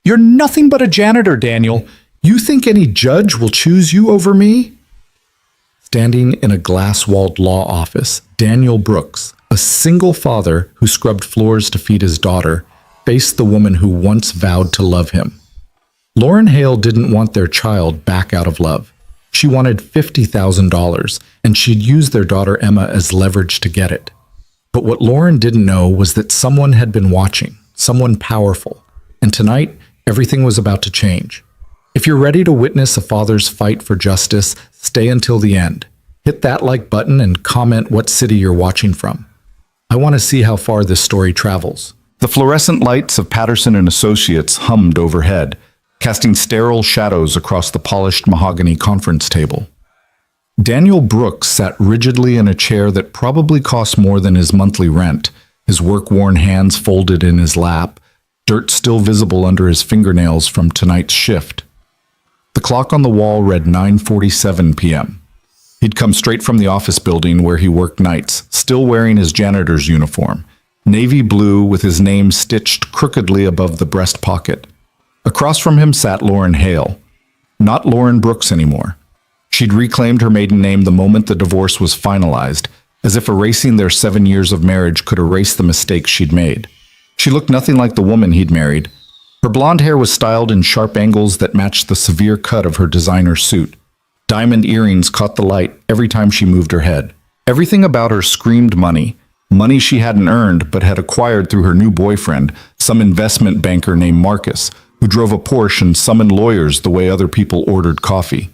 You're nothing but a janitor, Daniel. You think any judge will choose you over me? Standing in a glass-walled law office, Daniel Brooks, a single father who scrubbed floors to feed his daughter, faced the woman who once vowed to love him. Lauren Hale didn't want their child back out of love. She wanted $50,000, and she'd use their daughter Emma as leverage to get it. But what Lauren didn't know was that someone had been watching, someone powerful, and tonight, everything was about to change. If you're ready to witness a father's fight for justice, stay until the end. Hit that like button and comment what city you're watching from. I want to see how far this story travels. The fluorescent lights of Patterson and Associates hummed overhead, casting sterile shadows across the polished mahogany conference table. Daniel Brooks sat rigidly in a chair that probably cost more than his monthly rent, his work-worn hands folded in his lap, dirt still visible under his fingernails from tonight's shift. The clock on the wall read 9:47 p.m. He'd come straight from the office building where he worked nights, still wearing his janitor's uniform, navy blue with his name stitched crookedly above the breast pocket. Across from him sat Lauren Hale, not Lauren Brooks anymore. She'd reclaimed her maiden name the moment the divorce was finalized, as if erasing their 7 years of marriage could erase the mistakes she'd made. She looked nothing like the woman he'd married. Her blonde hair was styled in sharp angles that matched the severe cut of her designer suit. Diamond earrings caught the light every time she moved her head. Everything about her screamed money. Money she hadn't earned but had acquired through her new boyfriend, some investment banker named Marcus, who drove a Porsche and summoned lawyers the way other people ordered coffee.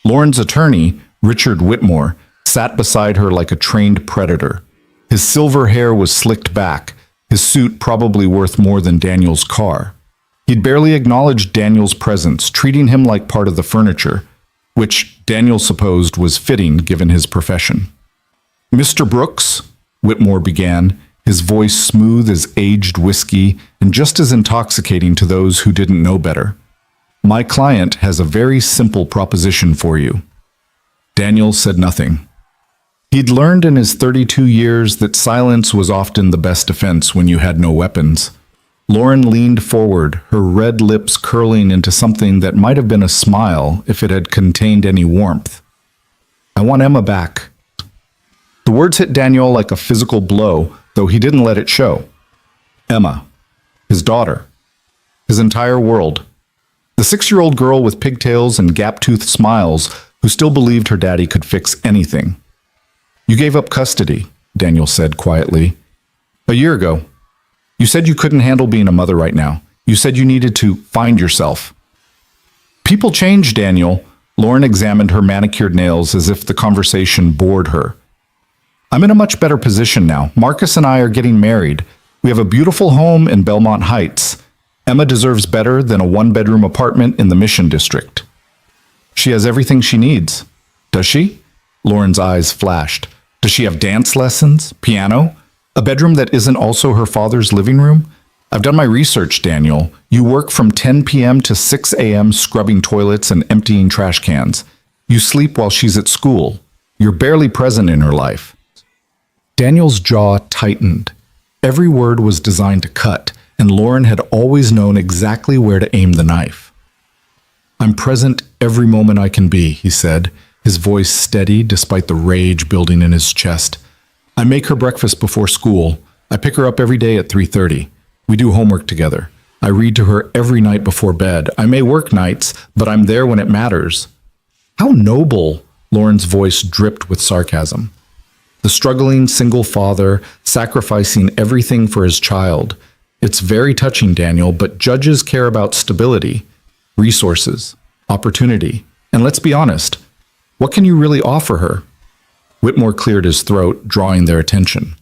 Lauren's attorney, Richard Whitmore, sat beside her like a trained predator. His silver hair was slicked back, his suit probably worth more than Daniel's car. He'd barely acknowledged Daniel's presence, treating him like part of the furniture, which Daniel supposed was fitting given his profession. "Mr. Brooks," Whitmore began, his voice smooth as aged whiskey and just as intoxicating to those who didn't know better. "My client has a very simple proposition for you." Daniel said nothing. He'd learned in his 32 years that silence was often the best defense when you had no weapons. Lauren leaned forward, her red lips curling into something that might have been a smile if it had contained any warmth. "I want Emma back." The words hit Daniel like a physical blow, though he didn't let it show. Emma, his daughter, his entire world. The 6-year-old girl with pigtails and gap-toothed smiles who still believed her daddy could fix anything. "You gave up custody," Daniel said quietly. "A year ago. You said you couldn't handle being a mother right now. You said you needed to find yourself." "People change, Daniel." Lauren examined her manicured nails as if the conversation bored her. "I'm in a much better position now. Marcus and I are getting married. We have a beautiful home in Belmont Heights. Emma deserves better than a 1-bedroom apartment in the Mission District." "She has everything she needs." "Does she?" Lauren's eyes flashed. "Does she have dance lessons? Piano? A bedroom that isn't also her father's living room? I've done my research, Daniel. You work from 10 p.m. to 6 a.m. scrubbing toilets and emptying trash cans. You sleep while she's at school. You're barely present in her life." Daniel's jaw tightened. Every word was designed to cut, and Lauren had always known exactly where to aim the knife. "I'm present every moment I can be," he said, his voice steady despite the rage building in his chest. "I make her breakfast before school. I pick her up every day at 3:30. We do homework together. I read to her every night before bed. I may work nights, but I'm there when it matters." "How noble!" Lauren's voice dripped with sarcasm. The struggling single father, sacrificing everything for his child. It's very touching, Daniel, but judges care about stability, resources, opportunity. And let's be honest, what can you really offer her? Whitmore cleared his throat, drawing their attention.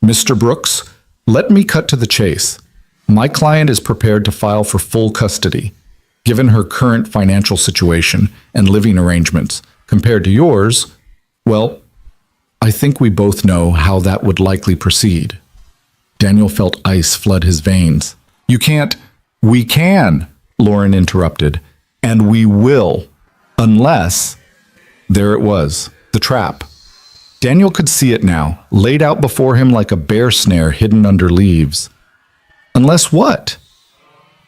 "Mr. Brooks, let me cut to the chase. My client is prepared to file for full custody, given her current financial situation and living arrangements. Compared to yours, well, I think we both know how that would likely proceed." Daniel felt ice flood his veins. "You can't—" "We can," Lauren interrupted, "and we will, unless—" There it was, the trap. Daniel could see it now, laid out before him like a bear snare hidden under leaves. "Unless what?"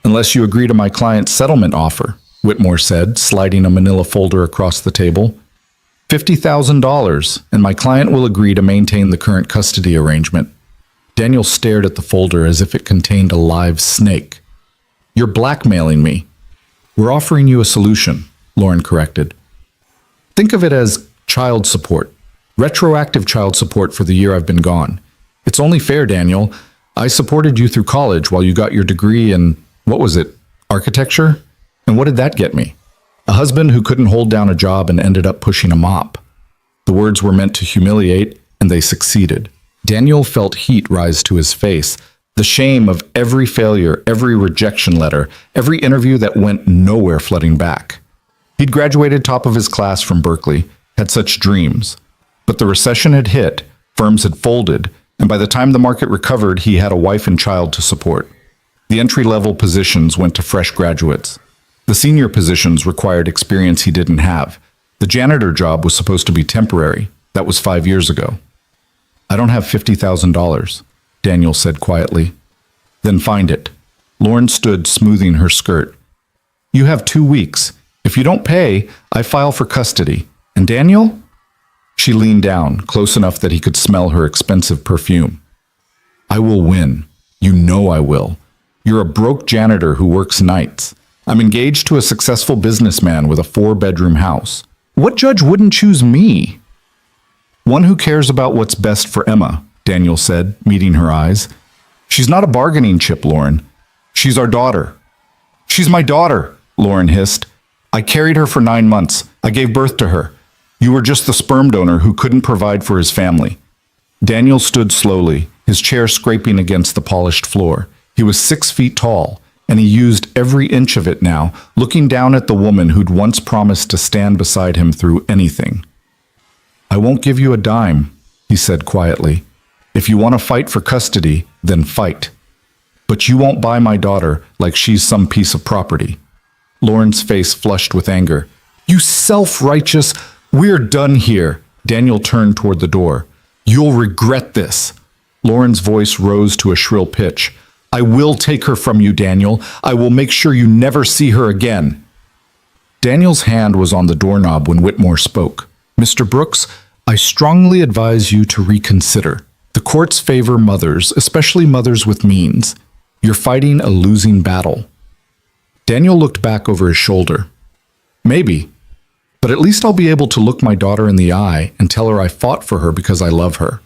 Unless you agree to my client's settlement offer, Whitmore said, sliding a manila folder across the table. $50,000, and my client will agree to maintain the current custody arrangement. Daniel stared at the folder as if it contained a live snake. You're blackmailing me. We're offering you a solution, Lauren corrected. Think of it as child support. Retroactive child support for the year I've been gone. It's only fair, Daniel. I supported you through college while you got your degree in, what was it, architecture? And what did that get me? A husband who couldn't hold down a job and ended up pushing a mop. The words were meant to humiliate, and they succeeded. Daniel felt heat rise to his face. The shame of every failure, every rejection letter, every interview that went nowhere flooding back. He'd graduated top of his class from Berkeley, had such dreams. But the recession had hit, firms had folded, and by the time the market recovered, he had a wife and child to support. The entry-level positions went to fresh graduates. The senior positions required experience he didn't have. The janitor job was supposed to be temporary. That was 5 years ago. I don't have $50,000, Daniel said quietly. Then find it. Lauren stood smoothing her skirt. You have 2 weeks. If you don't pay, I file for custody. And Daniel? She leaned down, close enough that he could smell her expensive perfume. I will win. You know I will. You're a broke janitor who works nights. I'm engaged to a successful businessman with a 4-bedroom house. What judge wouldn't choose me? One who cares about what's best for Emma, Daniel said, meeting her eyes. She's not a bargaining chip, Lauren. She's our daughter. She's my daughter, Lauren hissed. I carried her for 9 months. I gave birth to her. You were just the sperm donor who couldn't provide for his family. Daniel stood slowly, his chair scraping against the polished floor. He was 6 feet tall, and he used every inch of it now, looking down at the woman who'd once promised to stand beside him through anything. I won't give you a dime, he said quietly. If you want to fight for custody, then fight. But you won't buy my daughter like she's some piece of property. Lauren's face flushed with anger. You self-righteous... We're done here. Daniel turned toward the door. You'll regret this. Lauren's voice rose to a shrill pitch. I will take her from you, Daniel. I will make sure you never see her again. Daniel's hand was on the doorknob when Whitmore spoke. Mr. Brooks, I strongly advise you to reconsider. The courts favor mothers, especially mothers with means. You're fighting a losing battle. Daniel looked back over his shoulder. Maybe. But at least I'll be able to look my daughter in the eye and tell her I fought for her because I love her.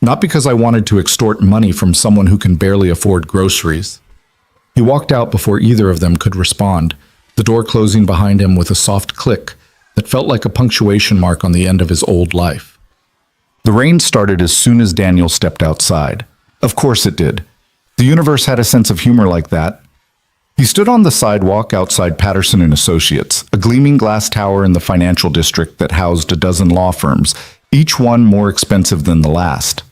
Not because I wanted to extort money from someone who can barely afford groceries. He walked out before either of them could respond, the door closing behind him with a soft click that felt like a punctuation mark on the end of his old life. The rain started as soon as Daniel stepped outside. Of course it did. The universe had a sense of humor like that. He stood on the sidewalk outside Patterson and Associates, a gleaming glass tower in the financial district that housed a dozen law firms, each one more expensive than the last.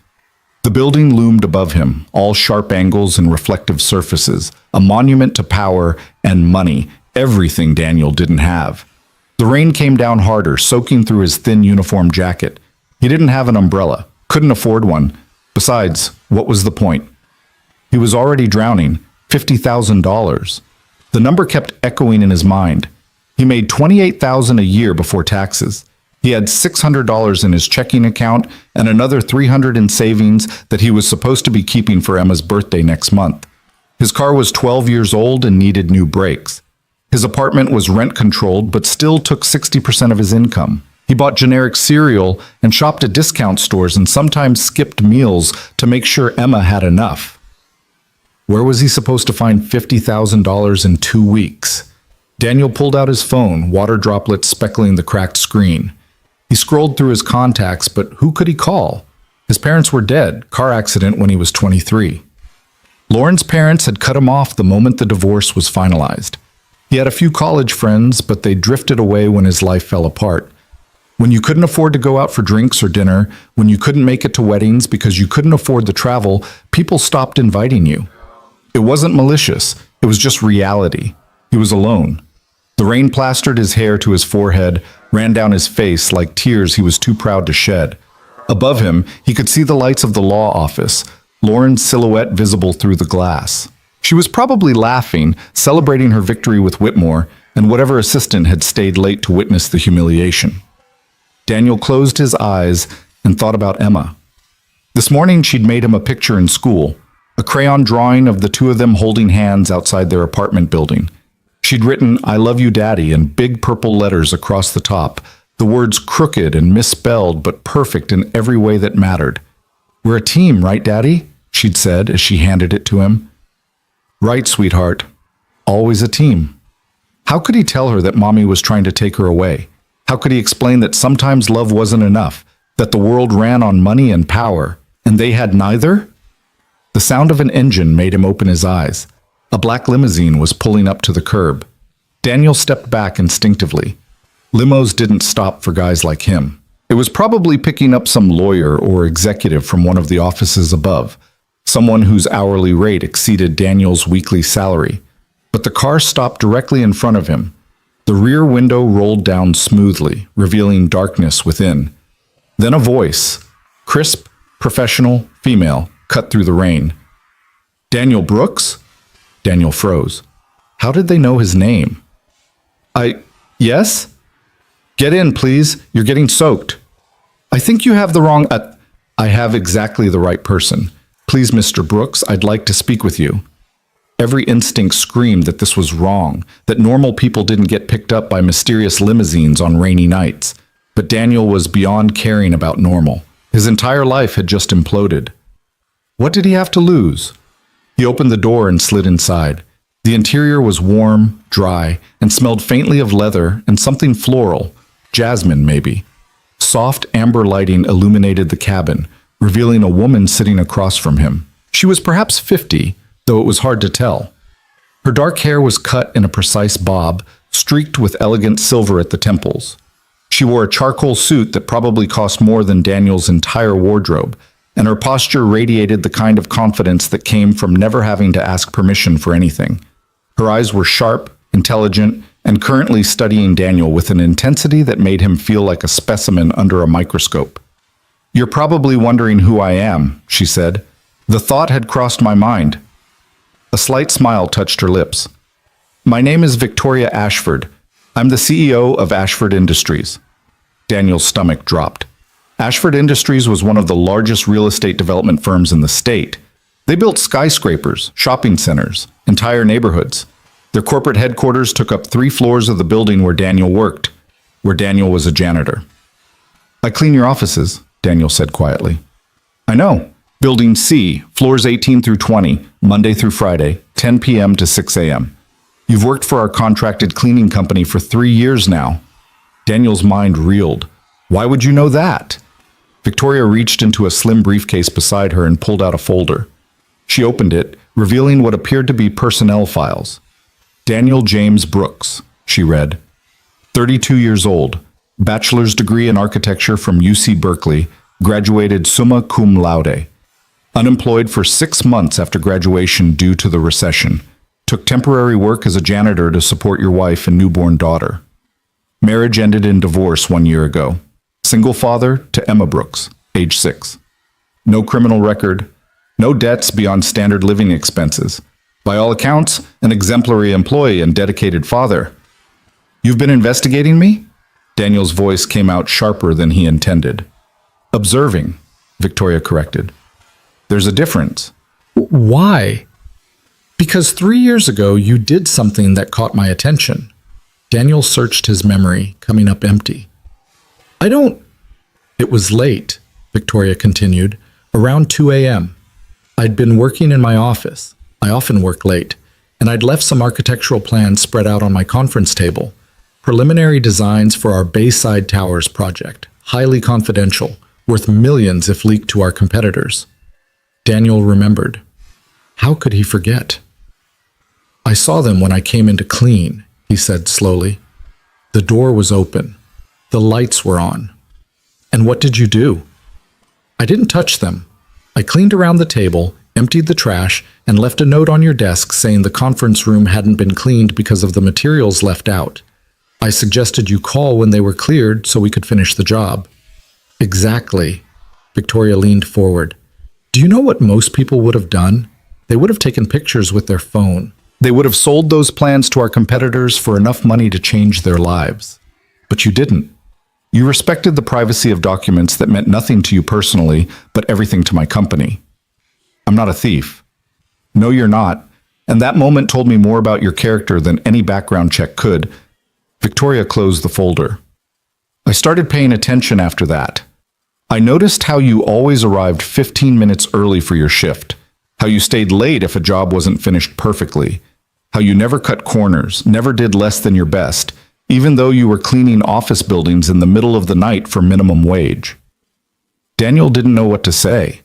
The building loomed above him, all sharp angles and reflective surfaces, a monument to power and money, everything Daniel didn't have. The rain came down harder, soaking through his thin uniform jacket. He didn't have an umbrella, couldn't afford one. Besides, what was the point? He was already drowning. $50,000. The number kept echoing in his mind. He made $28,000 a year before taxes. He had $600 in his checking account and another $300 in savings that he was supposed to be keeping for Emma's birthday next month. His car was 12 years old and needed new brakes. His apartment was rent-controlled but still took 60% of his income. He bought generic cereal and shopped at discount stores and sometimes skipped meals to make sure Emma had enough. Where was he supposed to find $50,000 in 2 weeks? Daniel pulled out his phone, water droplets speckling the cracked screen. He scrolled through his contacts, but who could he call? His parents were dead, car accident when he was 23. Lauren's parents had cut him off the moment the divorce was finalized. He had a few college friends, but they drifted away when his life fell apart. When you couldn't afford to go out for drinks or dinner, when you couldn't make it to weddings because you couldn't afford the travel, people stopped inviting you. It wasn't malicious, it was just reality. He was alone. The rain plastered his hair to his forehead, ran down his face like tears he was too proud to shed. Above him, he could see the lights of the law office, Lauren's silhouette visible through the glass. She was probably laughing, celebrating her victory with Whitmore and whatever assistant had stayed late to witness the humiliation. Daniel closed his eyes and thought about Emma. This morning she'd made him a picture in school, a crayon drawing of the two of them holding hands outside their apartment building. She'd written, "I love you, Daddy," in big purple letters across the top, the words crooked and misspelled but perfect in every way that mattered. "We're a team, right, Daddy?" she'd said as she handed it to him. "Right, sweetheart. Always a team." How could he tell her that Mommy was trying to take her away? How could he explain that sometimes love wasn't enough, that the world ran on money and power, and they had neither? The sound of an engine made him open his eyes. A black limousine was pulling up to the curb. Daniel stepped back instinctively. Limos didn't stop for guys like him. It was probably picking up some lawyer or executive from one of the offices above, someone whose hourly rate exceeded Daniel's weekly salary. But the car stopped directly in front of him. The rear window rolled down smoothly, revealing darkness within. Then a voice, crisp, professional, female, cut through the rain. "Daniel Brooks?" Daniel froze. How did they know his name? Yes? "Get in, please. You're getting soaked." "I think you have the wrong..." "I have exactly the right person. Please, Mr. Brooks, I'd like to speak with you." Every instinct screamed that this was wrong, that normal people didn't get picked up by mysterious limousines on rainy nights. But Daniel was beyond caring about normal. His entire life had just imploded. What did he have to lose? He opened the door and slid inside. The interior was warm, dry, and smelled faintly of leather and something floral, jasmine maybe. Soft amber lighting illuminated the cabin, revealing a woman sitting across from him. She was perhaps 50, though it was hard to tell. Her dark hair was cut in a precise bob, streaked with elegant silver at the temples. She wore a charcoal suit that probably cost more than Daniel's entire wardrobe, and her posture radiated the kind of confidence that came from never having to ask permission for anything. Her eyes were sharp, intelligent, and currently studying Daniel with an intensity that made him feel like a specimen under a microscope. "You're probably wondering who I am," she said. "The thought had crossed my mind." A slight smile touched her lips. "My name is Victoria Ashford. I'm the CEO of Ashford Industries." Daniel's stomach dropped. Ashford Industries was one of the largest real estate development firms in the state. They built skyscrapers, shopping centers, entire neighborhoods. Their corporate headquarters took up 3 floors of the building where Daniel worked, where Daniel was a janitor. "I clean your offices," Daniel said quietly. "I know. Building C, floors 18 through 20, Monday through Friday, 10 p.m. to 6 a.m. You've worked for our contracted cleaning company for 3 years now." Daniel's mind reeled. Why would you know that? Victoria reached into a slim briefcase beside her and pulled out a folder. She opened it, revealing what appeared to be personnel files. "Daniel James Brooks," she read. 32 years old, bachelor's degree in architecture from UC Berkeley, graduated summa cum laude. Unemployed for 6 months after graduation due to the recession. Took temporary work as a janitor to support your wife and newborn daughter. Marriage ended in divorce 1 year ago. Single father to Emma Brooks, age 6. No criminal record, no debts beyond standard living expenses. By all accounts, an exemplary employee and dedicated father. "You've been investigating me?" Daniel's voice came out sharper than he intended. "Observing," Victoria corrected. "There's a difference." "Why?" "Because 3 years ago you did something that caught my attention." Daniel searched his memory, coming up empty. It was late, Victoria continued, around 2 a.m. I'd been working in my office. I often work late, and I'd left some architectural plans spread out on my conference table. Preliminary designs for our Bayside Towers project, highly confidential, worth millions if leaked to our competitors. Daniel remembered. How could he forget? "I saw them when I came in to clean," he said slowly. "The door was open. The lights were on." "And what did you do?" "I didn't touch them. I cleaned around the table, emptied the trash, and left a note on your desk saying the conference room hadn't been cleaned because of the materials left out. I suggested you call when they were cleared so we could finish the job." "Exactly." Victoria leaned forward. "Do you know what most people would have done? They would have taken pictures with their phone. They would have sold those plans to our competitors for enough money to change their lives. But you didn't. You respected the privacy of documents that meant nothing to you personally, but everything to my company. I'm not a thief. No, you're not. And that moment told me more about your character than any background check could. Victoria closed the folder. I started paying attention after that. I noticed how you always arrived 15 minutes early for your shift, how you stayed late if a job wasn't finished perfectly, how you never cut corners, never did less than your best, even though you were cleaning office buildings in the middle of the night for minimum wage. Daniel didn't know what to say.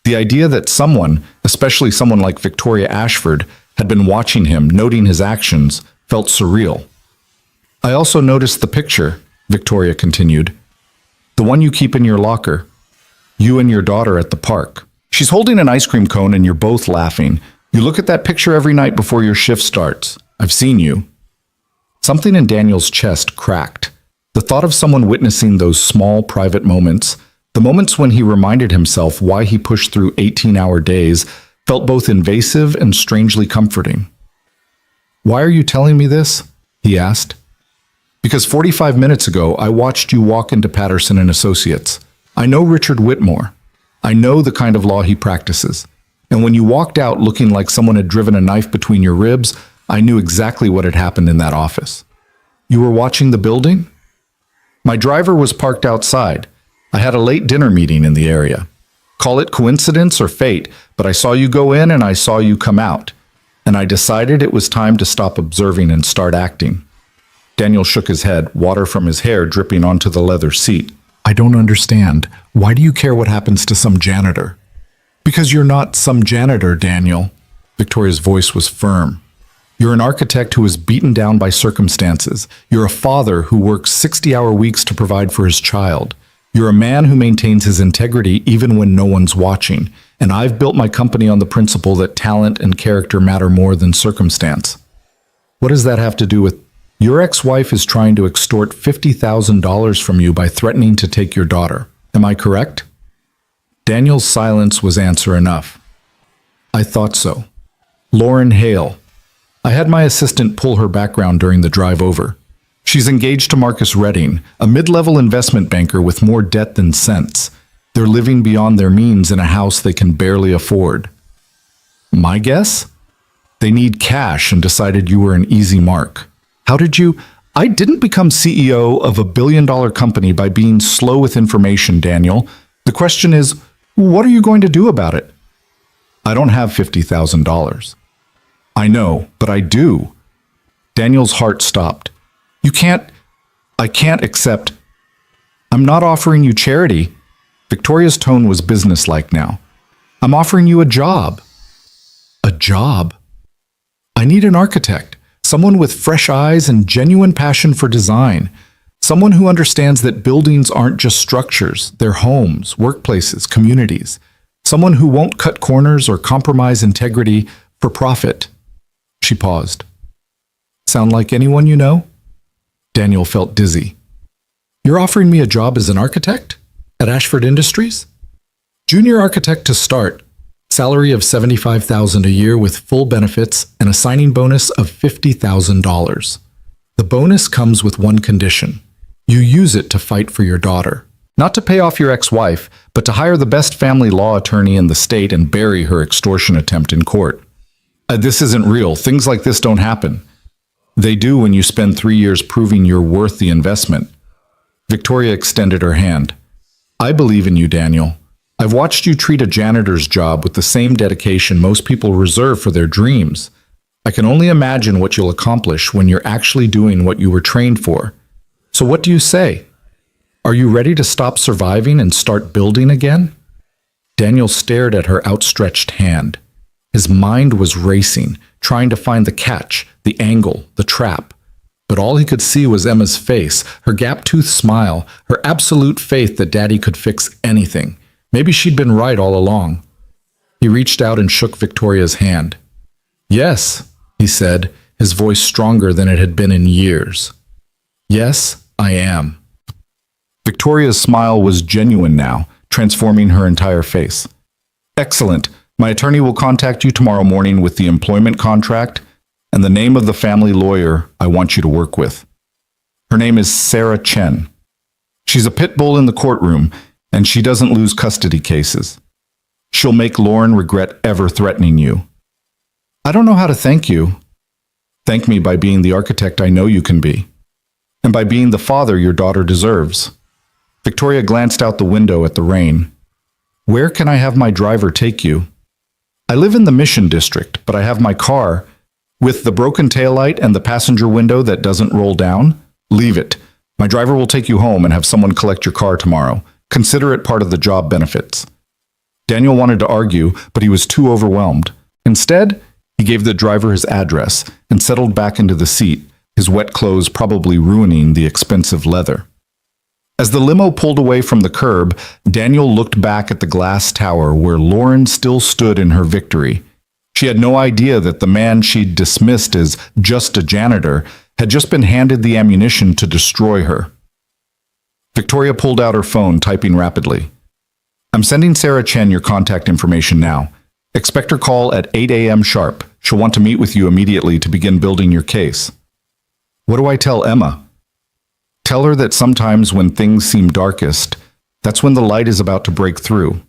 The idea that someone, especially someone like Victoria Ashford, had been watching him, noting his actions, felt surreal. I also noticed the picture, Victoria continued. The one you keep in your locker. You and your daughter at the park. She's holding an ice cream cone and you're both laughing. You look at that picture every night before your shift starts. I've seen you. Something in Daniel's chest cracked. The thought of someone witnessing those small, private moments, the moments when he reminded himself why he pushed through 18-hour days, felt both invasive and strangely comforting. Why are you telling me this? He asked. Because 45 minutes ago, I watched you walk into Patterson and Associates. I know Richard Whitmore. I know the kind of law he practices. And when you walked out looking like someone had driven a knife between your ribs, I knew exactly what had happened in that office. You were watching the building? My driver was parked outside. I had a late dinner meeting in the area. Call it coincidence or fate, but I saw you go in and I saw you come out. And I decided it was time to stop observing and start acting. Daniel shook his head, water from his hair dripping onto the leather seat. I don't understand. Why do you care what happens to some janitor? Because you're not some janitor, Daniel. Victoria's voice was firm. You're an architect who is beaten down by circumstances. You're a father who works 60-hour weeks to provide for his child. You're a man who maintains his integrity even when no one's watching. And I've built my company on the principle that talent and character matter more than circumstance. What does that have to do with... Your ex-wife is trying to extort $50,000 from you by threatening to take your daughter. Am I correct? Daniel's silence was answer enough. I thought so. Lauren Hale. I had my assistant pull her background during the drive over. She's engaged to Marcus Redding, a mid-level investment banker with more debt than sense. They're living beyond their means in a house they can barely afford. My guess? They need cash and decided you were an easy mark. How did you... I didn't become CEO of a billion-dollar company by being slow with information, Daniel. The question is, what are you going to do about it? I don't have $50,000. I know, but I do. Daniel's heart stopped. I can't accept... I'm not offering you charity. Victoria's tone was businesslike now. I'm offering you a job. A job? I need an architect. Someone with fresh eyes and genuine passion for design. Someone who understands that buildings aren't just structures, they're homes, workplaces, communities. Someone who won't cut corners or compromise integrity for profit. She paused. Sound like anyone you know? Daniel felt dizzy. You're offering me a job as an architect? At Ashford Industries? Junior architect to start. Salary of $75,000 a year with full benefits and a signing bonus of $50,000. The bonus comes with one condition. You use it to fight for your daughter. Not to pay off your ex-wife, but to hire the best family law attorney in the state and bury her extortion attempt in court. This isn't real. Things like this don't happen. They do when you spend 3 years proving you're worth the investment. Victoria extended her hand. I believe in you, Daniel. I've watched you treat a janitor's job with the same dedication most people reserve for their dreams. I can only imagine what you'll accomplish when you're actually doing what you were trained for. So what do you say? Are you ready to stop surviving and start building again? Daniel stared at her outstretched hand. His mind was racing, trying to find the catch, the angle, the trap. But all he could see was Emma's face, her gap-toothed smile, her absolute faith that Daddy could fix anything. Maybe she'd been right all along. He reached out and shook Victoria's hand. Yes, he said, his voice stronger than it had been in years. Yes, I am. Victoria's smile was genuine now, transforming her entire face. Excellent. My attorney will contact you tomorrow morning with the employment contract and the name of the family lawyer I want you to work with. Her name is Sarah Chen. She's a pit bull in the courtroom, and she doesn't lose custody cases. She'll make Lauren regret ever threatening you. I don't know how to thank you. Thank me by being the architect I know you can be, and by being the father your daughter deserves. Victoria glanced out the window at the rain. Where can I have my driver take you? I live in the Mission District, but I have my car with the broken taillight and the passenger window that doesn't roll down. Leave it. My driver will take you home and have someone collect your car tomorrow. Consider it part of the job benefits. Daniel wanted to argue, but he was too overwhelmed. Instead, he gave the driver his address and settled back into the seat, his wet clothes probably ruining the expensive leather. As the limo pulled away from the curb, Daniel looked back at the glass tower where Lauren still stood in her victory. She had no idea that the man she'd dismissed as just a janitor had just been handed the ammunition to destroy her. Victoria pulled out her phone, typing rapidly. I'm sending Sarah Chen your contact information now. Expect her call at 8 a.m. sharp. She'll want to meet with you immediately to begin building your case. What do I tell Emma? Tell her that sometimes when things seem darkest, that's when the light is about to break through.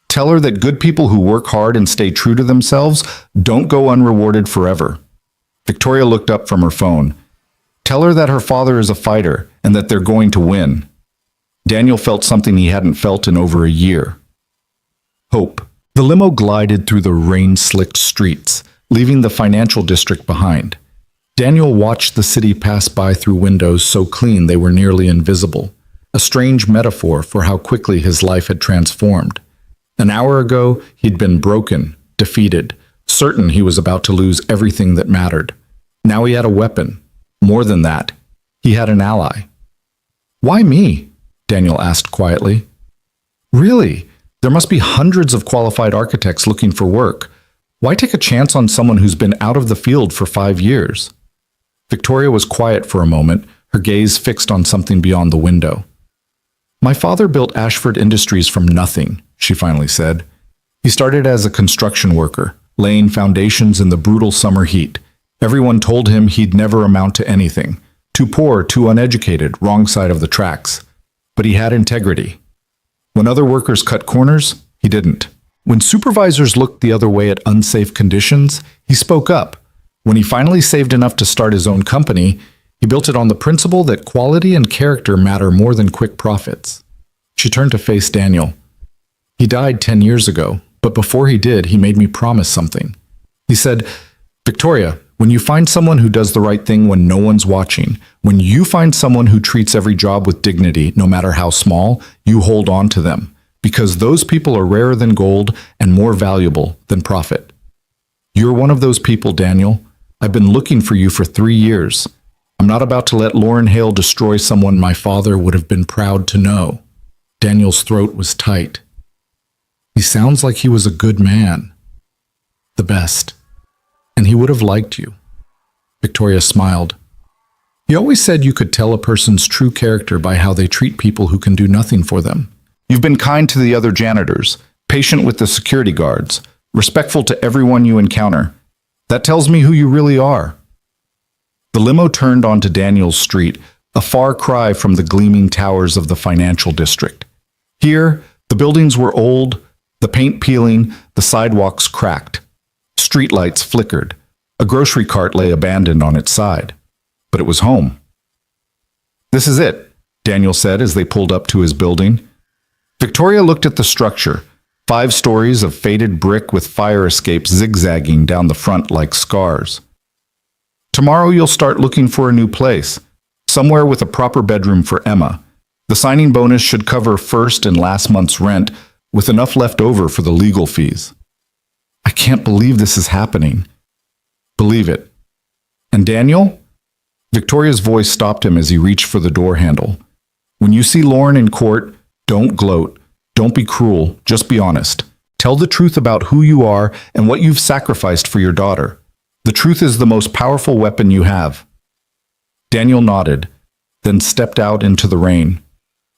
Tell her that good people who work hard and stay true to themselves don't go unrewarded forever. Victoria looked up from her phone. Tell her that her father is a fighter and that they're going to win. Daniel felt something he hadn't felt in over a year. Hope. The limo glided through the rain-slicked streets, leaving the financial district behind. Daniel watched the city pass by through windows so clean they were nearly invisible, a strange metaphor for how quickly his life had transformed. An hour ago, he'd been broken, defeated, certain he was about to lose everything that mattered. Now he had a weapon. More than that, he had an ally. Why me? Daniel asked quietly. Really? There must be hundreds of qualified architects looking for work. Why take a chance on someone who's been out of the field for 5 years? Victoria was quiet for a moment, her gaze fixed on something beyond the window. My father built Ashford Industries from nothing, she finally said. He started as a construction worker, laying foundations in the brutal summer heat. Everyone told him he'd never amount to anything. Too poor, too uneducated, wrong side of the tracks. But he had integrity. When other workers cut corners, he didn't. When supervisors looked the other way at unsafe conditions, he spoke up. When he finally saved enough to start his own company, he built it on the principle that quality and character matter more than quick profits. She turned to face Daniel. He died 10 years ago, but before he did, he made me promise something. He said, Victoria, when you find someone who does the right thing when no one's watching, when you find someone who treats every job with dignity, no matter how small, you hold on to them, because those people are rarer than gold and more valuable than profit. You're one of those people, Daniel. I've been looking for you for 3 years. I'm not about to let Lauren Hale destroy someone my father would have been proud to know. Daniel's throat was tight. He sounds like he was a good man. The best. And he would have liked you. Victoria smiled. He always said you could tell a person's true character by how they treat people who can do nothing for them. You've been kind to the other janitors, patient with the security guards, respectful to everyone you encounter. That tells me who you really are. The limo turned onto Daniel's Street, a far cry from the gleaming towers of the financial district. Here, the buildings were old, the paint peeling, the sidewalks cracked. Streetlights flickered. A grocery cart lay abandoned on its side. But it was home. This is it, Daniel said as they pulled up to his building. Victoria looked at the structure, 5 stories of faded brick with fire escapes zigzagging down the front like scars. Tomorrow you'll start looking for a new place, somewhere with a proper bedroom for Emma. The signing bonus should cover first and last month's rent, with enough left over for the legal fees. I can't believe this is happening. Believe it. And Daniel? Victoria's voice stopped him as he reached for the door handle. When you see Lauren in court, don't gloat. Don't be cruel. Just be honest. Tell the truth about who you are and what you've sacrificed for your daughter. The truth is the most powerful weapon you have. Daniel nodded, then stepped out into the rain.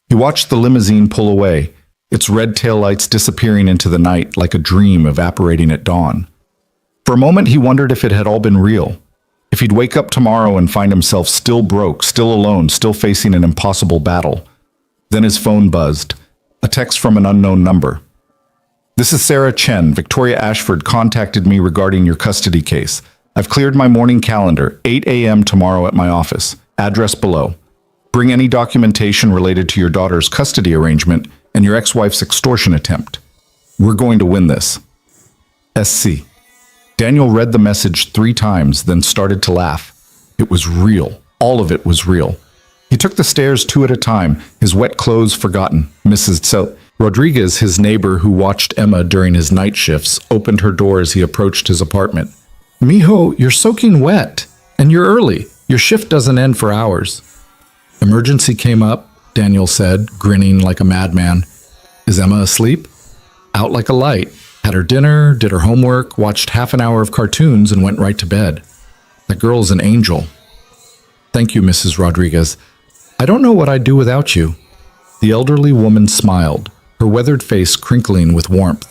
He watched the limousine pull away, its red taillights disappearing into the night like a dream evaporating at dawn. For a moment, he wondered if it had all been real. If he'd wake up tomorrow and find himself still broke, still alone, still facing an impossible battle. Then his phone buzzed. A text from an unknown number. "This is Sarah Chen. Victoria Ashford contacted me regarding your custody case. I've cleared my morning calendar, 8 a.m. tomorrow at my office. Address below. Bring any documentation related to your daughter's custody arrangement and your ex-wife's extortion attempt. We're going to win this. SC." Daniel read the message 3 times, then started to laugh. It was real. All of it was real. He took the stairs 2 at a time, his wet clothes forgotten. Mrs. Rodriguez, his neighbor who watched Emma during his night shifts, opened her door as he approached his apartment. "Mijo, you're soaking wet. And you're early. Your shift doesn't end for hours." "Emergency came up," Daniel said, grinning like a madman. "Is Emma asleep?" "Out like a light. Had her dinner, did her homework, watched half an hour of cartoons, and went right to bed. That girl's an angel." "Thank you, Mrs. Rodriguez. I don't know what I'd do without you." The elderly woman smiled, her weathered face crinkling with warmth.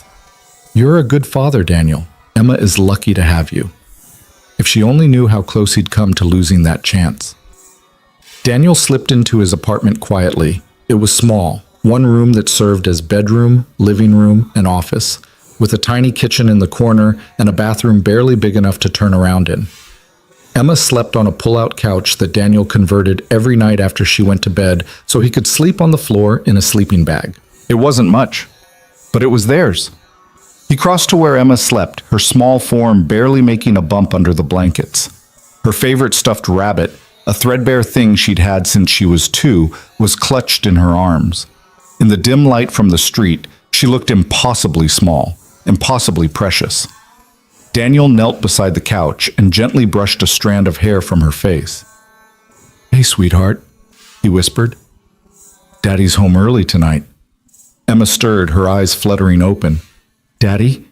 "You're a good father, Daniel. Emma is lucky to have you." If she only knew how close he'd come to losing that chance. Daniel slipped into his apartment quietly. It was small, one room that served as bedroom, living room, and office, with a tiny kitchen in the corner and a bathroom barely big enough to turn around in. Emma slept on a pull-out couch that Daniel converted every night after she went to bed so he could sleep on the floor in a sleeping bag. It wasn't much, but it was theirs. He crossed to where Emma slept, her small form barely making a bump under the blankets. Her favorite stuffed rabbit, a threadbare thing she'd had since she was 2, was clutched in her arms. In the dim light from the street, she looked impossibly small, impossibly precious. Daniel knelt beside the couch and gently brushed a strand of hair from her face. "Hey, sweetheart," he whispered. "Daddy's home early tonight." Emma stirred, her eyes fluttering open. "Daddy?"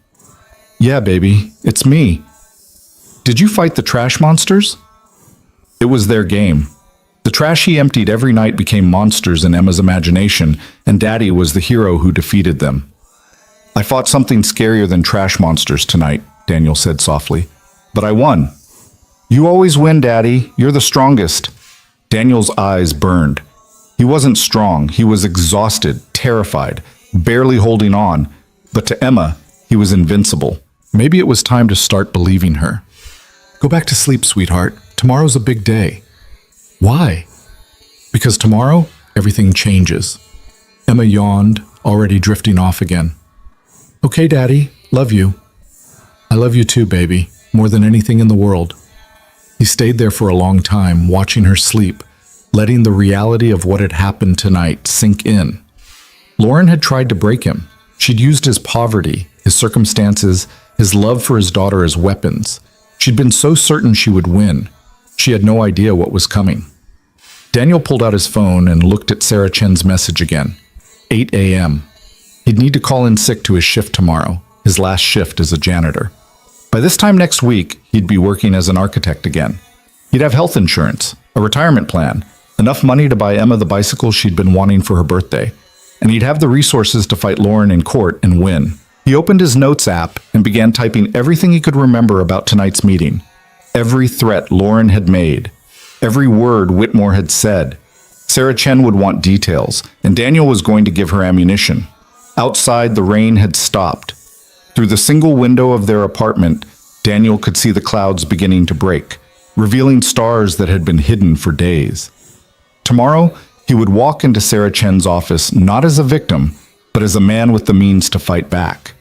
"Yeah, baby, it's me." "Did you fight the trash monsters?" It was their game. The trash he emptied every night became monsters in Emma's imagination, and Daddy was the hero who defeated them. "I fought something scarier than trash monsters tonight," Daniel said softly. "But I won." "You always win, Daddy. You're the strongest." Daniel's eyes burned. He wasn't strong. He was exhausted, terrified, barely holding on. But to Emma, he was invincible. Maybe it was time to start believing her. "Go back to sleep, sweetheart. Tomorrow's a big day." "Why?" "Because tomorrow, everything changes." Emma yawned, already drifting off again. "Okay, Daddy. Love you." "I love you too, baby. More than anything in the world." He stayed there for a long time, watching her sleep, letting the reality of what had happened tonight sink in. Lauren had tried to break him. She'd used his poverty, his circumstances, his love for his daughter as weapons. She'd been so certain she would win. She had no idea what was coming. Daniel pulled out his phone and looked at Sarah Chen's message again. 8 a.m. He'd need to call in sick to his shift tomorrow, his last shift as a janitor. By this time next week, he'd be working as an architect again. He'd have health insurance, a retirement plan, enough money to buy Emma the bicycle she'd been wanting for her birthday, and he'd have the resources to fight Lauren in court and win. He opened his notes app and began typing everything he could remember about tonight's meeting. Every threat Lauren had made, every word Whitmore had said. Sarah Chen would want details, and Daniel was going to give her ammunition. Outside, the rain had stopped. Through the single window of their apartment, Daniel could see the clouds beginning to break, revealing stars that had been hidden for days. Tomorrow, he would walk into Sarah Chen's office not as a victim, but as a man with the means to fight back.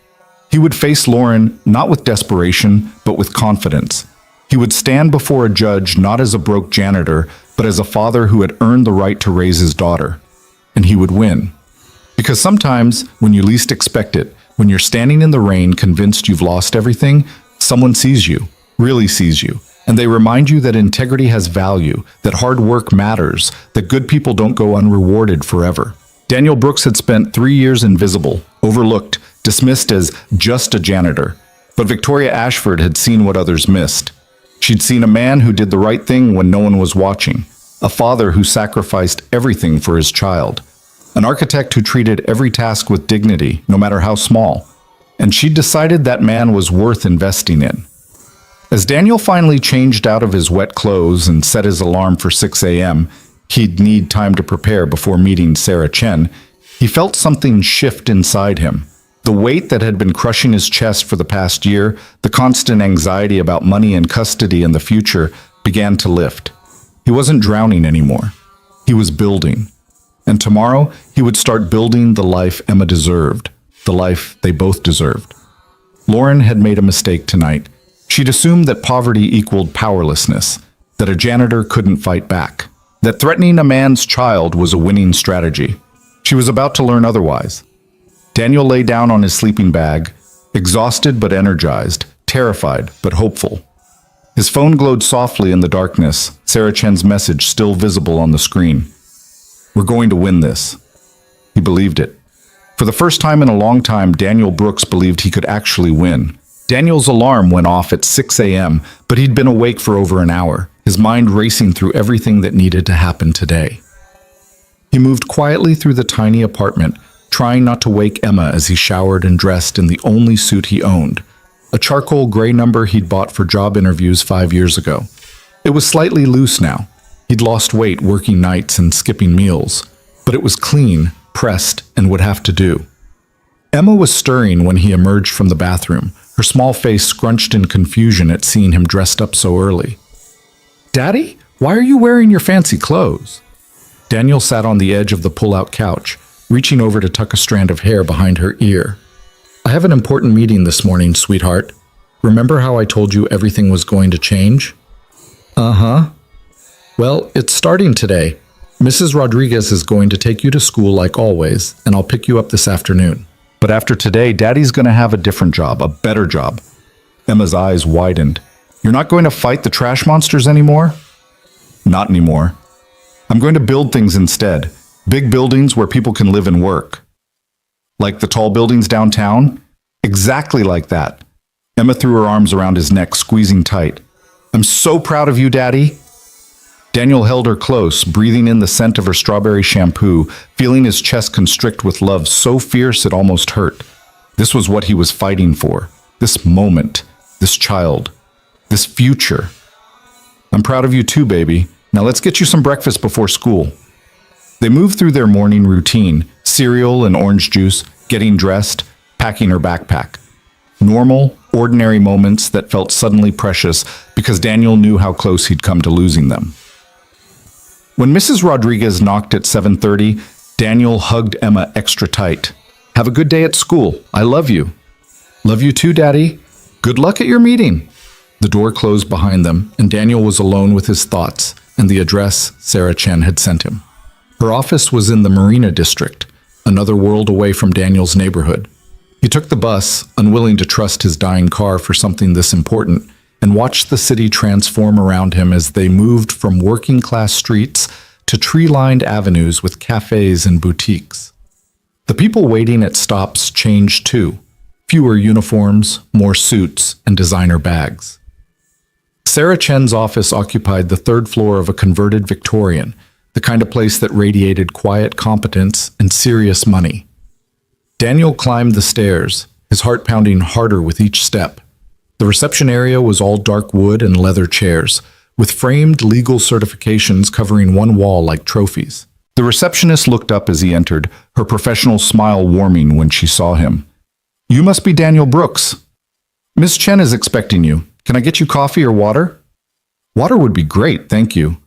He would face Lauren not with desperation, but with confidence. He would stand before a judge not as a broke janitor, but as a father who had earned the right to raise his daughter. And he would win. Because sometimes, when you least expect it, when you're standing in the rain convinced you've lost everything, someone sees you, really sees you, and they remind you that integrity has value, that hard work matters, that good people don't go unrewarded forever. Daniel Brooks had spent 3 years invisible, overlooked, dismissed as just a janitor. But Victoria Ashford had seen what others missed. She'd seen a man who did the right thing when no one was watching, a father who sacrificed everything for his child. An architect who treated every task with dignity, no matter how small. And she decided that man was worth investing in. As Daniel finally changed out of his wet clothes and set his alarm for 6 a.m., he'd need time to prepare before meeting Sarah Chen, he felt something shift inside him. The weight that had been crushing his chest for the past year, the constant anxiety about money and custody and the future, began to lift. He wasn't drowning anymore. He was building. And tomorrow, he would start building the life Emma deserved, the life they both deserved. Lauren had made a mistake tonight. She'd assumed that poverty equaled powerlessness, that a janitor couldn't fight back, that threatening a man's child was a winning strategy. She was about to learn otherwise. Daniel lay down on his sleeping bag, exhausted but energized, terrified but hopeful. His phone glowed softly in the darkness, Sarah Chen's message still visible on the screen. "We're going to win this." He believed it. For the first time in a long time, Daniel Brooks believed he could actually win. Daniel's alarm went off at 6 a.m., but he'd been awake for over an hour, his mind racing through everything that needed to happen today. He moved quietly through the tiny apartment, trying not to wake Emma as he showered and dressed in the only suit he owned, a charcoal gray number he'd bought for job interviews 5 years ago. It was slightly loose now. He'd lost weight working nights and skipping meals, but it was clean, pressed, and would have to do. Emma was stirring when he emerged from the bathroom, her small face scrunched in confusion at seeing him dressed up so early. "Daddy, why are you wearing your fancy clothes?" Daniel sat on the edge of the pull-out couch, reaching over to tuck a strand of hair behind her ear. "I have an important meeting this morning, sweetheart. Remember how I told you everything was going to change?" "Uh-huh." "Well, it's starting today. Mrs. Rodriguez is going to take you to school like always, and I'll pick you up this afternoon. But after today, Daddy's going to have a different job, a better job." Emma's eyes widened. "You're not going to fight the trash monsters anymore?" "Not anymore. I'm going to build things instead. Big buildings where people can live and work." "Like the tall buildings downtown?" "Exactly like that." Emma threw her arms around his neck, squeezing tight. "I'm so proud of you, Daddy." Daniel held her close, breathing in the scent of her strawberry shampoo, feeling his chest constrict with love so fierce it almost hurt. This was what he was fighting for. This moment. This child. This future. "I'm proud of you too, baby. Now let's get you some breakfast before school." They moved through their morning routine, cereal and orange juice, getting dressed, packing her backpack. Normal, ordinary moments that felt suddenly precious because Daniel knew how close he'd come to losing them. When Mrs. Rodriguez knocked at 7:30, Daniel hugged Emma extra tight. "Have a good day at school. I love you." "Love you too, Daddy. Good luck at your meeting." The door closed behind them, and Daniel was alone with his thoughts and the address Sarah Chen had sent him. Her office was in the Marina District, another world away from Daniel's neighborhood. He took the bus, unwilling to trust his dying car for something this important, and watched the city transform around him as they moved from working-class streets to tree-lined avenues with cafes and boutiques. The people waiting at stops changed too. Fewer uniforms, more suits, and designer bags. Sarah Chen's office occupied the third floor of a converted Victorian, the kind of place that radiated quiet competence and serious money. Daniel climbed the stairs, his heart pounding harder with each step. The reception area was all dark wood and leather chairs, with framed legal certifications covering one wall like trophies. The receptionist looked up as he entered, her professional smile warming when she saw him. "You must be Daniel Brooks. Miss Chen is expecting you. Can I get you coffee or water?" "Water would be great, thank you."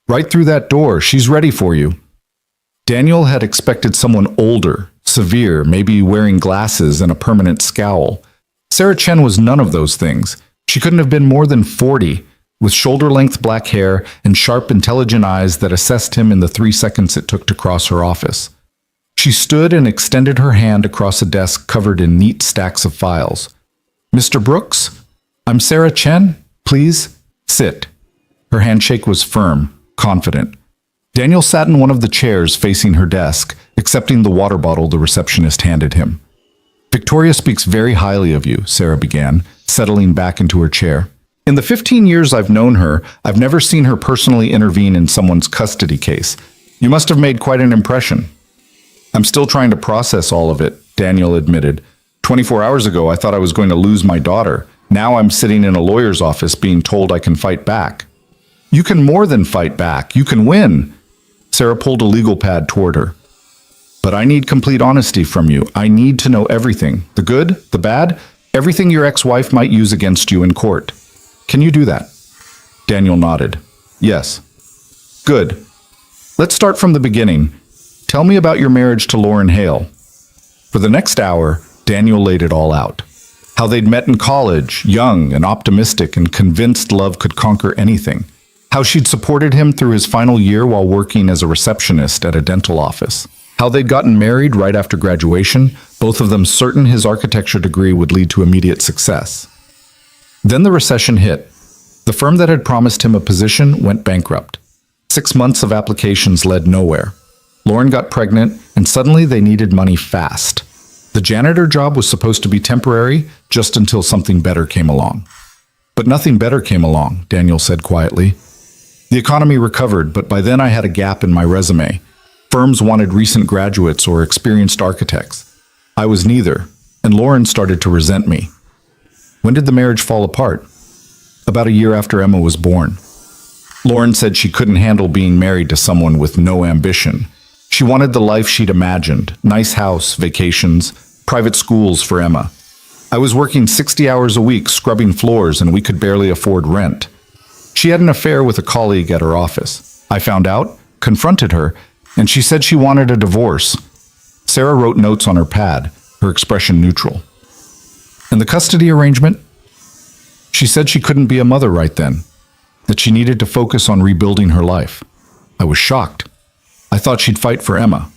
"Right through that door. She's ready for you." Daniel had expected someone older, severe, maybe wearing glasses and a permanent scowl. Sarah Chen was none of those things. She couldn't have been more than 40, with shoulder-length black hair and sharp, intelligent eyes that assessed him in the 3 seconds it took to cross her office. She stood and extended her hand across a desk covered in neat stacks of files. "Mr. Brooks? I'm Sarah Chen. Please, sit." Her handshake was firm, confident. Daniel sat in one of the chairs facing her desk, accepting the water bottle the receptionist handed him. "Victoria speaks very highly of you," Sarah began, settling back into her chair. "In the 15 years I've known her, I've never seen her personally intervene in someone's custody case. You must have made quite an impression." I'm still trying to process all of it, Daniel admitted. 24 hours ago, I thought I was going to lose my daughter. Now I'm sitting in a lawyer's office being told I can fight back. You can more than fight back. You can win. Sarah pulled a legal pad toward her. But I need complete honesty from you. I need to know everything. The good, the bad, everything your ex-wife might use against you in court. Can you do that? Daniel nodded. Yes. Good. Let's start from the beginning. Tell me about your marriage to Lauren Hale. For the next hour, Daniel laid it all out. How they'd met in college, young and optimistic and convinced love could conquer anything. How she'd supported him through his final year while working as a receptionist at a dental office. How they'd gotten married right after graduation, both of them certain his architecture degree would lead to immediate success. Then the recession hit. The firm that had promised him a position went bankrupt. 6 months of applications led nowhere. Lauren got pregnant, and suddenly they needed money fast. The janitor job was supposed to be temporary, just until something better came along. But nothing better came along, Daniel said quietly. The economy recovered, but by then I had a gap in my resume. Firms wanted recent graduates or experienced architects. I was neither, and Lauren started to resent me. When did the marriage fall apart? About a year after Emma was born. Lauren said she couldn't handle being married to someone with no ambition. She wanted the life she'd imagined, nice house, vacations, private schools for Emma. I was working 60 hours a week scrubbing floors and we could barely afford rent. She had an affair with a colleague at her office. I found out, confronted her, and she said she wanted a divorce. Sarah wrote notes on her pad, her expression neutral. And the custody arrangement? She said she couldn't be a mother right then, that she needed to focus on rebuilding her life. I was shocked. I thought she'd fight for Emma.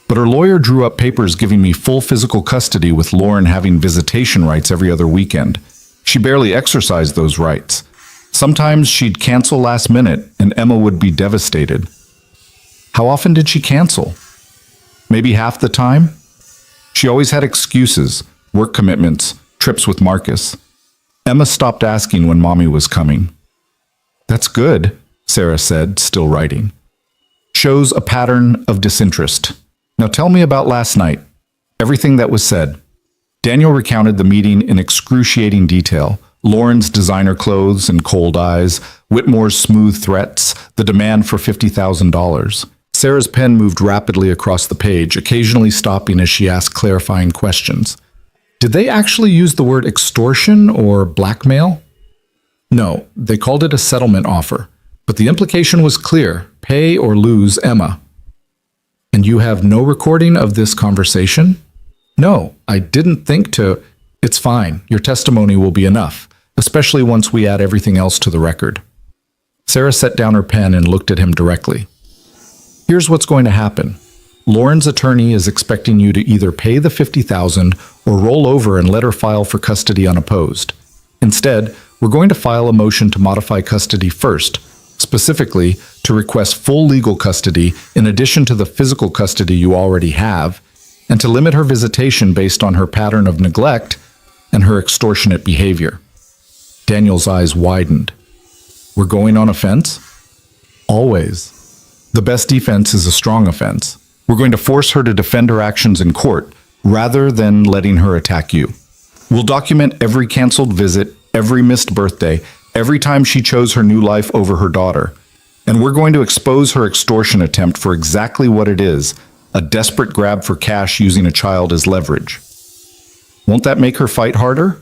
But her lawyer drew up papers giving me full physical custody with Lauren having visitation rights every other weekend. She barely exercised those rights. Sometimes she'd cancel last minute and Emma would be devastated. How often did she cancel? Maybe half the time? She always had excuses, work commitments, trips with Marcus. Emma stopped asking when Mommy was coming. That's good, Sarah said, still writing. Shows a pattern of disinterest. Now tell me about last night. Everything that was said. Daniel recounted the meeting in excruciating detail. Lauren's designer clothes and cold eyes, Whitmore's smooth threats, the demand for $50,000. Sarah's pen moved rapidly across the page, occasionally stopping as she asked clarifying questions. Did they actually use the word extortion or blackmail? No, they called it a settlement offer, but the implication was clear: pay or lose Emma. And you have no recording of this conversation? No, I didn't think to. It's fine, your testimony will be enough, especially once we add everything else to the record. Sarah set down her pen and looked at him directly. Here's what's going to happen. Lauren's attorney is expecting you to either pay the $50,000 or roll over and let her file for custody unopposed. Instead, we're going to file a motion to modify custody first, specifically to request full legal custody in addition to the physical custody you already have, and to limit her visitation based on her pattern of neglect and her extortionate behavior. Daniel's eyes widened. We're going on offense? Always. The best defense is a strong offense. We're going to force her to defend her actions in court, rather than letting her attack you. We'll document every canceled visit, every missed birthday, every time she chose her new life over her daughter. And we're going to expose her extortion attempt for exactly what it is, a desperate grab for cash using a child as leverage. Won't that make her fight harder?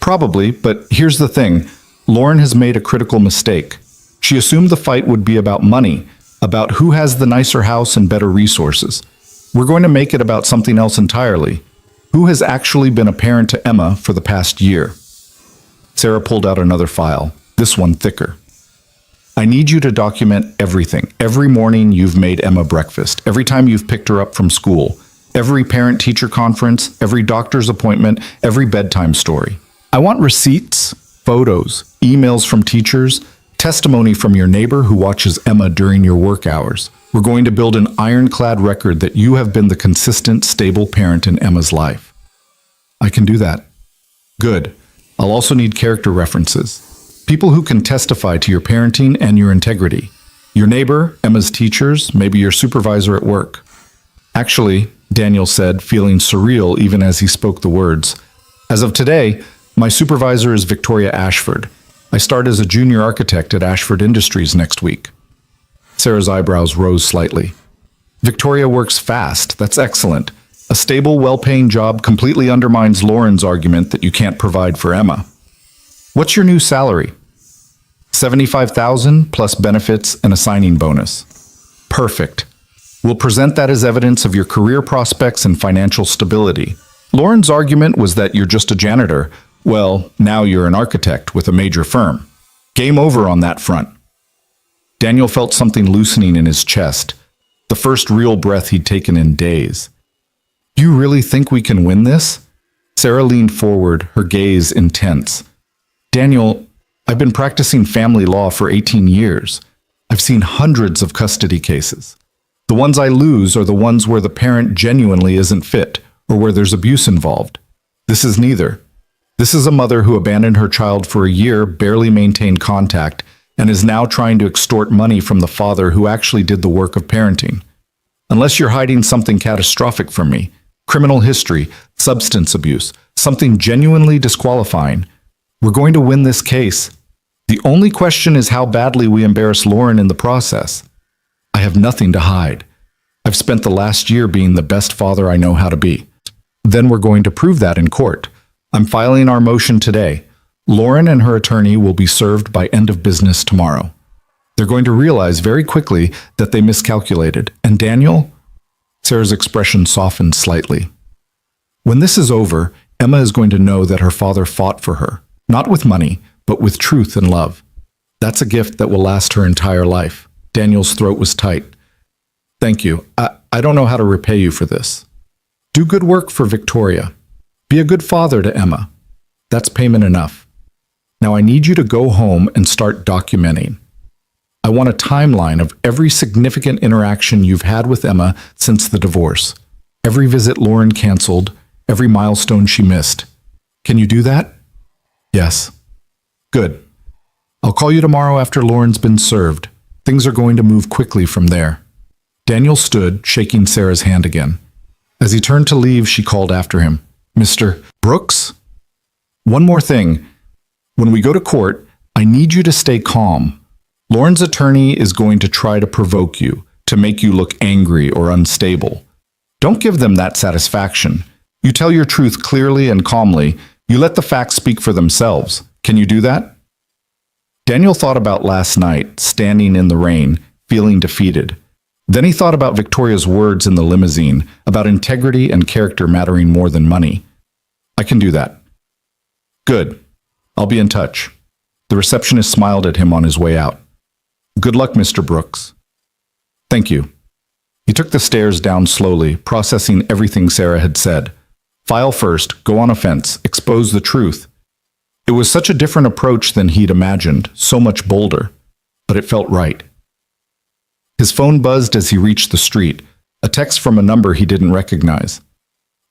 Probably, but here's the thing. Lauren has made a critical mistake. She assumed the fight would be about money, about who has the nicer house and better resources. We're going to make it about something else entirely. Who has actually been a parent to Emma for the past year? Sarah pulled out another file, this one thicker. I need you to document everything. Every morning you've made Emma breakfast, every time you've picked her up from school, every parent-teacher conference, every doctor's appointment, every bedtime story. I want receipts, photos, emails from teachers, testimony from your neighbor who watches Emma during your work hours. We're going to build an ironclad record that you have been the consistent, stable parent in Emma's life. I can do that. Good. I'll also need character references. People who can testify to your parenting and your integrity. Your neighbor, Emma's teachers, maybe your supervisor at work. Actually, Daniel said, feeling surreal even as he spoke the words, as of today, my supervisor is Victoria Ashford. I start as a junior architect at Ashford Industries next week. Sarah's eyebrows rose slightly. Victoria works fast. That's excellent. A stable, well-paying job completely undermines Lauren's argument that you can't provide for Emma. What's your new salary? $75,000 plus benefits and a signing bonus. Perfect. We'll present that as evidence of your career prospects and financial stability. Lauren's argument was that you're just a janitor. Well, now you're an architect with a major firm. Game over on that front. Daniel felt something loosening in his chest, the first real breath he'd taken in days. You really think we can win this? Sarah leaned forward, her gaze intense. Daniel, I've been practicing family law for 18 years. I've seen hundreds of custody cases. The ones I lose are the ones where the parent genuinely isn't fit or where there's abuse involved. This is neither. This is a mother who abandoned her child for a year, barely maintained contact, and is now trying to extort money from the father who actually did the work of parenting. Unless you're hiding something catastrophic from me, criminal history, substance abuse, something genuinely disqualifying, we're going to win this case. The only question is how badly we embarrass Lauren in the process. I have nothing to hide. I've spent the last year being the best father I know how to be. Then we're going to prove that in court. I'm filing our motion today. Lauren and her attorney will be served by end of business tomorrow. They're going to realize very quickly that they miscalculated. And Daniel? Sarah's expression softened slightly. When this is over, Emma is going to know that her father fought for her, not with money, but with truth and love. That's a gift that will last her entire life. Daniel's throat was tight. Thank you. I don't know how to repay you for this. Do good work for Victoria. Be a good father to Emma. That's payment enough. Now I need you to go home and start documenting. I want a timeline of every significant interaction you've had with Emma since the divorce. Every visit Lauren canceled, every milestone she missed. Can you do that? Yes. Good. I'll call you tomorrow after Lauren's been served. Things are going to move quickly from there. Daniel stood, shaking Sarah's hand again. As he turned to leave, she called after him. Mr. Brooks? One more thing. When we go to court, I need you to stay calm. Lauren's attorney is going to try to provoke you, to make you look angry or unstable. Don't give them that satisfaction. You tell your truth clearly and calmly. You let the facts speak for themselves. Can you do that? Daniel thought about last night, standing in the rain, feeling defeated. Then he thought about Victoria's words in the limousine, about integrity and character mattering more than money. I can do that. Good. I'll be in touch. The receptionist smiled at him on his way out. Good luck, Mr. Brooks. Thank you. He took the stairs down slowly, processing everything Sarah had said. File first, go on offense, expose the truth. It was such a different approach than he'd imagined, so much bolder, but it felt right. His phone buzzed as he reached the street, a text from a number he didn't recognize.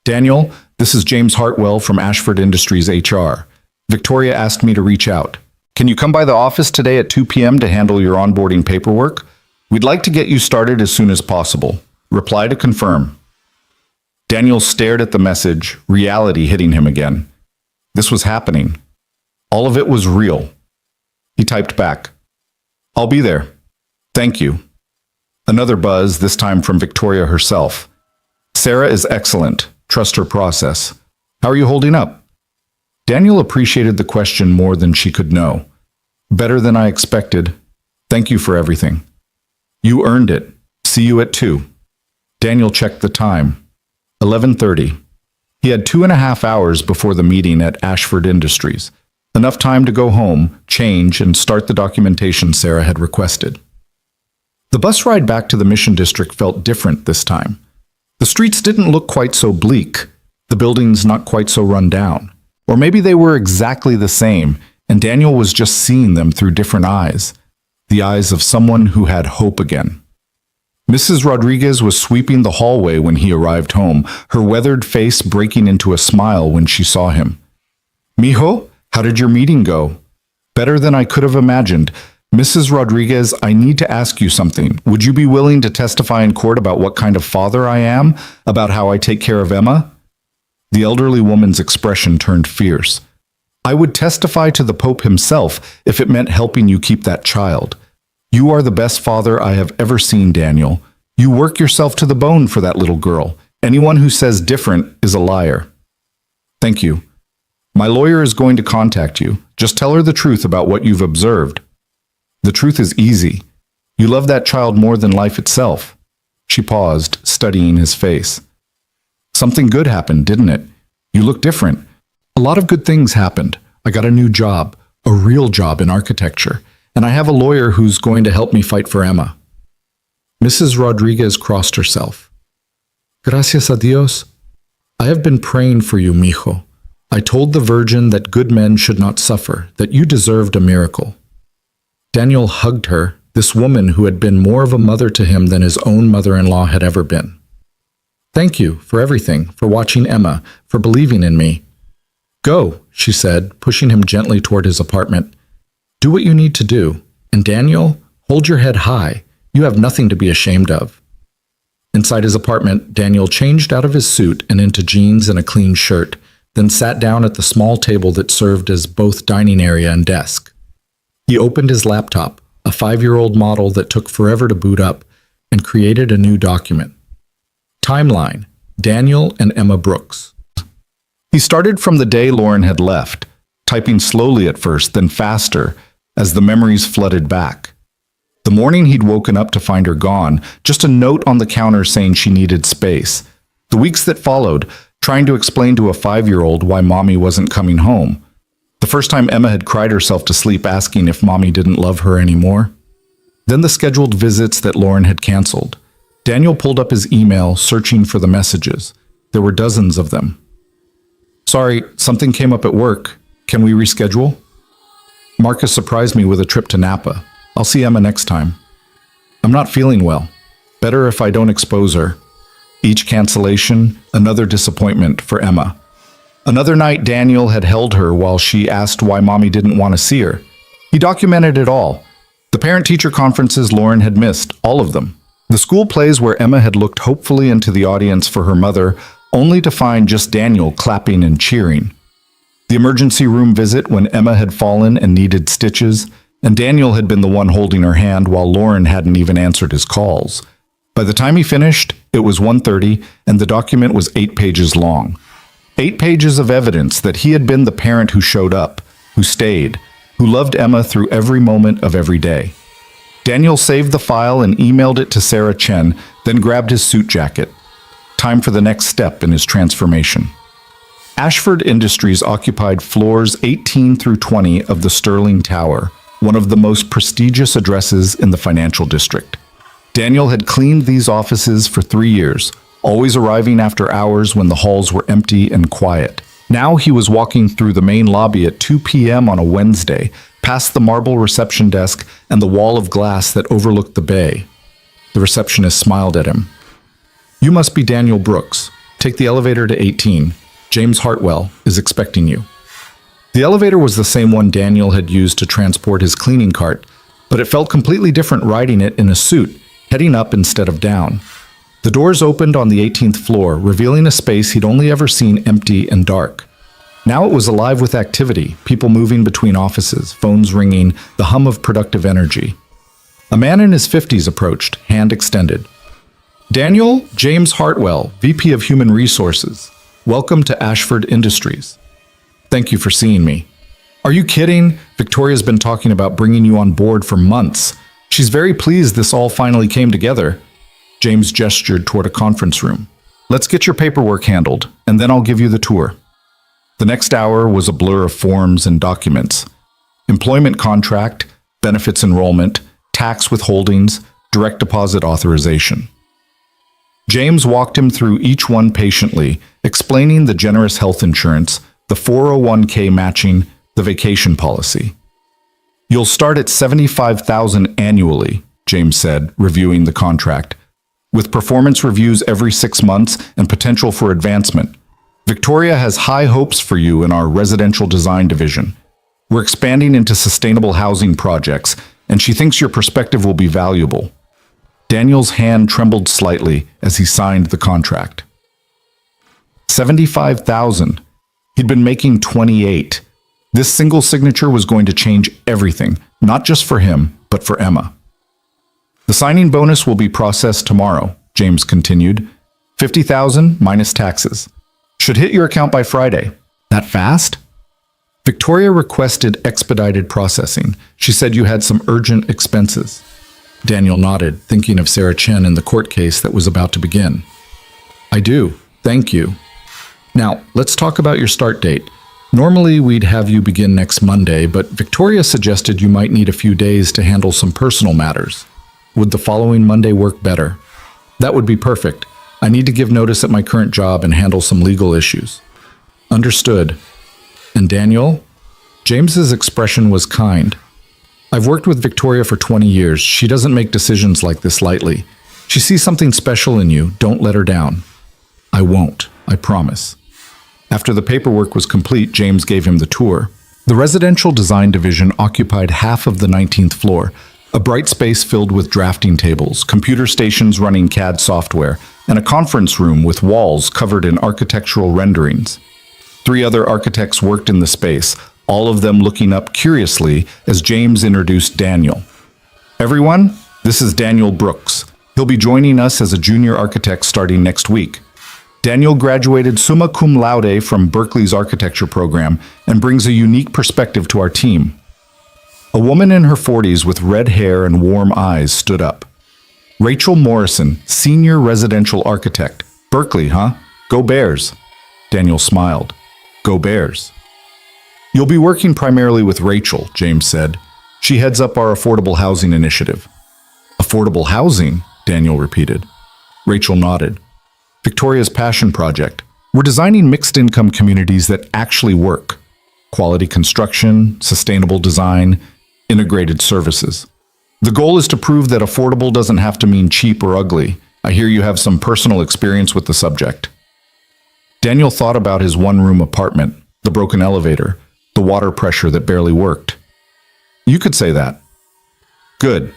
Daniel, this is James Hartwell from Ashford Industries HR. Victoria asked me to reach out. Can you come by the office today at 2 p.m. to handle your onboarding paperwork? We'd like to get you started as soon as possible. Reply to confirm. Daniel stared at the message, reality hitting him again. This was happening. All of it was real. He typed back, I'll be there. Thank you. Another buzz, this time from Victoria herself. Sarah is excellent. Trust her process. How are you holding up? Daniel appreciated the question more than she could know. Better than I expected. Thank you for everything. You earned it. See you at 2. Daniel checked the time. 11:30. He had 2.5 hours before the meeting at Ashford Industries. Enough time to go home, change, and start the documentation Sarah had requested. The bus ride back to the Mission District felt different this time. The streets didn't look quite so bleak, the buildings not quite so run down. Or maybe they were exactly the same, and Daniel was just seeing them through different eyes, the eyes of someone who had hope again. Mrs. Rodriguez was sweeping the hallway when he arrived home, her weathered face breaking into a smile when she saw him. Mijo, how did your meeting go? Better than I could have imagined. Mrs. Rodriguez, I need to ask you something. Would you be willing to testify in court about what kind of father I am, about how I take care of Emma? The elderly woman's expression turned fierce. I would testify to the Pope himself if it meant helping you keep that child. You are the best father I have ever seen, Daniel. You work yourself to the bone for that little girl. Anyone who says different is a liar. Thank you. My lawyer is going to contact you. Just tell her the truth about what you've observed. The truth is easy. You love that child more than life itself. She paused, studying his face. Something good happened, didn't it? You look different. A lot of good things happened. I got a new job, a real job in architecture, and I have a lawyer who's going to help me fight for Emma. Mrs. Rodriguez crossed herself. Gracias a Dios. I have been praying for you, mijo. I told the Virgin that good men should not suffer, that you deserved a miracle. Daniel hugged her, this woman who had been more of a mother to him than his own mother-in-law had ever been. Thank you for everything, for watching Emma, for believing in me. Go, she said, pushing him gently toward his apartment. Do what you need to do. And Daniel, hold your head high. You have nothing to be ashamed of. Inside his apartment, Daniel changed out of his suit and into jeans and a clean shirt, then sat down at the small table that served as both dining area and desk. He opened his laptop, a 5-year-old model that took forever to boot up, and created a new document. Timeline: Daniel and Emma Brooks. He started from the day Lauren had left, typing slowly at first, then faster, as the memories flooded back. The morning he'd woken up to find her gone, just a note on the counter saying she needed space. The weeks that followed, trying to explain to a 5-year-old why mommy wasn't coming home. The first time Emma had cried herself to sleep asking if mommy didn't love her anymore. Then the scheduled visits that Lauren had canceled. Daniel pulled up his email, searching for the messages. There were dozens of them. Sorry, something came up at work. Can we reschedule? Marcus surprised me with a trip to Napa. I'll see Emma next time. I'm not feeling well. Better if I don't expose her. Each cancellation, another disappointment for Emma. Another night, Daniel had held her while she asked why mommy didn't want to see her. He documented it all. The parent-teacher conferences Lauren had missed, all of them. The school plays where Emma had looked hopefully into the audience for her mother, only to find just Daniel clapping and cheering. The emergency room visit when Emma had fallen and needed stitches, and Daniel had been the one holding her hand while Lauren hadn't even answered his calls. By the time he finished, it was 1:30, and the document was 8 pages long. 8 pages of evidence that he had been the parent who showed up, who stayed, who loved Emma through every moment of every day. Daniel saved the file and emailed it to Sarah Chen, then grabbed his suit jacket. Time for the next step in his transformation. Ashford Industries occupied floors 18 through 20 of the Sterling Tower, one of the most prestigious addresses in the financial district. Daniel had cleaned these offices for 3 years, always arriving after hours when the halls were empty and quiet. Now he was walking through the main lobby at 2 p.m. on a Wednesday, past the marble reception desk and the wall of glass that overlooked the bay. The receptionist smiled at him. You must be Daniel Brooks. Take the elevator to 18. James Hartwell is expecting you. The elevator was the same one Daniel had used to transport his cleaning cart, but it felt completely different riding it in a suit, heading up instead of down. The doors opened on the 18th floor, revealing a space he'd only ever seen empty and dark. Now it was alive with activity, people moving between offices, phones ringing, the hum of productive energy. A man in his 50s approached, hand extended. Daniel James Hartwell, VP of Human Resources. Welcome to Ashford Industries. Thank you for seeing me. Are you kidding? Victoria's been talking about bringing you on board for months. She's very pleased this all finally came together. James gestured toward a conference room. Let's get your paperwork handled, and then I'll give you the tour. The next hour was a blur of forms and documents. Employment contract, benefits enrollment, tax withholdings, direct deposit authorization. James walked him through each one patiently, explaining the generous health insurance, the 401k matching, the vacation policy. You'll start at $75,000 annually, James said, reviewing the contract, with performance reviews every 6 months and potential for advancement. Victoria has high hopes for you in our residential design division. We're expanding into sustainable housing projects, and she thinks your perspective will be valuable. Daniel's hand trembled slightly as he signed the contract. 75,000. He'd been making 28. This single signature was going to change everything, not just for him, but for Emma. The signing bonus will be processed tomorrow, James continued. 50,000 minus taxes. Should hit your account by Friday. That fast? Victoria requested expedited processing. She said you had some urgent expenses. Daniel nodded, thinking of Sarah Chen in the court case that was about to begin. I do. Thank you. Now, let's talk about your start date. Normally, we'd have you begin next Monday, but Victoria suggested you might need a few days to handle some personal matters. Would the following Monday work better? That would be perfect. I need to give notice at my current job and handle some legal issues. Understood. And Daniel? James's expression was kind. I've worked with Victoria for 20 years. She doesn't make decisions like this lightly. She sees something special in you. Don't let her down. I won't. I promise. After the paperwork was complete, James gave him the tour. The residential design division occupied half of the 19th floor, a bright space filled with drafting tables, computer stations running CAD software, and a conference room with walls covered in architectural renderings. 3 other architects worked in the space, all of them looking up curiously as James introduced Daniel. Everyone, this is Daniel Brooks. He'll be joining us as a junior architect starting next week. Daniel graduated summa cum laude from Berkeley's architecture program and brings a unique perspective to our team. A woman in her 40s with red hair and warm eyes stood up. Rachel Morrison, senior residential architect. Berkeley, huh? Go Bears. Daniel smiled. Go Bears. You'll be working primarily with Rachel, James said. She heads up our affordable housing initiative. Affordable housing? Daniel repeated. Rachel nodded. Victoria's passion project. We're designing mixed-income communities that actually work. Quality construction, sustainable design, integrated services. The goal is to prove that affordable doesn't have to mean cheap or ugly. I hear you have some personal experience with the subject. Daniel thought about his one-room apartment, the broken elevator, the water pressure that barely worked. You could say that. Good.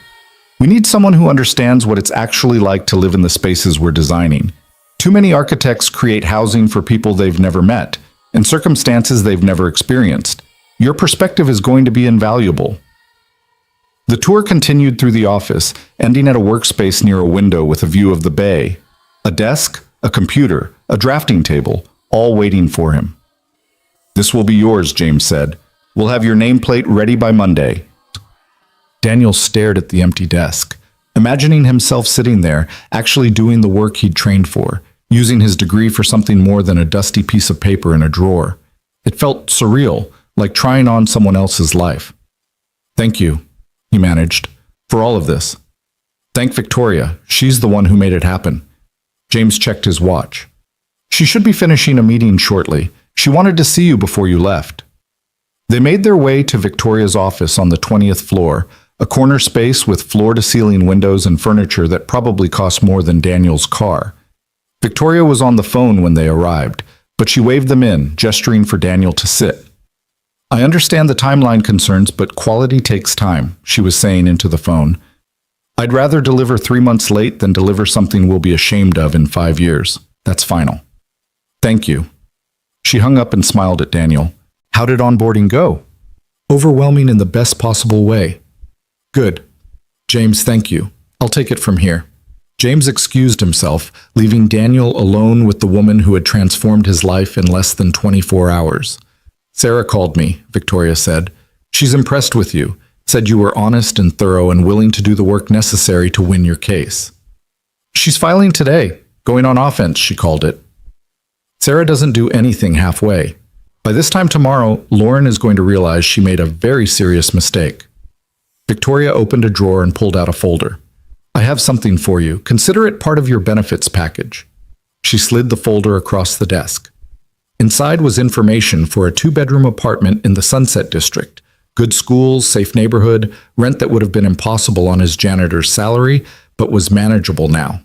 We need someone who understands what it's actually like to live in the spaces we're designing. Too many architects create housing for people they've never met, and circumstances they've never experienced. Your perspective is going to be invaluable. The tour continued through the office, ending at a workspace near a window with a view of the bay. A desk, a computer, a drafting table, all waiting for him. This will be yours, James said. We'll have your nameplate ready by Monday. Daniel stared at the empty desk, imagining himself sitting there, actually doing the work he'd trained for, using his degree for something more than a dusty piece of paper in a drawer. It felt surreal, like trying on someone else's life. Thank you, he managed, for all of this. Thank Victoria. She's the one who made it happen. James checked his watch. She should be finishing a meeting shortly. She wanted to see you before you left. They made their way to Victoria's office on the 20th floor, a corner space with floor-to-ceiling windows and furniture that probably cost more than Daniel's car. Victoria was on the phone when they arrived, but she waved them in, gesturing for Daniel to sit. I understand the timeline concerns, but quality takes time, she was saying into the phone. I'd rather deliver 3 months late than deliver something we'll be ashamed of in 5 years. That's final. Thank you. She hung up and smiled at Daniel. How did onboarding go? Overwhelming in the best possible way. Good. James, thank you. I'll take it from here. James excused himself, leaving Daniel alone with the woman who had transformed his life in less than 24 hours. Sarah called me, Victoria said. She's impressed with you, said you were honest and thorough and willing to do the work necessary to win your case. She's filing today, going on offense, she called it. Sarah doesn't do anything halfway. By this time tomorrow, Lauren is going to realize she made a very serious mistake. Victoria opened a drawer and pulled out a folder. I have something for you. Consider it part of your benefits package. She slid the folder across the desk. Inside was information for a 2-bedroom apartment in the Sunset District. Good schools, safe neighborhood, rent that would have been impossible on his janitor's salary, but was manageable now.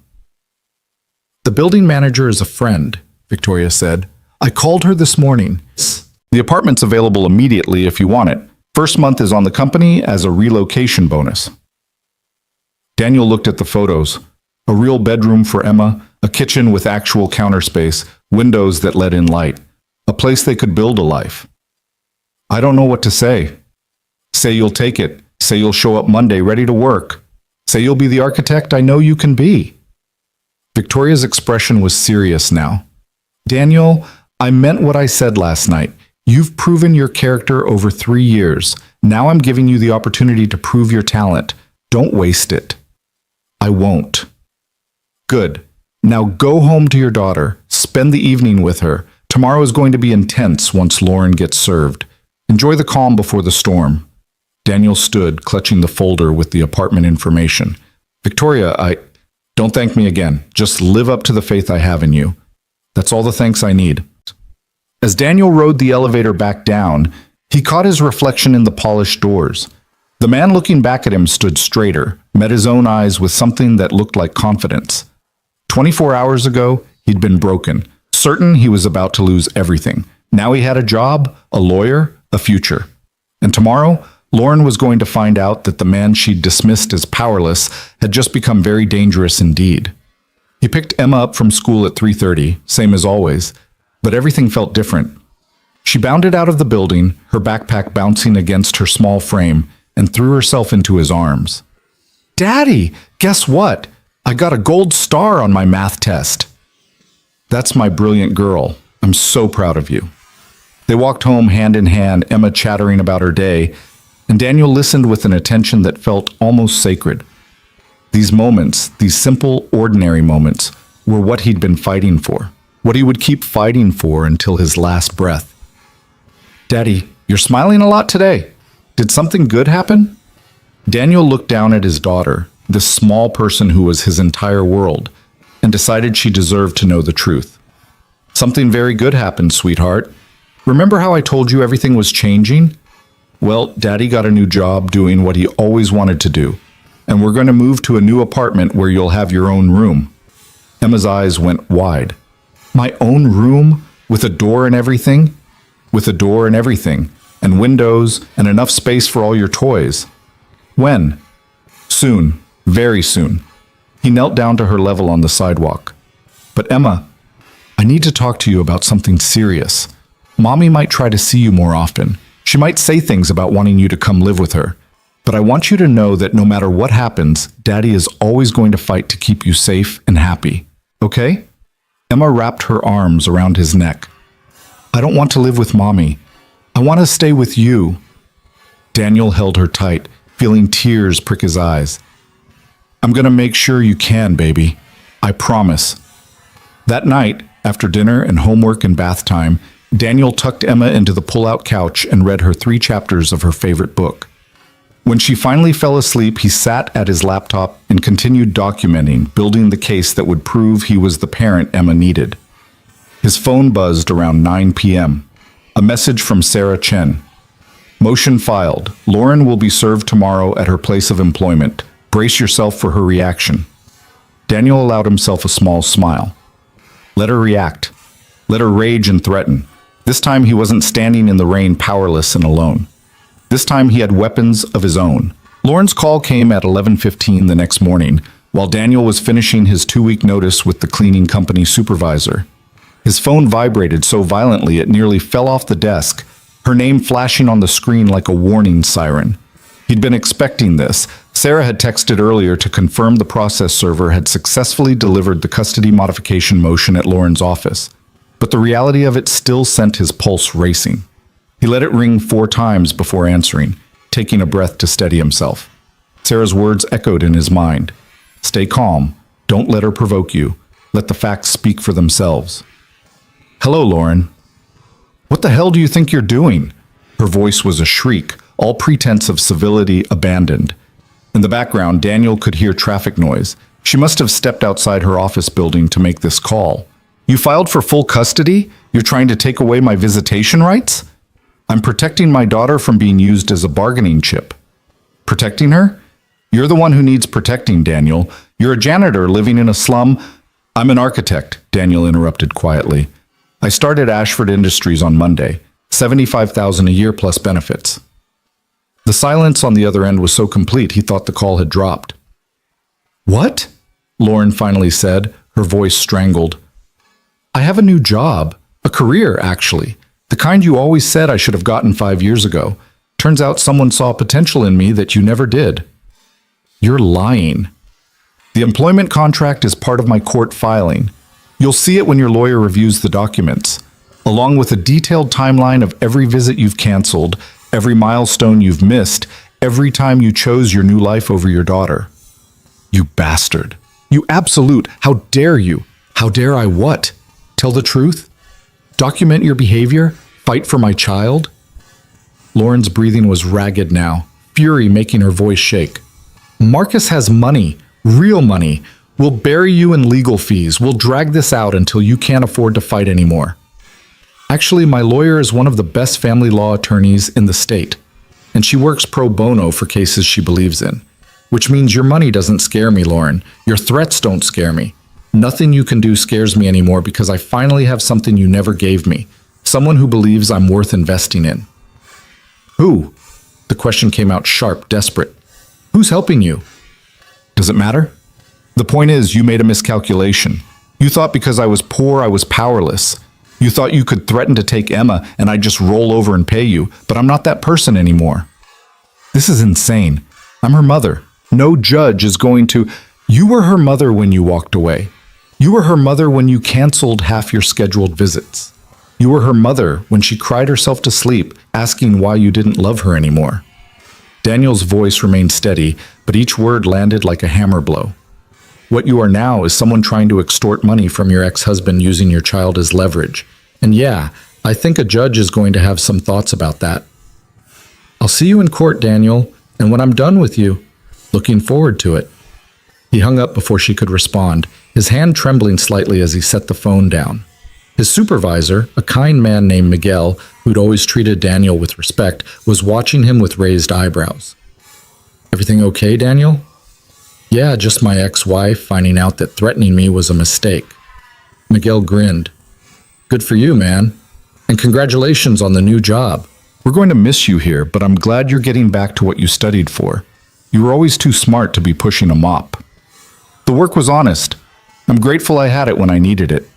The building manager is a friend, Victoria said. I called her this morning. The apartment's available immediately if you want it. First month is on the company as a relocation bonus. Daniel looked at the photos. A real bedroom for Emma, a kitchen with actual counter space, windows that let in light, a place they could build a life. I don't know what to say. Say you'll take it. Say you'll show up Monday ready to work. Say you'll be the architect I know you can be. Victoria's expression was serious now. Daniel, I meant what I said last night. You've proven your character over 3 years. Now I'm giving you the opportunity to prove your talent. Don't waste it. I won't. Good. Now go home to your daughter. Spend the evening with her. Tomorrow is going to be intense once Lauren gets served. Enjoy the calm before the storm. Daniel stood, clutching the folder with the apartment information. Victoria, don't thank me again. Just live up to the faith I have in you. That's all the thanks I need. As Daniel rode the elevator back down, he caught his reflection in the polished doors. The man looking back at him stood straighter, met his own eyes with something that looked like confidence. 24 hours ago, he'd been broken, certain he was about to lose everything. Now he had a job, a lawyer, a future. And tomorrow, Lauren was going to find out that the man she'd dismissed as powerless had just become very dangerous indeed. He picked Emma up from school at 3:30, same as always, but everything felt different. She bounded out of the building, her backpack bouncing against her small frame, and threw herself into his arms. Daddy, guess what? I got a gold star on my math test. That's my brilliant girl. I'm so proud of you. They walked home hand in hand, Emma chattering about her day, and Daniel listened with an attention that felt almost sacred. These moments, these simple, ordinary moments, were what he'd been fighting for, what he would keep fighting for until his last breath. Daddy, you're smiling a lot today. Did something good happen? Daniel looked down at his daughter, this small person who was his entire world, and decided she deserved to know the truth. Something very good happened, sweetheart. Remember how I told you everything was changing? Well, Daddy got a new job doing what he always wanted to do, and we're going to move to a new apartment where you'll have your own room. Emma's eyes went wide. My own room? With a door and everything? With a door and everything, and windows, and enough space for all your toys. When? Soon. Very soon. He knelt down to her level on the sidewalk. But Emma, I need to talk to you about something serious. Mommy might try to see you more often. She might say things about wanting you to come live with her. But I want you to know that no matter what happens, Daddy is always going to fight to keep you safe and happy. Okay? Emma wrapped her arms around his neck. I don't want to live with Mommy. I want to stay with you. Daniel held her tight, feeling tears prick his eyes. I'm going to make sure you can, baby. I promise. That night, after dinner and homework and bath time, Daniel tucked Emma into the pull-out couch and read her 3 chapters of her favorite book. When she finally fell asleep, he sat at his laptop and continued documenting, building the case that would prove he was the parent Emma needed. His phone buzzed around 9 p.m. A message from Sarah Chen. Motion filed. Lauren will be served tomorrow at her place of employment. Brace yourself for her reaction. Daniel allowed himself a small smile. Let her react. Let her rage and threaten. This time he wasn't standing in the rain powerless and alone. This time he had weapons of his own. Lauren's call came at 11:15 the next morning, while Daniel was finishing his 2-week notice with the cleaning company supervisor. His phone vibrated so violently it nearly fell off the desk, her name flashing on the screen like a warning siren. He'd been expecting this. Sarah had texted earlier to confirm the process server had successfully delivered the custody modification motion at Lauren's office. But the reality of it still sent his pulse racing. He let it ring 4 times before answering, taking a breath to steady himself. Sarah's words echoed in his mind. Stay calm. Don't let her provoke you. Let the facts speak for themselves. Hello, Lauren. What the hell do you think you're doing? Her voice was a shriek, all pretense of civility abandoned. In the background, Daniel could hear traffic noise. She must have stepped outside her office building to make this call. You filed for full custody? You're trying to take away my visitation rights? I'm protecting my daughter from being used as a bargaining chip. Protecting her? You're the one who needs protecting, Daniel. You're a janitor living in a slum. I'm an architect, Daniel interrupted quietly. I started Ashford Industries on Monday. $75,000 a year plus benefits. The silence on the other end was so complete he thought the call had dropped. "What?" Lauren finally said, her voice strangled. "I have a new job. A career, actually. The kind you always said I should have gotten 5 years ago. Turns out someone saw potential in me that you never did." "You're lying." "The employment contract is part of my court filing. You'll see it when your lawyer reviews the documents, along with a detailed timeline of every visit you've canceled, every milestone you've missed, every time you chose your new life over your daughter." "You bastard. You absolute. How dare you?" "How dare I what? Tell the truth? Document your behavior? Fight for my child?" Lauren's breathing was ragged now, fury making her voice shake. "Marcus has money, real money. We'll bury you in legal fees. We'll drag this out until you can't afford to fight anymore. Actually, my lawyer is one of the best family law attorneys in the state, and she works pro bono for cases she believes in. Which means your money doesn't scare me, Lauren. Your threats don't scare me. Nothing you can do scares me anymore because I finally have something you never gave me. Someone who believes I'm worth investing in." "Who?" The question came out sharp, desperate. "Who's helping you?" "Does it matter? The point is, you made a miscalculation. You thought because I was poor, I was powerless. You thought you could threaten to take Emma and I'd just roll over and pay you, but I'm not that person anymore. This is insane. I'm her mother. No judge is going to... You were her mother when you walked away. You were her mother when you canceled half your scheduled visits. You were her mother when she cried herself to sleep, asking why you didn't love her anymore." Daniel's voice remained steady, but each word landed like a hammer blow. "What you are now is someone trying to extort money from your ex-husband using your child as leverage. And yeah, I think a judge is going to have some thoughts about that. I'll see you in court, Daniel, and when I'm done with you, looking forward to it." He hung up before she could respond, his hand trembling slightly as he set the phone down. His supervisor, a kind man named Miguel, who'd always treated Daniel with respect, was watching him with raised eyebrows. "Everything okay, Daniel?" "Yeah, just my ex-wife finding out that threatening me was a mistake." Miguel grinned. "Good for you, man. And congratulations on the new job. We're going to miss you here, but I'm glad you're getting back to what you studied for. You were always too smart to be pushing a mop. The work was honest. I'm grateful I had it when I needed it.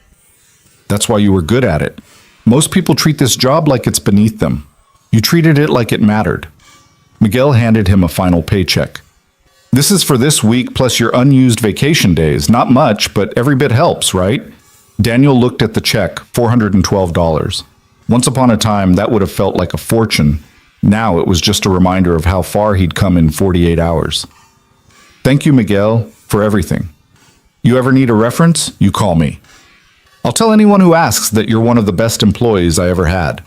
That's why you were good at it. Most people treat this job like it's beneath them. You treated it like it mattered." Miguel handed him a final paycheck. "This is for this week plus your unused vacation days. Not much, but every bit helps, right?" Daniel looked at the check, $412. Once upon a time, that would have felt like a fortune. Now it was just a reminder of how far he'd come in 48 hours. "Thank you, Miguel, for everything. You ever need a reference, you call me. I'll tell anyone who asks that you're one of the best employees I ever had."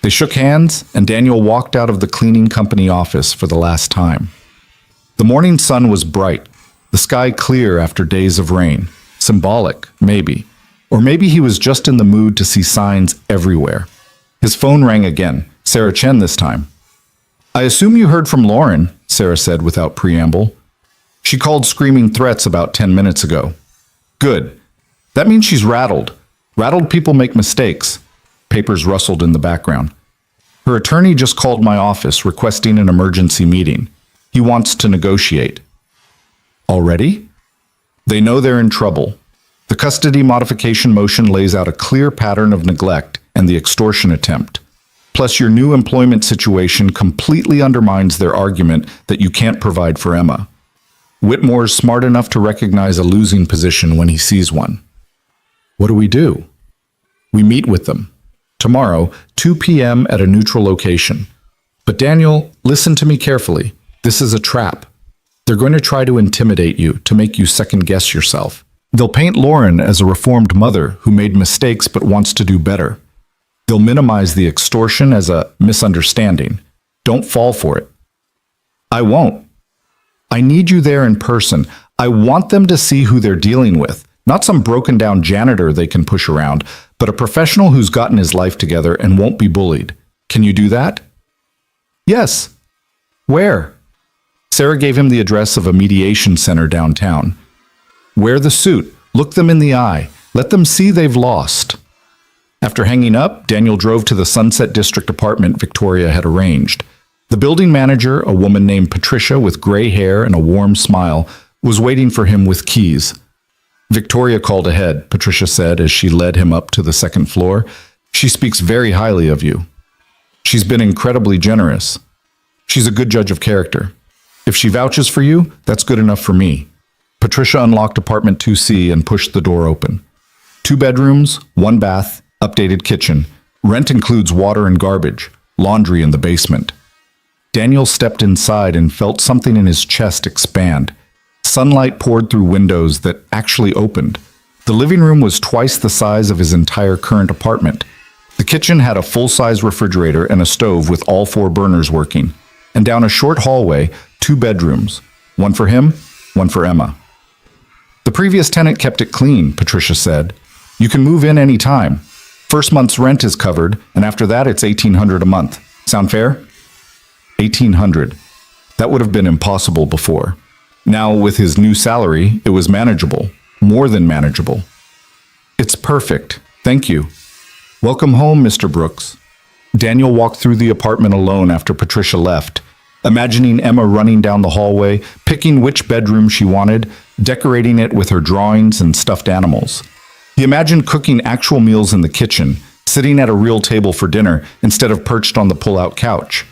They shook hands, and Daniel walked out of the cleaning company office for the last time. The morning sun was bright, the sky clear after days of rain. Symbolic, maybe. Or maybe he was just in the mood to see signs everywhere. His phone rang again, Sarah Chen this time. "I assume you heard from Lauren," Sarah said without preamble. "She called screaming threats about 10 minutes ago." "Good. That means she's rattled. Rattled people make mistakes." Papers rustled in the background. "Her attorney just called my office requesting an emergency meeting. He wants to negotiate." "Already?" "They know they're in trouble. The custody modification motion lays out a clear pattern of neglect and the extortion attempt. Plus, your new employment situation completely undermines their argument that you can't provide for Emma. Whitmore's smart enough to recognize a losing position when he sees one." "What do we do?" "We meet with them. Tomorrow, 2 p.m. at a neutral location. But Daniel, listen to me carefully. This is a trap. They're going to try to intimidate you, to make you second-guess yourself. They'll paint Lauren as a reformed mother who made mistakes but wants to do better. They'll minimize the extortion as a misunderstanding. Don't fall for it." "I won't. I need you there in person. I want them to see who they're dealing with. Not some broken-down janitor they can push around, but a professional who's gotten his life together and won't be bullied. Can you do that?" "Yes." "Where?" Sarah gave him the address of a mediation center downtown. "Wear the suit. Look them in the eye. Let them see they've lost." After hanging up, Daniel drove to the Sunset District apartment Victoria had arranged. The building manager, a woman named Patricia with gray hair and a warm smile, was waiting for him with keys. Victoria called ahead, Patricia said as she led him up to the second floor. She speaks very highly of you. She's been incredibly generous. She's a good judge of character. If she vouches for you, that's good enough for me. Patricia unlocked apartment 2C and pushed the door open. 2 bedrooms, 1 bath, updated kitchen. Rent includes water and garbage, laundry in the basement. Daniel stepped inside and felt something in his chest expand. Sunlight poured through windows that actually opened. The living room was twice the size of his entire current apartment. The kitchen had a full-size refrigerator and a stove with all 4 burners working. And down a short hallway, 2 bedrooms. One for him, one for Emma. The previous tenant kept it clean, Patricia said. You can move in any time. First month's rent is covered, and after that it's $1,800 a month. Sound fair? $1,800. That would have been impossible before. Now, with his new salary, it was manageable. More than manageable. It's perfect. Thank you. Welcome home, Mr. Brooks. Daniel walked through the apartment alone after Patricia left, imagining Emma running down the hallway, picking which bedroom she wanted, decorating it with her drawings and stuffed animals. He imagined cooking actual meals in the kitchen, sitting at a real table for dinner instead of perched on the pull-out couch.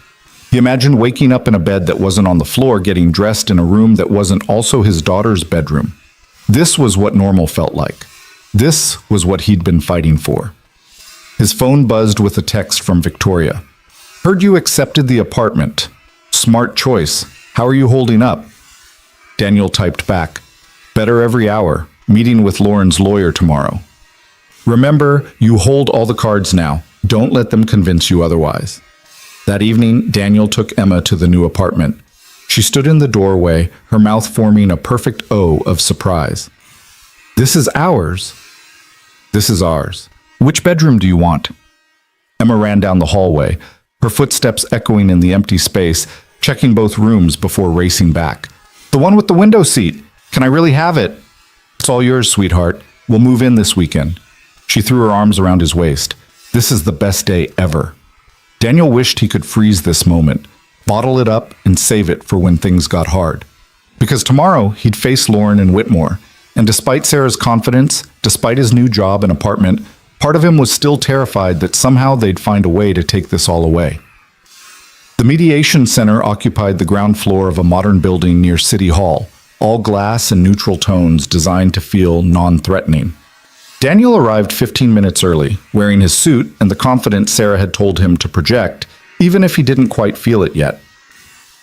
He imagined waking up in a bed that wasn't on the floor, getting dressed in a room that wasn't also his daughter's bedroom. This was what normal felt like. This was what he'd been fighting for. His phone buzzed with a text from Victoria. Heard you accepted the apartment. Smart choice. How are you holding up? Daniel typed back. Better every hour. Meeting with Lauren's lawyer tomorrow. Remember, you hold all the cards now. Don't let them convince you otherwise. That evening, Daniel took Emma to the new apartment. She stood in the doorway, her mouth forming a perfect O of surprise. This is ours. This is ours. Which bedroom do you want? Emma ran down the hallway, her footsteps echoing in the empty space, checking both rooms before racing back. The one with the window seat. Can I really have it? It's all yours, sweetheart. We'll move in this weekend. She threw her arms around his waist. This is the best day ever. Daniel wished he could freeze this moment, bottle it up, and save it for when things got hard. Because tomorrow he'd face Lauren and Whitmore, and despite Sarah's confidence, despite his new job and apartment, part of him was still terrified that somehow they'd find a way to take this all away. The mediation center occupied the ground floor of a modern building near City Hall, all glass and neutral tones designed to feel non-threatening. Daniel arrived 15 minutes early, wearing his suit and the confidence Sarah had told him to project, even if he didn't quite feel it yet.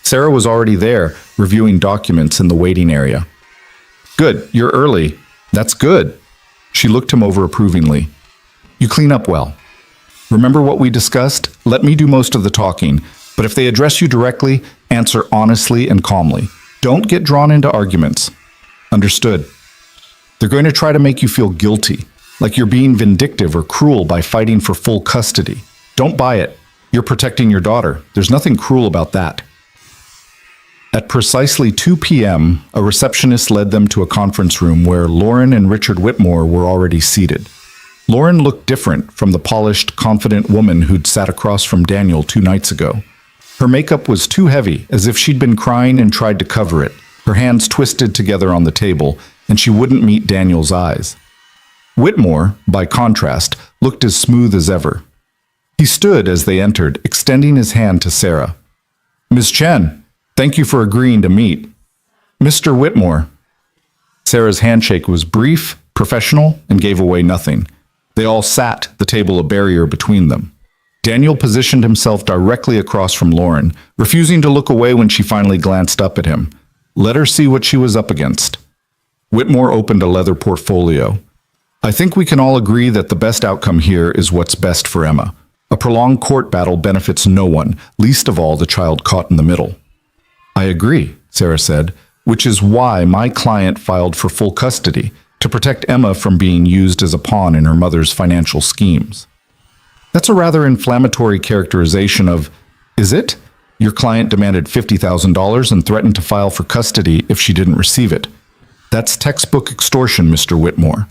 Sarah was already there, reviewing documents in the waiting area. Good, you're early. That's good. She looked him over approvingly. You clean up well. Remember what we discussed? Let me do most of the talking, but if they address you directly, answer honestly and calmly. Don't get drawn into arguments. Understood. They're going to try to make you feel guilty, like you're being vindictive or cruel by fighting for full custody. Don't buy it. You're protecting your daughter. There's nothing cruel about that. At precisely 2 p.m., a receptionist led them to a conference room where Lauren and Richard Whitmore were already seated. Lauren looked different from the polished, confident woman who'd sat across from Daniel 2 nights ago. Her makeup was too heavy, as if she'd been crying and tried to cover it, her hands twisted together on the table, and she wouldn't meet Daniel's eyes. Whitmore, by contrast, looked as smooth as ever. He stood as they entered, extending his hand to Sarah. Ms. Chen, thank you for agreeing to meet. Mr. Whitmore. Sarah's handshake was brief, professional, and gave away nothing. They all sat, the table a barrier between them. Daniel positioned himself directly across from Lauren, refusing to look away when she finally glanced up at him. Let her see what she was up against. Whitmore opened a leather portfolio. I think we can all agree that the best outcome here is what's best for Emma. A prolonged court battle benefits no one, least of all the child caught in the middle. I agree, Sarah said, which is why my client filed for full custody, to protect Emma from being used as a pawn in her mother's financial schemes. That's a rather inflammatory characterization of, is it? Your client demanded $50,000 and threatened to file for custody if she didn't receive it. That's textbook extortion, Mr. Whitmore.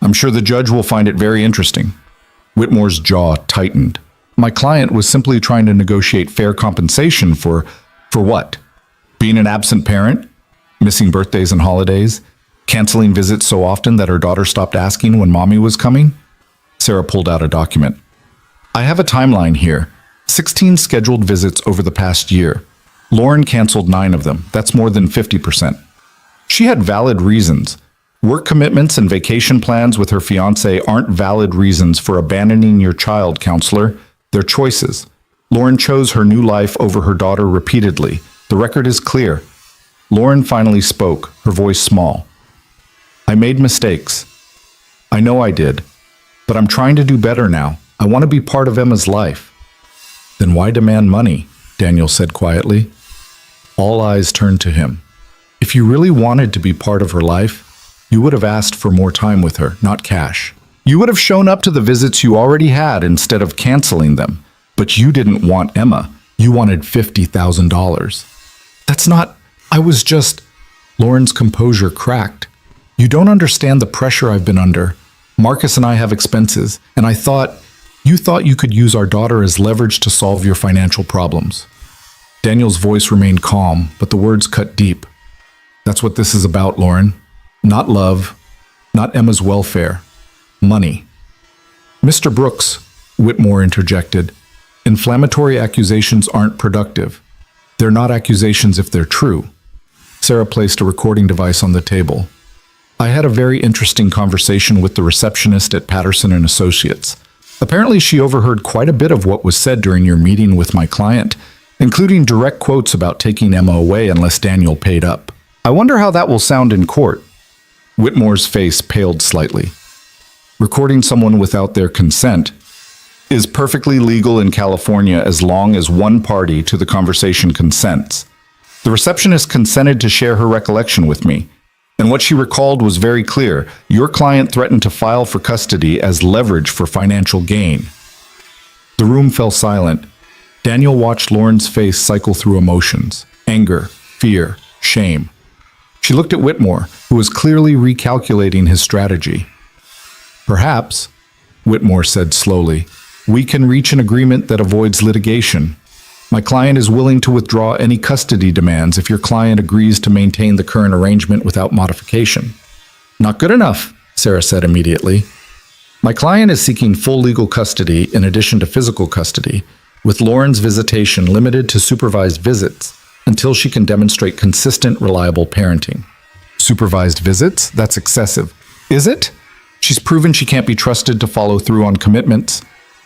I'm sure the judge will find it very interesting. Whitmore's jaw tightened. My client was simply trying to negotiate fair compensation for what? Being an absent parent? Missing birthdays and holidays? Canceling visits so often that her daughter stopped asking when mommy was coming? Sarah pulled out a document. I have a timeline here. 16 scheduled visits over the past year. Lauren canceled 9 of them. That's more than 50%. She had valid reasons. Work commitments and vacation plans with her fiancé aren't valid reasons for abandoning your child, counselor. They're choices. Lauren chose her new life over her daughter repeatedly. The record is clear. Lauren finally spoke, her voice small. I made mistakes. I know I did. But I'm trying to do better now. I want to be part of Emma's life. Then why demand money? Daniel said quietly. All eyes turned to him. If you really wanted to be part of her life, you would have asked for more time with her, not cash. You would have shown up to the visits you already had instead of canceling them. But you didn't want Emma. You wanted $50,000. That's not... I was just... Lauren's composure cracked. You don't understand the pressure I've been under. Marcus and I have expenses, and I thought... You thought you could use our daughter as leverage to solve your financial problems. Daniel's voice remained calm, but the words cut deep. That's what this is about, Lauren. Not love, not Emma's welfare. Money. Mr. Brooks, Whitmore interjected, inflammatory accusations aren't productive. They're not accusations if they're true. Sarah placed a recording device on the table. I had a very interesting conversation with the receptionist at Patterson and Associates. Apparently, she overheard quite a bit of what was said during your meeting with my client, including direct quotes about taking Emma away unless Daniel paid up. I wonder how that will sound in court. Whitmore's face paled slightly. Recording someone without their consent is perfectly legal in California as long as one party to the conversation consents. The receptionist consented to share her recollection with me, and what she recalled was very clear. Your client threatened to file for custody as leverage for financial gain. The room fell silent. Daniel watched Lauren's face cycle through emotions: anger, fear, shame. She looked at Whitmore, who was clearly recalculating his strategy. Perhaps, Whitmore said slowly, we can reach an agreement that avoids litigation. My client is willing to withdraw any custody demands if your client agrees to maintain the current arrangement without modification. Not good enough, Sarah said immediately. My client is seeking full legal custody in addition to physical custody, with Lauren's visitation limited to supervised visits until she can demonstrate consistent, reliable parenting. Supervised visits? That's excessive. Is it? She's proven she can't be trusted to follow through on commitments.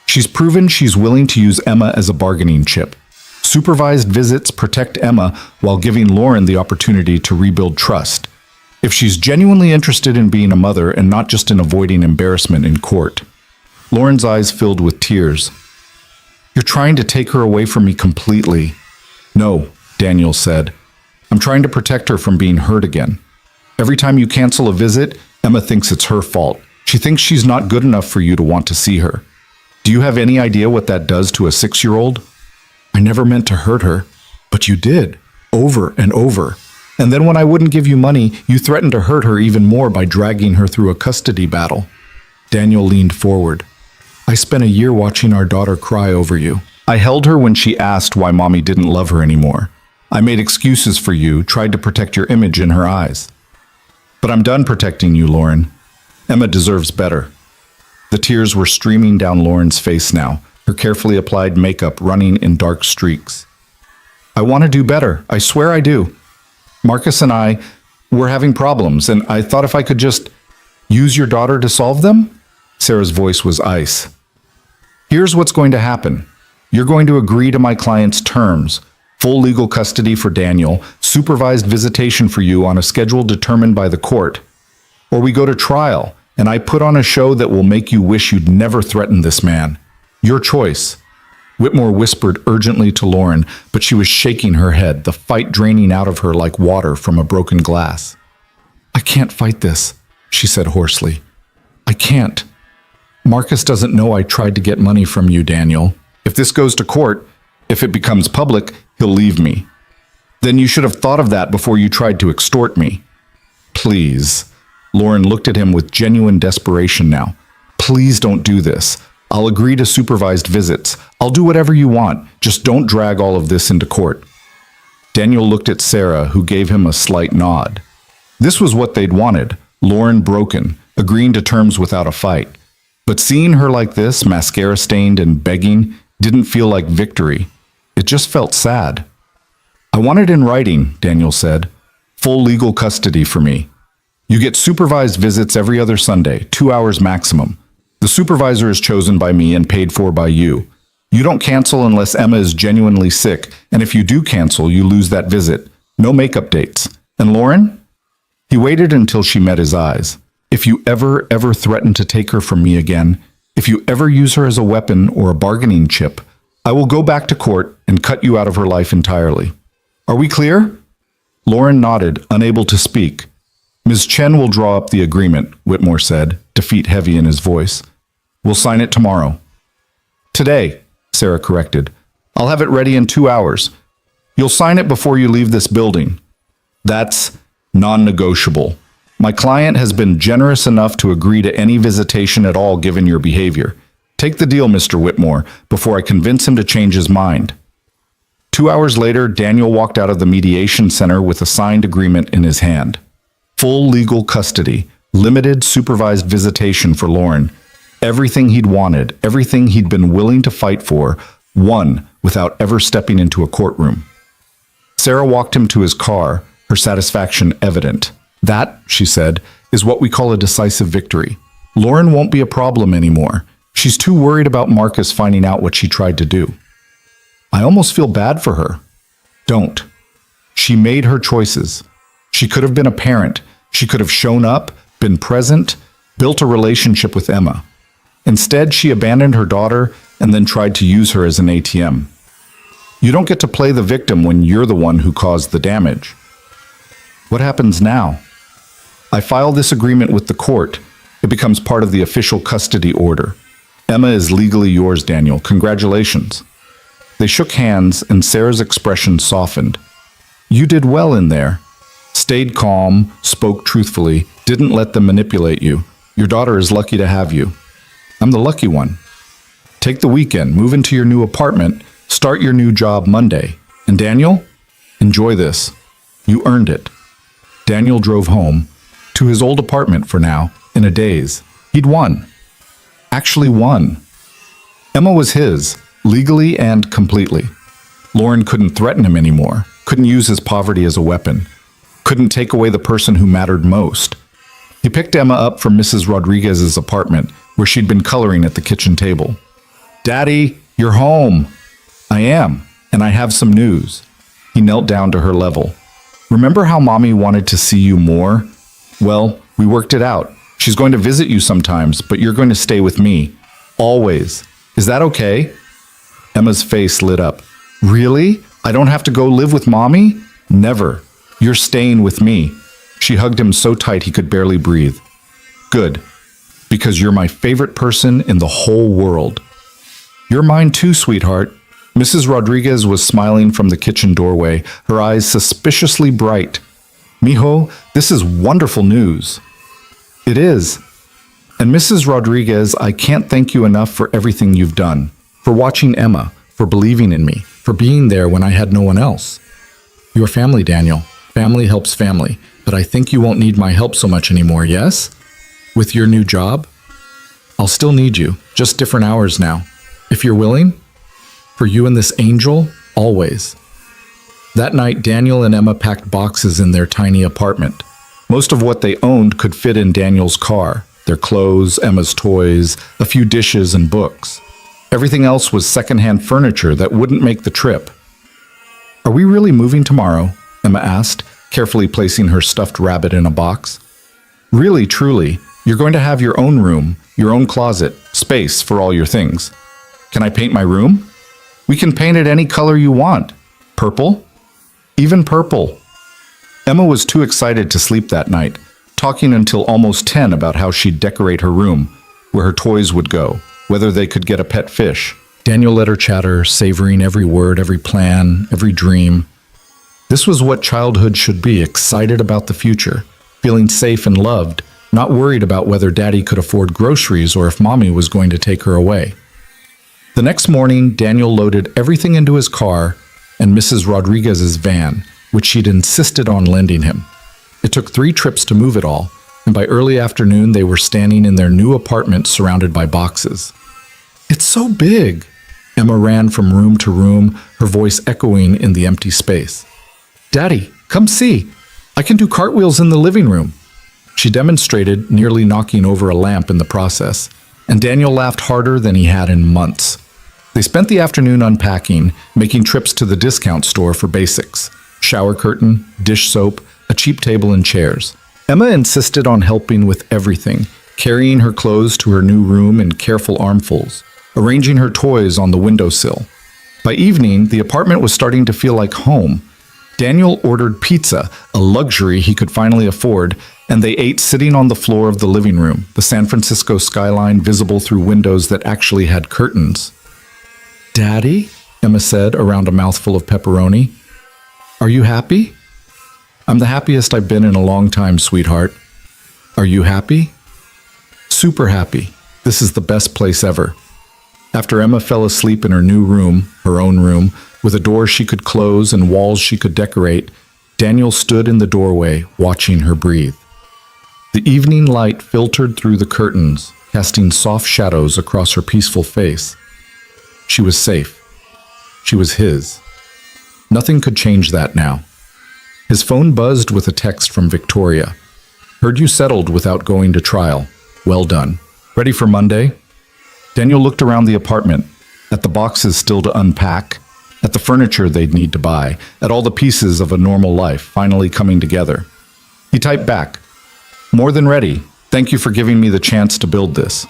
She's proven she's willing to use Emma as a bargaining chip. Supervised visits protect Emma while giving Lauren the opportunity to rebuild trust. If she's genuinely interested in being a mother and not just in avoiding embarrassment in court. Lauren's eyes filled with tears. You're trying to take her away from me completely. No, Daniel said. I'm trying to protect her from being hurt again. Every time you cancel a visit, Emma thinks it's her fault. She thinks she's not good enough for you to want to see her. Do you have any idea what that does to a 6-year-old? I never meant to hurt her, but you did, over and over. And then when I wouldn't give you money, you threatened to hurt her even more by dragging her through a custody battle. Daniel leaned forward. I spent a year watching our daughter cry over you. I held her when she asked why mommy didn't love her anymore. I made excuses for you, tried to protect your image in her eyes. But I'm done protecting you, Lauren. Emma deserves better. The tears were streaming down Lauren's face now, her carefully applied makeup running in dark streaks. I want to do better. I swear I do. Marcus and I were having problems, and I thought if I could just use your daughter to solve them? Sarah's voice was ice. Here's what's going to happen. You're going to agree to my client's terms. Full legal custody for Daniel, supervised visitation for you on a schedule determined by the court. Or we go to trial, and I put on a show that will make you wish you'd never threatened this man. Your choice. Whitmore whispered urgently to Lauren, but she was shaking her head, the fight draining out of her like water from a broken glass. I can't fight this, she said hoarsely. I can't. Marcus doesn't know I tried to get money from you, Daniel. If this goes to court, if it becomes public, he'll leave me. Then you should have thought of that before you tried to extort me. Please. Lauren looked at him with genuine desperation now. Please don't do this. I'll agree to supervised visits. I'll do whatever you want. Just don't drag all of this into court. Daniel looked at Sarah, who gave him a slight nod. This was what they'd wanted, Lauren broken, agreeing to terms without a fight. But seeing her like this, mascara-stained and begging, didn't feel like victory. It just felt sad. I want it in writing, Daniel said. Full legal custody for me. You get supervised visits every other Sunday, 2 hours maximum. The supervisor is chosen by me and paid for by you. You don't cancel unless Emma is genuinely sick, and if you do cancel, you lose that visit. No makeup dates. And Lauren? He waited until she met his eyes. If you ever threaten to take her from me again, if you ever use her as a weapon or a bargaining chip, I will go back to court and cut you out of her life entirely. Are we clear? Lauren nodded, unable to speak. Ms. Chen will draw up the agreement, Whitmore said, defeat heavy in his voice. We'll sign it tomorrow. Today, Sarah corrected. I'll have it ready in 2 hours. You'll sign it before you leave this building. That's non-negotiable. My client has been generous enough to agree to any visitation at all given your behavior. Take the deal, Mr. Whitmore, before I convince him to change his mind. 2 hours later, Daniel walked out of the mediation center with a signed agreement in his hand. Full legal custody, limited supervised visitation for Lauren. Everything he'd wanted, everything he'd been willing to fight for, won without ever stepping into a courtroom. Sarah walked him to his car, her satisfaction evident. That, she said, is what we call a decisive victory. Lauren won't be a problem anymore. She's too worried about Marcus finding out what she tried to do. I almost feel bad for her. Don't. She made her choices. She could have been a parent. She could have shown up, been present, built a relationship with Emma. Instead, she abandoned her daughter and then tried to use her as an ATM. You don't get to play the victim when you're the one who caused the damage. What happens now? I file this agreement with the court. It becomes part of the official custody order. Emma is legally yours, Daniel. Congratulations. They shook hands and Sarah's expression softened. You did well in there. Stayed calm, spoke truthfully, didn't let them manipulate you. Your daughter is lucky to have you. I'm the lucky one. Take the weekend, move into your new apartment, start your new job Monday. And Daniel, enjoy this. You earned it. Daniel drove home, to his old apartment for now, in a daze. He'd won. Actually won. Emma was his, legally and completely. Lauren couldn't threaten him anymore, couldn't use his poverty as a weapon, couldn't take away the person who mattered most. He picked Emma up from Mrs. Rodriguez's apartment, where she'd been coloring at the kitchen table. Daddy, you're home. I am, and I have some news. He knelt down to her level. Remember how Mommy wanted to see you more? Well, we worked it out. She's going to visit you sometimes, but you're going to stay with me. Always. Is that okay? Emma's face lit up. Really? I don't have to go live with Mommy? Never. You're staying with me. She hugged him so tight he could barely breathe. Good. Because you're my favorite person in the whole world. You're mine too, sweetheart. Mrs. Rodriguez was smiling from the kitchen doorway, her eyes suspiciously bright. Mijo, this is wonderful news. It is. And Mrs. Rodriguez, I can't thank you enough for everything you've done. For watching Emma, for believing in me, for being there when I had no one else. Your family, Daniel. Family helps family, but I think you won't need my help so much anymore, yes? With your new job? I'll still need you, just different hours now. If you're willing? For you and this angel, always. That night, Daniel and Emma packed boxes in their tiny apartment. Most of what they owned could fit in Daniel's car. Their clothes, Emma's toys, a few dishes and books. Everything else was secondhand furniture that wouldn't make the trip. Are we really moving tomorrow? Emma asked, carefully placing her stuffed rabbit in a box. Really, truly, you're going to have your own room, your own closet, space for all your things. Can I paint my room? We can paint it any color you want. Purple? Even purple. Emma was too excited to sleep that night, talking until almost 10 about how she'd decorate her room, where her toys would go, whether they could get a pet fish. Daniel let her chatter, savoring every word, every plan, every dream. This was what childhood should be, excited about the future, feeling safe and loved, not worried about whether Daddy could afford groceries or if Mommy was going to take her away. The next morning, Daniel loaded everything into his car and Mrs. Rodriguez's van, which she'd insisted on lending him. It took 3 trips to move it all, and by early afternoon they were standing in their new apartment surrounded by boxes. "It's so big!" Emma ran from room to room, her voice echoing in the empty space. "Daddy, come see! I can do cartwheels in the living room." She demonstrated, nearly knocking over a lamp in the process, and Daniel laughed harder than he had in months. They spent the afternoon unpacking, making trips to the discount store for basics: shower curtain, dish soap, a cheap table and chairs. Emma insisted on helping with everything, carrying her clothes to her new room in careful armfuls, arranging her toys on the windowsill. By evening, the apartment was starting to feel like home. Daniel ordered pizza, a luxury he could finally afford, and they ate sitting on the floor of the living room, the San Francisco skyline visible through windows that actually had curtains. "Daddy," Emma said around a mouthful of pepperoni, "are you happy?" "I'm the happiest I've been in a long time, sweetheart." "Are you happy?" "Super happy. This is the best place ever." After Emma fell asleep in her new room, her own room, with a door she could close and walls she could decorate, Daniel stood in the doorway, watching her breathe. The evening light filtered through the curtains, casting soft shadows across her peaceful face. She was safe. She was his. Nothing could change that now. His phone buzzed with a text from Victoria. "Heard you settled without going to trial. Well done. Ready for Monday?" Daniel looked around the apartment, at the boxes still to unpack, at the furniture they'd need to buy, at all the pieces of a normal life finally coming together. He typed back, "More than ready. Thank you for giving me the chance to build this."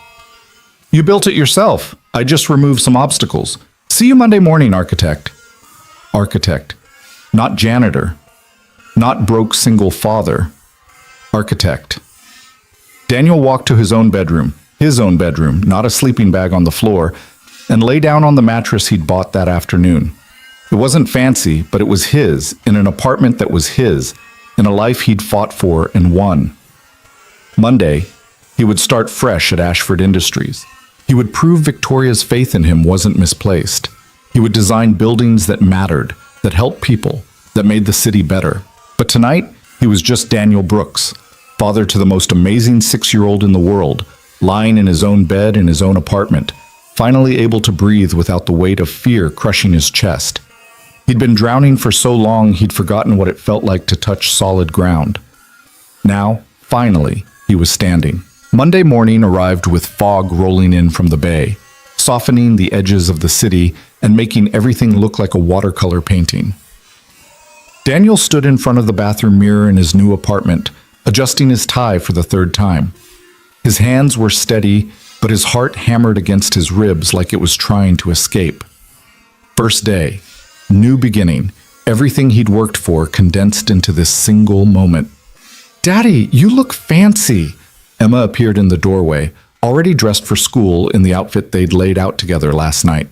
"You built it yourself. I just removed some obstacles. See you Monday morning, architect." Architect. Not janitor. Not broke single father. Architect. Daniel walked to his own bedroom, not a sleeping bag on the floor, and lay down on the mattress he'd bought that afternoon. It wasn't fancy, but it was his, in an apartment that was his, in a life he'd fought for and won. Monday, he would start fresh at Ashford Industries. He would prove Victoria's faith in him wasn't misplaced. He would design buildings that mattered, that helped people, that made the city better. But tonight, he was just Daniel Brooks, father to the most amazing 6-year-old in the world, lying in his own bed in his own apartment, finally able to breathe without the weight of fear crushing his chest. He'd been drowning for so long he'd forgotten what it felt like to touch solid ground. Now, finally, he was standing. Monday morning arrived with fog rolling in from the bay, softening the edges of the city and making everything look like a watercolor painting. Daniel stood in front of the bathroom mirror in his new apartment, adjusting his tie for the 3rd time. His hands were steady, but his heart hammered against his ribs like it was trying to escape. First day, new beginning, everything he'd worked for condensed into this single moment. "Daddy, you look fancy!" Emma appeared in the doorway, already dressed for school in the outfit they'd laid out together last night.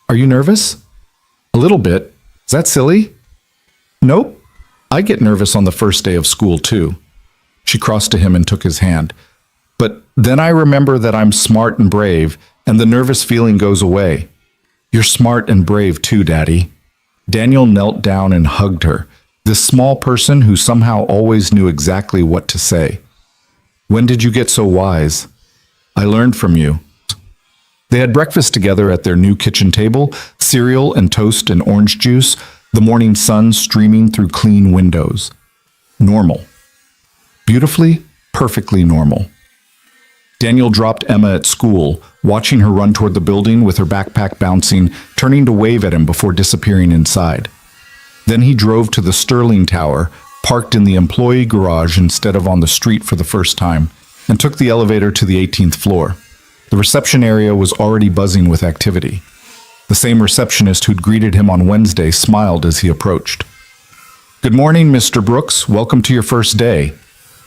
"Are you nervous?" "A little bit. Is that silly?" "Nope. I get nervous on the first day of school, too." She crossed to him and took his hand. "But then I remember that I'm smart and brave, and the nervous feeling goes away." "You're smart and brave too, Daddy." Daniel knelt down and hugged her, this small person who somehow always knew exactly what to say. "When did you get so wise?" "I learned from you." They had breakfast together at their new kitchen table, cereal and toast and orange juice, the morning sun streaming through clean windows. Normal. Beautifully, perfectly normal. Daniel dropped Emma at school, watching her run toward the building with her backpack bouncing, turning to wave at him before disappearing inside. Then he drove to the Sterling Tower, parked in the employee garage instead of on the street for the first time, and took the elevator to the 18th floor. The reception area was already buzzing with activity. The same receptionist who'd greeted him on Wednesday smiled as he approached. "Good morning, Mr. Brooks. Welcome to your first day.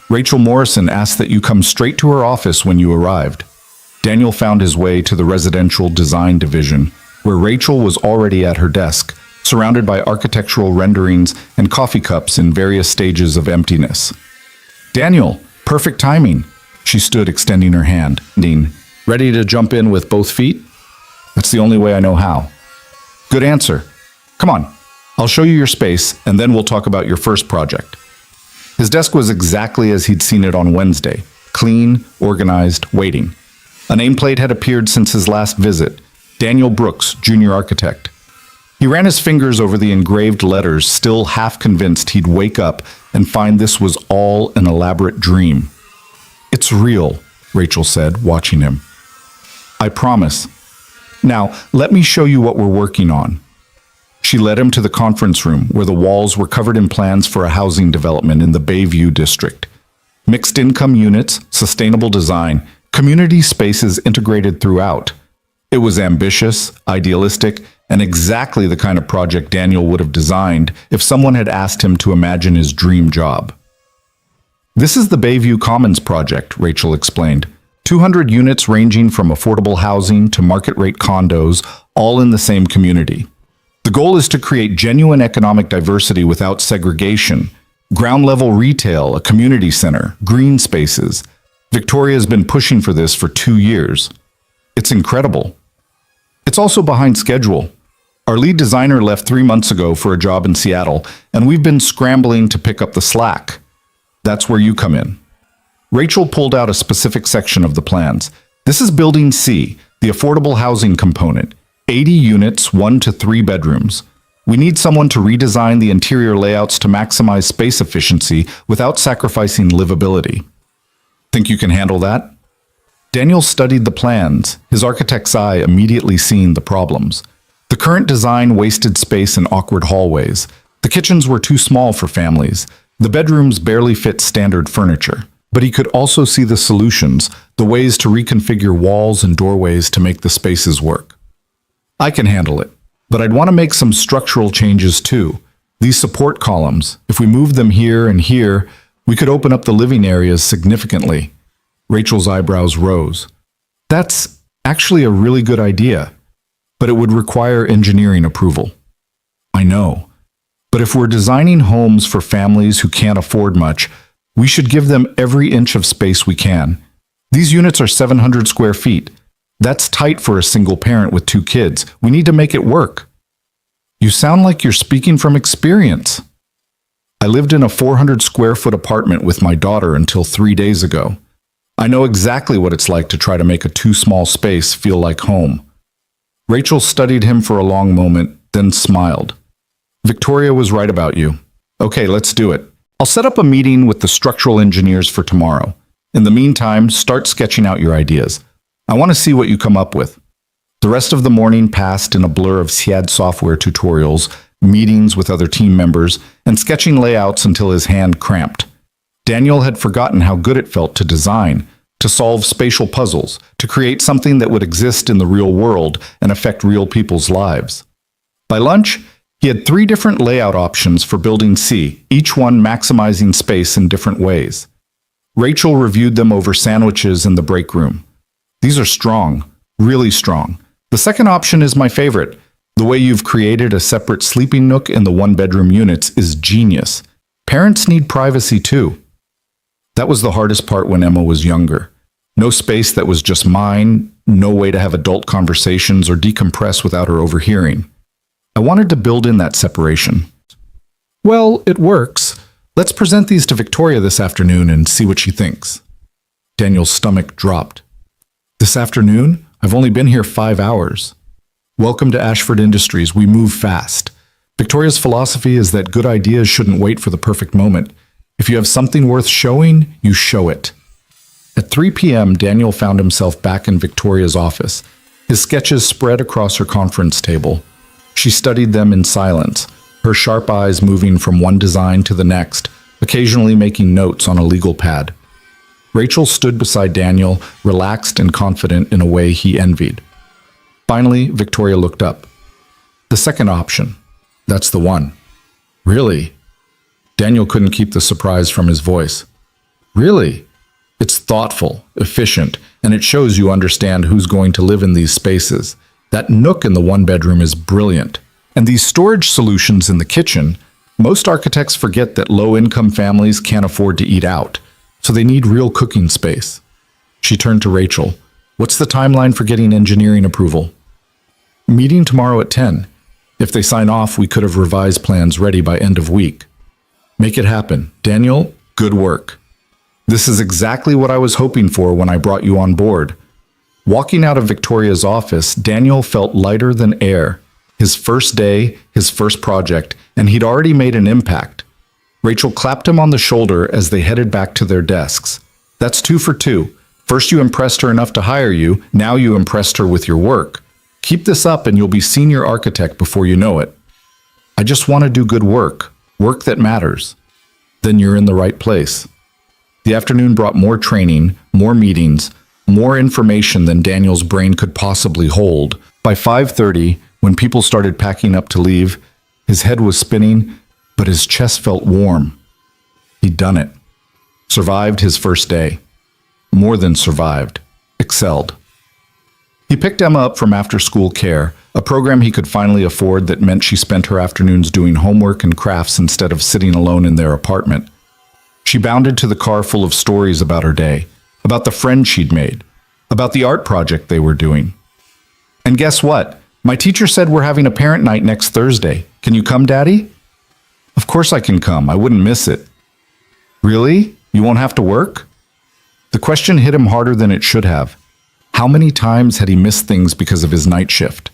Rachel Morrison asked that you come straight to her office when you arrived." Daniel found his way to the residential design division, where Rachel was already at her desk, surrounded by architectural renderings and coffee cups in various stages of emptiness. "Daniel, Perfect timing. She stood extending her hand. Dean, ready to jump in with both feet? That's the only way I know how. Good answer. Come on, I'll show you your space, and then we'll talk about your first project. His desk was exactly as he'd seen it on Wednesday. Clean, organized, waiting. A nameplate had appeared since his last visit. Daniel Brooks, junior architect. He ran his fingers over the engraved letters, still half convinced he'd wake up and find this was all an elaborate dream. It's real, Rachel said, watching him. I promise. Now, let me show you what we're working on. She led him to the conference room, where the walls were covered in plans for a housing development in the Bayview district. Mixed income units, sustainable design, community spaces integrated throughout. It was ambitious, idealistic, and exactly the kind of project Daniel would have designed if someone had asked him to imagine his dream job. This is the Bayview Commons project, Rachel explained. 200 units ranging from affordable housing to market-rate condos, all in the same community. The goal is to create genuine economic diversity without segregation. Ground-level retail, a community center, green spaces. Victoria's been pushing for this for 2 years. It's incredible. It's also behind schedule. Our lead designer left 3 months ago for a job in Seattle, and we've been scrambling to pick up the slack. That's where you come in. Rachel pulled out a specific section of the plans. This is Building C, the affordable housing component. 80 units, 1 to 3 bedrooms. We need someone to redesign the interior layouts to maximize space efficiency without sacrificing livability. Think you can handle that? Daniel studied the plans, his architect's eye immediately seeing the problems. The current design wasted space in awkward hallways. The kitchens were too small for families. The bedrooms barely fit standard furniture. But he could also see the solutions, the ways to reconfigure walls and doorways to make the spaces work. I can handle it, but I'd want to make some structural changes too. These support columns, if we move them here and here, we could open up the living areas significantly. Rachel's eyebrows rose. That's actually a really good idea, but it would require engineering approval. I know, but if we're designing homes for families who can't afford much, we should give them every inch of space we can. These units are 700 square feet. That's tight for a single parent with 2 kids. We need to make it work. You sound like you're speaking from experience. I lived in a 400 square foot apartment with my daughter until 3 days ago. I know exactly what it's like to try to make a too small space feel like home. Rachel studied him for a long moment, then smiled. Victoria was right about you. Okay, let's do it. I'll set up a meeting with the structural engineers for tomorrow. In the meantime, start sketching out your ideas. I want to see what you come up with. The rest of the morning passed in a blur of CAD software tutorials, meetings with other team members, and sketching layouts until his hand cramped. Daniel had forgotten how good it felt to design, to solve spatial puzzles, to create something that would exist in the real world and affect real people's lives. By lunch, he had 3 different layout options for Building C, each one maximizing space in different ways. Rachel reviewed them over sandwiches in the break room. These are strong, really strong. The second option is my favorite. The way you've created a separate sleeping nook in the 1-bedroom units is genius. Parents need privacy too. That was the hardest part when Emma was younger. No space that was just mine, no way to have adult conversations or decompress without her overhearing. I wanted to build in that separation. Well, it works. Let's present these to Victoria this afternoon and see what she thinks. Daniel's stomach dropped. This afternoon? I've only been here 5 hours. Welcome to Ashford Industries. We move fast. Victoria's philosophy is that good ideas shouldn't wait for the perfect moment. If you have something worth showing, you show it. At 3 p.m., Daniel found himself back in Victoria's office. His sketches spread across her conference table. She studied them in silence, her sharp eyes moving from one design to the next, occasionally making notes on a legal pad. Rachel stood beside Daniel, relaxed and confident in a way he envied. Finally, Victoria looked up. The second option. That's the one. Really? Daniel couldn't keep the surprise from his voice. Really? It's thoughtful, efficient, and it shows you understand who's going to live in these spaces. That nook in the 1-bedroom is brilliant. And these storage solutions in the kitchen, most architects forget that low-income families can't afford to eat out. so they need real cooking space. She turned to Rachel. What's the timeline for getting engineering approval? Meeting tomorrow at 10. If they sign off, we could have revised plans ready by end of week. Make it happen. Daniel, good work. This is exactly what I was hoping for when I brought you on board. Walking out of Victoria's office, Daniel felt lighter than air. His first day, his first project, and he'd already made an impact. Rachel clapped him on the shoulder as they headed back to their desks. That's 2 for 2. First you impressed her enough to hire you, now you impressed her with your work. Keep this up and you'll be senior architect before you know it. I just want to do good work, work that matters. Then you're in the right place. The afternoon brought more training, more meetings, more information than Daniel's brain could possibly hold. By 5:30, when people started packing up to leave, his head was spinning, but his chest felt warm. He'd done it. Survived his first day. More than survived. Excelled. He picked Emma up from after-school care, a program he could finally afford that meant she spent her afternoons doing homework and crafts instead of sitting alone in their apartment. She bounded to the car full of stories about her day, about the friends she'd made, about the art project they were doing. And guess what? My teacher said we're having a parent night next Thursday. Can you come, Daddy? Of course I can come. I wouldn't miss it. Really? You won't have to work? The question hit him harder than it should have. How many times had he missed things because of his night shift?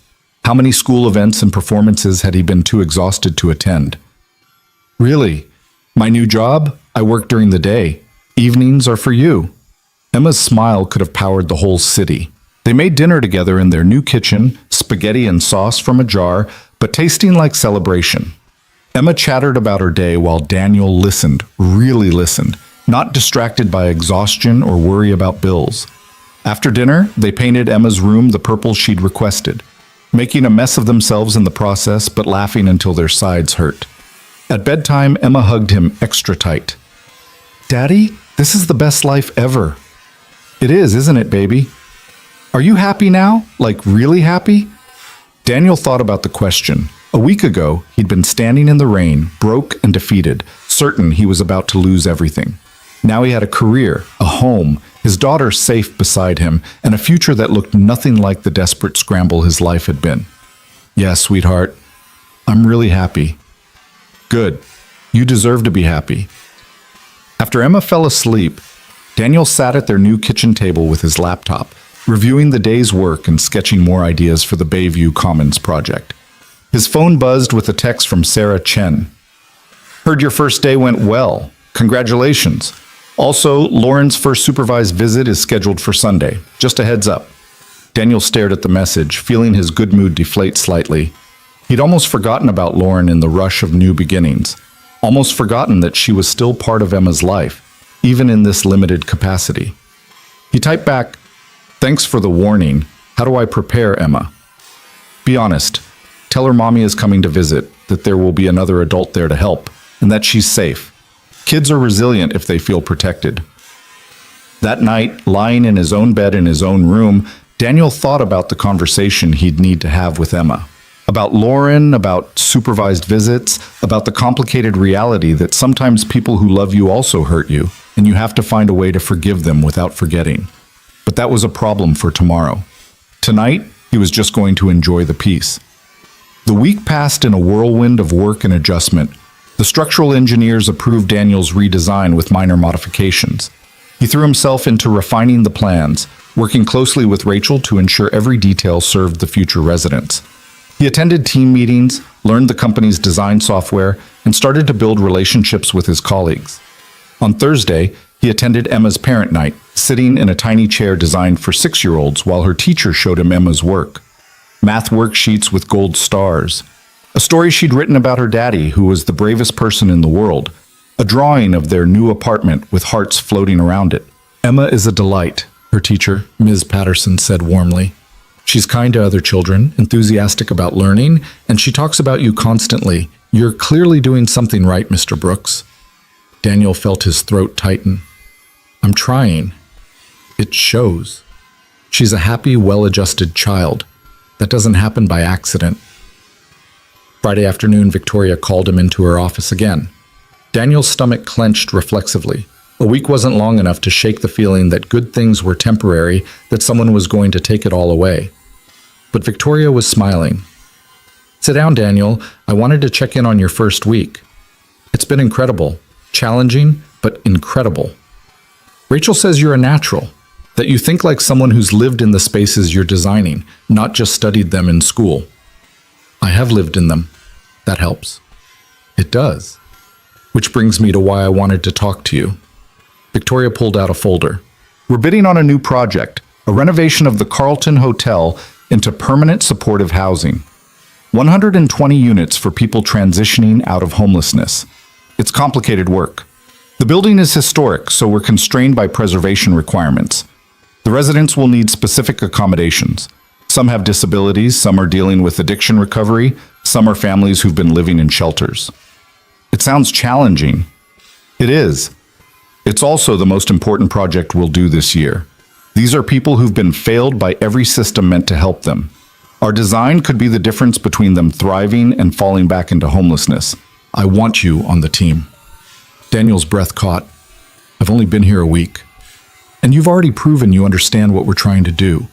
How many school events and performances had he been too exhausted to attend? Really? My new job? I work during the day. Evenings are for you. Emma's smile could have powered the whole city. They made dinner together in their new kitchen, spaghetti and sauce from a jar, but tasting like celebration. Emma chattered about her day while Daniel listened, really listened, not distracted by exhaustion or worry about bills. After dinner, they painted Emma's room the purple she'd requested, making a mess of themselves in the process but laughing until their sides hurt. At bedtime, Emma hugged him extra tight. Daddy, this is the best life ever. It is, isn't it, baby? Are you happy now? Like really happy? Daniel thought about the question. A week ago, he'd been standing in the rain, broke and defeated, certain he was about to lose everything. Now he had a career, a home, his daughter safe beside him, and a future that looked nothing like the desperate scramble his life had been. Yeah, sweetheart, I'm really happy. Good. You deserve to be happy. After Emma fell asleep, Daniel sat at their new kitchen table with his laptop, reviewing the day's work and sketching more ideas for the Bayview Commons project. His phone buzzed with a text from Sarah Chen. Heard your first day went well. Congratulations. Also, Lauren's first supervised visit is scheduled for Sunday. Just a heads up. Daniel stared at the message, feeling his good mood deflate slightly. He'd almost forgotten about Lauren in the rush of new beginnings. Almost forgotten that she was still part of Emma's life, even in this limited capacity. He typed back, "Thanks for the warning. How do I prepare, Emma?" Be honest. Tell her mommy is coming to visit, that there will be another adult there to help, and that she's safe. Kids are resilient if they feel protected. That night, lying in his own bed in his own room, Daniel thought about the conversation he'd need to have with Emma. About Lauren, about supervised visits, about the complicated reality that sometimes people who love you also hurt you, and you have to find a way to forgive them without forgetting. But that was a problem for tomorrow. Tonight, he was just going to enjoy the peace. The week passed in a whirlwind of work and adjustment. The structural engineers approved Daniel's redesign with minor modifications. He threw himself into refining the plans, working closely with Rachel to ensure every detail served the future residents. He attended team meetings, learned the company's design software, and started to build relationships with his colleagues. On Thursday, he attended Emma's parent night, sitting in a tiny chair designed for 6-year-olds while her teacher showed him Emma's work. Math worksheets with gold stars. A story she'd written about her daddy, who was the bravest person in the world. A drawing of their new apartment with hearts floating around it. Emma is a delight, her teacher, Ms. Patterson, said warmly. She's kind to other children, enthusiastic about learning, and she talks about you constantly. You're clearly doing something right, Mr. Brooks. Daniel felt his throat tighten. I'm trying. It shows. She's a happy, well-adjusted child. That doesn't happen by accident. Friday afternoon, Victoria called him into her office again. Daniel's stomach clenched reflexively. A week wasn't long enough to shake the feeling that good things were temporary, that someone was going to take it all away. But Victoria was smiling. "Sit down, Daniel. I wanted to check in on your first week. It's been incredible. Challenging, but incredible. Rachel says you're a natural, that you think like someone who's lived in the spaces you're designing, not just studied them in school." "I have lived in them. That helps." "It does. Which brings me to why I wanted to talk to you." Victoria pulled out a folder. "We're bidding on a new project, a renovation of the Carlton Hotel into permanent supportive housing. 120 units for people transitioning out of homelessness. It's complicated work. The building is historic, so we're constrained by preservation requirements. The residents will need specific accommodations. Some have disabilities, some are dealing with addiction recovery, some are families who've been living in shelters." "It sounds challenging." "It is. It's also the most important project we'll do this year. These are people who've been failed by every system meant to help them. Our design could be the difference between them thriving and falling back into homelessness. I want you on the team." Daniel's breath caught. "I've only been here a week. And you've already proven you understand what we're trying to do.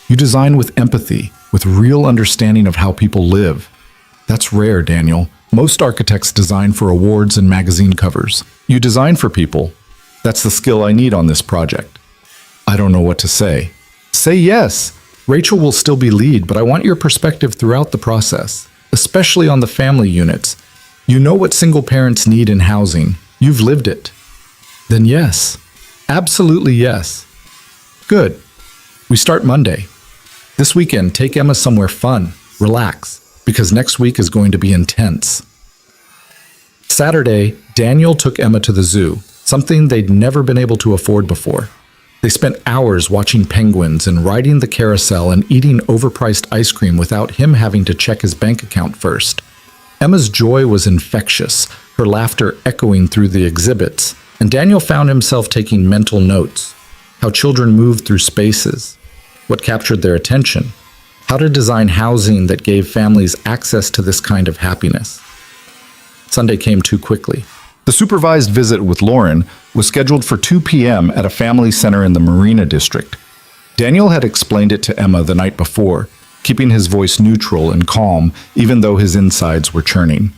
You design with empathy, with real understanding of how people live. That's rare, Daniel. Most architects design for awards and magazine covers. You design for people. That's the skill I need on this project." "I don't know what to say." "Say yes. Rachel will still be lead, but I want your perspective throughout the process, especially on the family units. You know what single parents need in housing. You've lived it." "Then yes. Absolutely yes." "Good. We start Monday. This weekend, take Emma somewhere fun, relax, because next week is going to be intense." Saturday, Daniel took Emma to the zoo, something they'd never been able to afford before. They spent hours watching penguins and riding the carousel and eating overpriced ice cream without him having to check his bank account first. Emma's joy was infectious, her laughter echoing through the exhibits, and Daniel found himself taking mental notes. How children moved through spaces, what captured their attention, how to design housing that gave families access to this kind of happiness. Sunday came too quickly. The supervised visit with Lauren was scheduled for 2 p.m. at a family center in the Marina District. Daniel had explained it to Emma the night before, keeping his voice neutral and calm even though his insides were churning.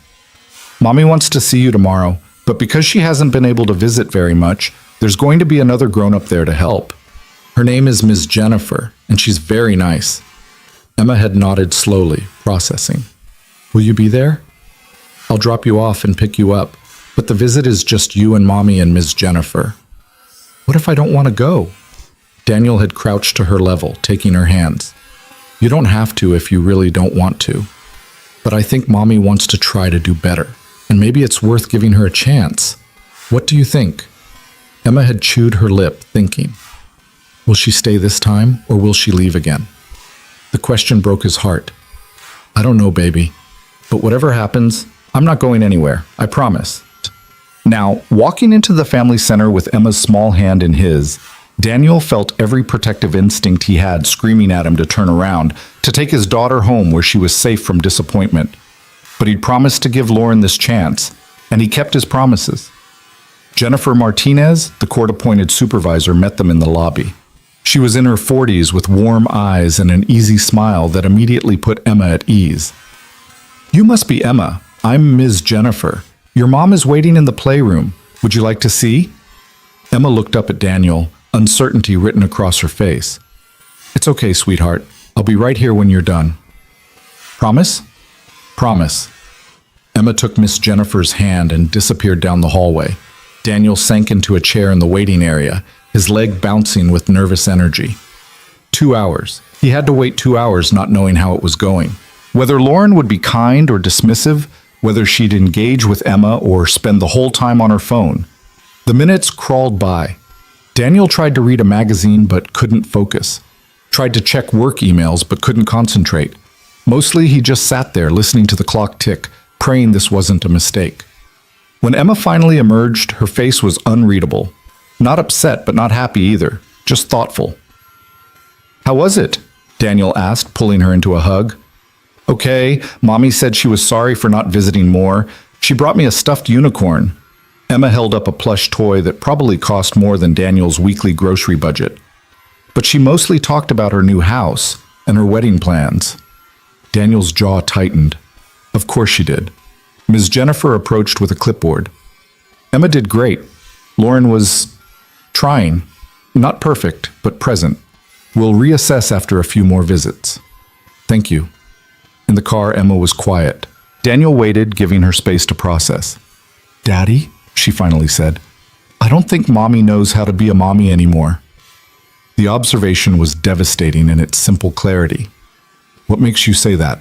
"Mommy wants to see you tomorrow, but because she hasn't been able to visit very much, there's going to be another grown-up there to help. Her name is Ms. Jennifer, and she's very nice." Emma had nodded slowly, processing. "Will you be there?" "I'll drop you off and pick you up. But the visit is just you and Mommy and Ms. Jennifer." "What if I don't want to go?" Daniel had crouched to her level, taking her hands. "You don't have to if you really don't want to. But I think Mommy wants to try to do better, and maybe it's worth giving her a chance. What do you think?" Emma had chewed her lip, thinking. Will she stay this time, or will she leave again? The question broke his heart. "I don't know, baby. But whatever happens, I'm not going anywhere, I promise." Now, walking into the family center with Emma's small hand in his, Daniel felt every protective instinct he had screaming at him to turn around, to take his daughter home where she was safe from disappointment. But he'd promised to give Lauren this chance, and he kept his promises. Jennifer Martinez, the court-appointed supervisor, met them in the lobby. She was in her 40s with warm eyes and an easy smile that immediately put Emma at ease. "You must be Emma. I'm Ms. Jennifer. Your mom is waiting in the playroom. Would you like to see?" Emma looked up at Daniel, uncertainty written across her face. "It's okay, sweetheart. I'll be right here when you're done." "Promise?" "Promise." Emma took Miss Jennifer's hand and disappeared down the hallway. Daniel sank into a chair in the waiting area, his leg bouncing with nervous energy. 2 hours. He had to wait 2 hours not knowing how it was going. Whether Lauren would be kind or dismissive, whether she'd engage with Emma or spend the whole time on her phone. The minutes crawled by. Daniel tried to read a magazine but couldn't focus. Tried to check work emails but couldn't concentrate. Mostly he just sat there listening to the clock tick, praying this wasn't a mistake. When Emma finally emerged, her face was unreadable. Not upset but not happy either, just thoughtful. "How was it?" Daniel asked, pulling her into a hug. "Okay, Mommy said she was sorry for not visiting more. She brought me a stuffed unicorn." Emma held up a plush toy that probably cost more than Daniel's weekly grocery budget. But she mostly talked about her new house and her wedding plans. Daniel's jaw tightened. Of course she did. Ms. Jennifer approached with a clipboard. Emma did great. Lauren was trying. Not perfect, but present. We'll reassess after a few more visits. Thank you. In the car, Emma was quiet. Daniel waited, giving her space to process. Daddy, she finally said, I don't think Mommy knows how to be a mommy anymore. The observation was devastating in its simple clarity. What makes you say that?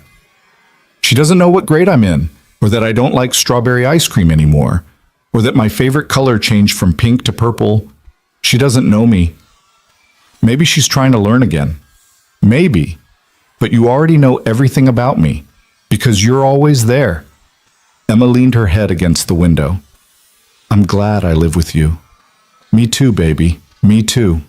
She doesn't know what grade I'm in, or that I don't like strawberry ice cream anymore, or that my favorite color changed from pink to purple. She doesn't know me. Maybe she's trying to learn again. Maybe. But you already know everything about me, because you're always there. Emma leaned her head against the window. I'm glad I live with you. Me too, baby. Me too.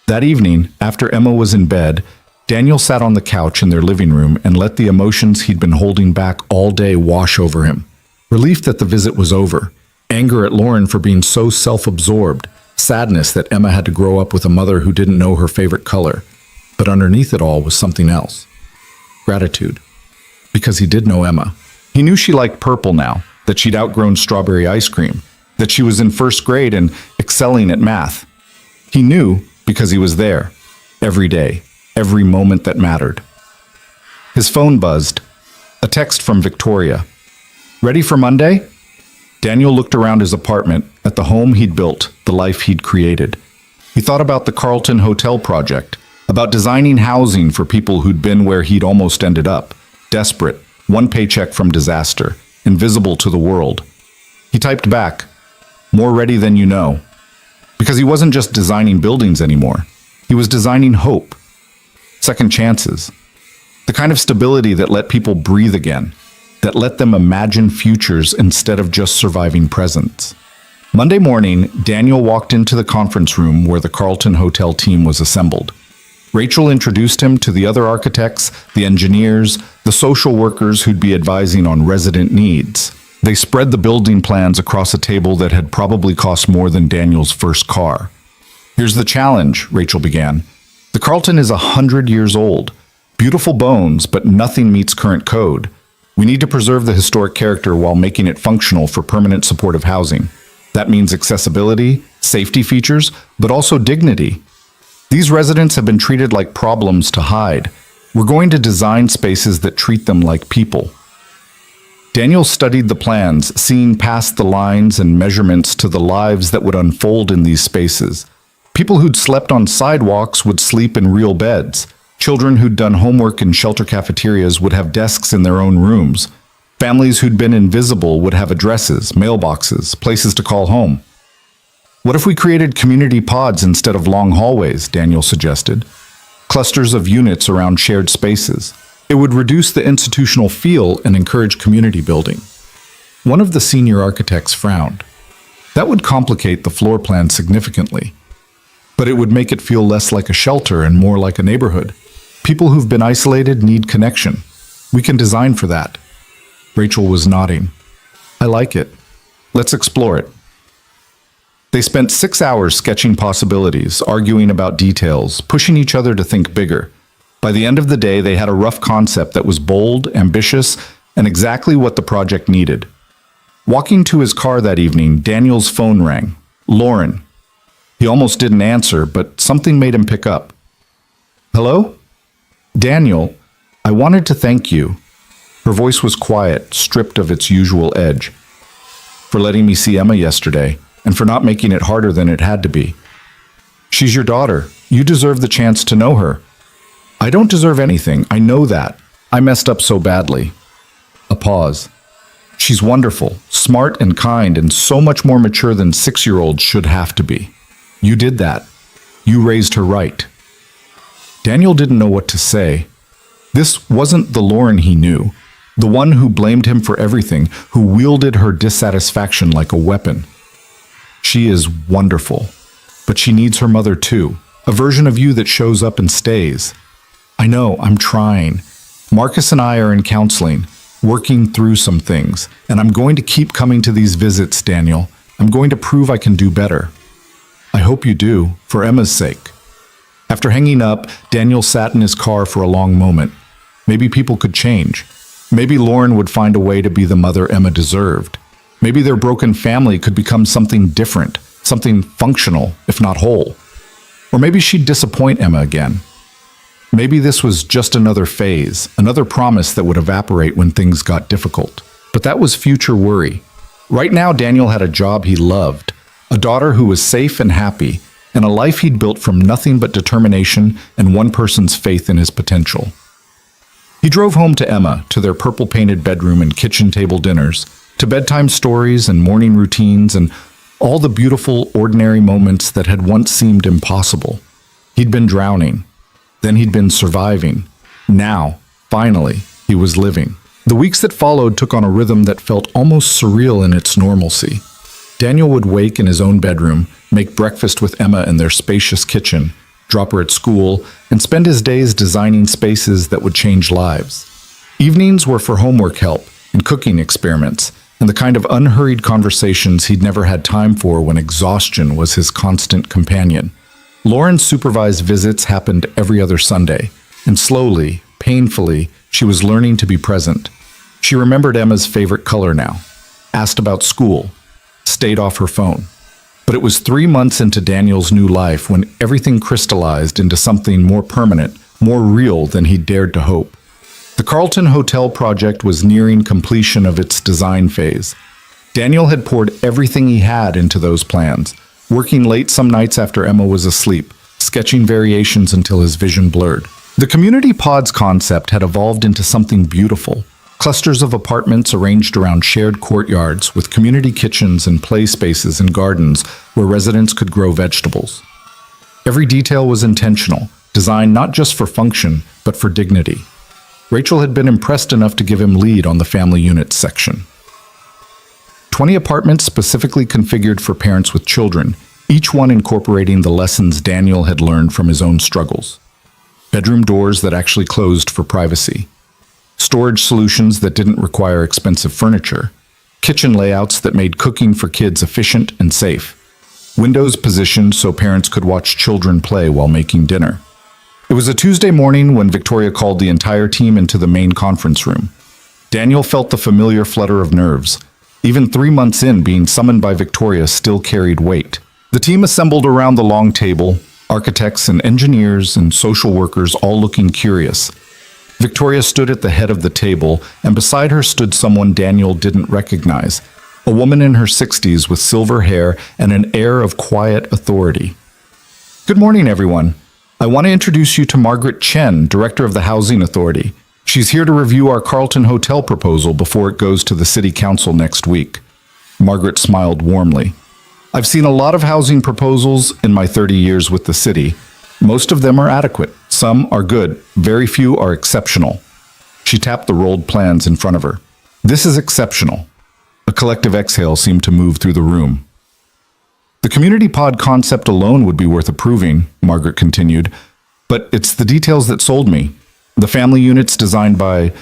That evening, after Emma was in bed, Daniel sat on the couch in their living room and let the emotions he'd been holding back all day wash over him. Relief that the visit was over, anger at Lauren for being so self-absorbed, sadness that Emma had to grow up with a mother who didn't know her favorite color. But underneath it all was something else. Gratitude. Because he did know Emma. He knew she liked purple now, that she'd outgrown strawberry ice cream, that she was in first grade and excelling at math. He knew because he was there, every day, every moment that mattered. His phone buzzed. A text from Victoria. Ready for Monday? Daniel looked around his apartment, at the home he'd built, the life he'd created. He thought about the Carlton Hotel project, about designing housing for people who'd been where he'd almost ended up, desperate, one paycheck from disaster, invisible to the world. He typed back, more ready than you know. Because he wasn't just designing buildings anymore. He was designing hope, second chances, the kind of stability that let people breathe again, that let them imagine futures instead of just surviving presents. Monday morning, Daniel walked into the conference room where the Carlton Hotel team was assembled. Rachel introduced him to the other architects, the engineers, the social workers who'd be advising on resident needs. They spread the building plans across a table that had probably cost more than Daniel's first car. Here's the challenge, Rachel began. The Carlton is 100 years old. Beautiful bones, but nothing meets current code. We need to preserve the historic character while making it functional for permanent supportive housing. That means accessibility, safety features, but also dignity. These residents have been treated like problems to hide. We're going to design spaces that treat them like people. Daniel studied the plans, seeing past the lines and measurements to the lives that would unfold in these spaces. People who'd slept on sidewalks would sleep in real beds. Children who'd done homework in shelter cafeterias would have desks in their own rooms. Families who'd been invisible would have addresses, mailboxes, places to call home. What if we created community pods instead of long hallways, Daniel suggested. Clusters of units around shared spaces. It would reduce the institutional feel and encourage community building. One of the senior architects frowned. That would complicate the floor plan significantly. But it would make it feel less like a shelter and more like a neighborhood. People who've been isolated need connection. We can design for that. Rachel was nodding. I like it. Let's explore it. They spent 6 hours sketching possibilities, arguing about details, pushing each other to think bigger. By the end of the day, they had a rough concept that was bold, ambitious, and exactly what the project needed. Walking to his car that evening, Daniel's phone rang. Lauren. He almost didn't answer, but something made him pick up. Hello? Daniel, I wanted to thank you. Her voice was quiet, stripped of its usual edge. For letting me see Emma yesterday, and for not making it harder than it had to be. She's your daughter. You deserve the chance to know her. I don't deserve anything. I know that. I messed up so badly. A pause. She's wonderful, smart and kind, and so much more mature than 6-year-olds should have to be. You did that. You raised her right. Daniel didn't know what to say. This wasn't the Lauren he knew, the one who blamed him for everything, who wielded her dissatisfaction like a weapon. She is wonderful, but she needs her mother too, a version of you that shows up and stays. I know, I'm trying. Marcus and I are in counseling. working through some things, and I'm going to keep coming to these visits, Daniel. I'm going to prove I can do better. I hope you do, for Emma's sake. After hanging up, Daniel sat in his car for a long moment. Maybe people could change. Maybe Lauren would find a way to be the mother Emma deserved. Maybe their broken family could become something different, something functional, if not whole. Or maybe she'd disappoint Emma again. Maybe this was just another phase, another promise that would evaporate when things got difficult. But that was future worry. Right now, Daniel had a job he loved, a daughter who was safe and happy, and a life he'd built from nothing but determination and one person's faith in his potential. He drove home to Emma, to their purple-painted bedroom and kitchen table dinners, to bedtime stories and morning routines and all the beautiful, ordinary moments that had once seemed impossible. He'd been drowning. Then he'd been surviving. Now, finally, he was living. The weeks that followed took on a rhythm that felt almost surreal in its normalcy. Daniel would wake in his own bedroom, make breakfast with Emma in their spacious kitchen, drop her at school, and spend his days designing spaces that would change lives. Evenings were for homework help and cooking experiments, and the kind of unhurried conversations he'd never had time for when exhaustion was his constant companion. Lauren's supervised visits happened every other Sunday, and slowly, painfully, she was learning to be present. She remembered Emma's favorite color now, asked about school, stayed off her phone. But it was 3 months into Daniel's new life when everything crystallized into something more permanent, more real than he dared to hope. The Carlton Hotel project was nearing completion of its design phase. Daniel had poured everything he had into those plans, working late some nights after Emma was asleep, sketching variations until his vision blurred. The community pods concept had evolved into something beautiful. Clusters of apartments arranged around shared courtyards with community kitchens and play spaces and gardens where residents could grow vegetables. Every detail was intentional, designed not just for function, but for dignity. Rachel had been impressed enough to give him lead on the family units section. 20 apartments specifically configured for parents with children, each one incorporating the lessons Daniel had learned from his own struggles. Bedroom doors that actually closed for privacy. Storage solutions that didn't require expensive furniture. Kitchen layouts that made cooking for kids efficient and safe. Windows positioned so parents could watch children play while making dinner. It was a Tuesday morning when Victoria called the entire team into the main conference room. Daniel felt the familiar flutter of nerves. Even 3 months in, being summoned by Victoria still carried weight. The team assembled around the long table, architects and engineers and social workers all looking curious. Victoria stood at the head of the table, and beside her stood someone Daniel didn't recognize, a woman in her 60s with silver hair and an air of quiet authority. Good morning, everyone. I want to introduce you to Margaret Chen, Director of the Housing Authority. She's here to review our Carlton Hotel proposal before it goes to the City Council next week. Margaret smiled warmly. I've seen a lot of housing proposals in my 30 years with the city. Most of them are adequate. Some are good. Very few are exceptional. She tapped the rolled plans in front of her. This is exceptional. A collective exhale seemed to move through the room. The community pod concept alone would be worth approving, Margaret continued, but it's the details that sold me. The family units designed by...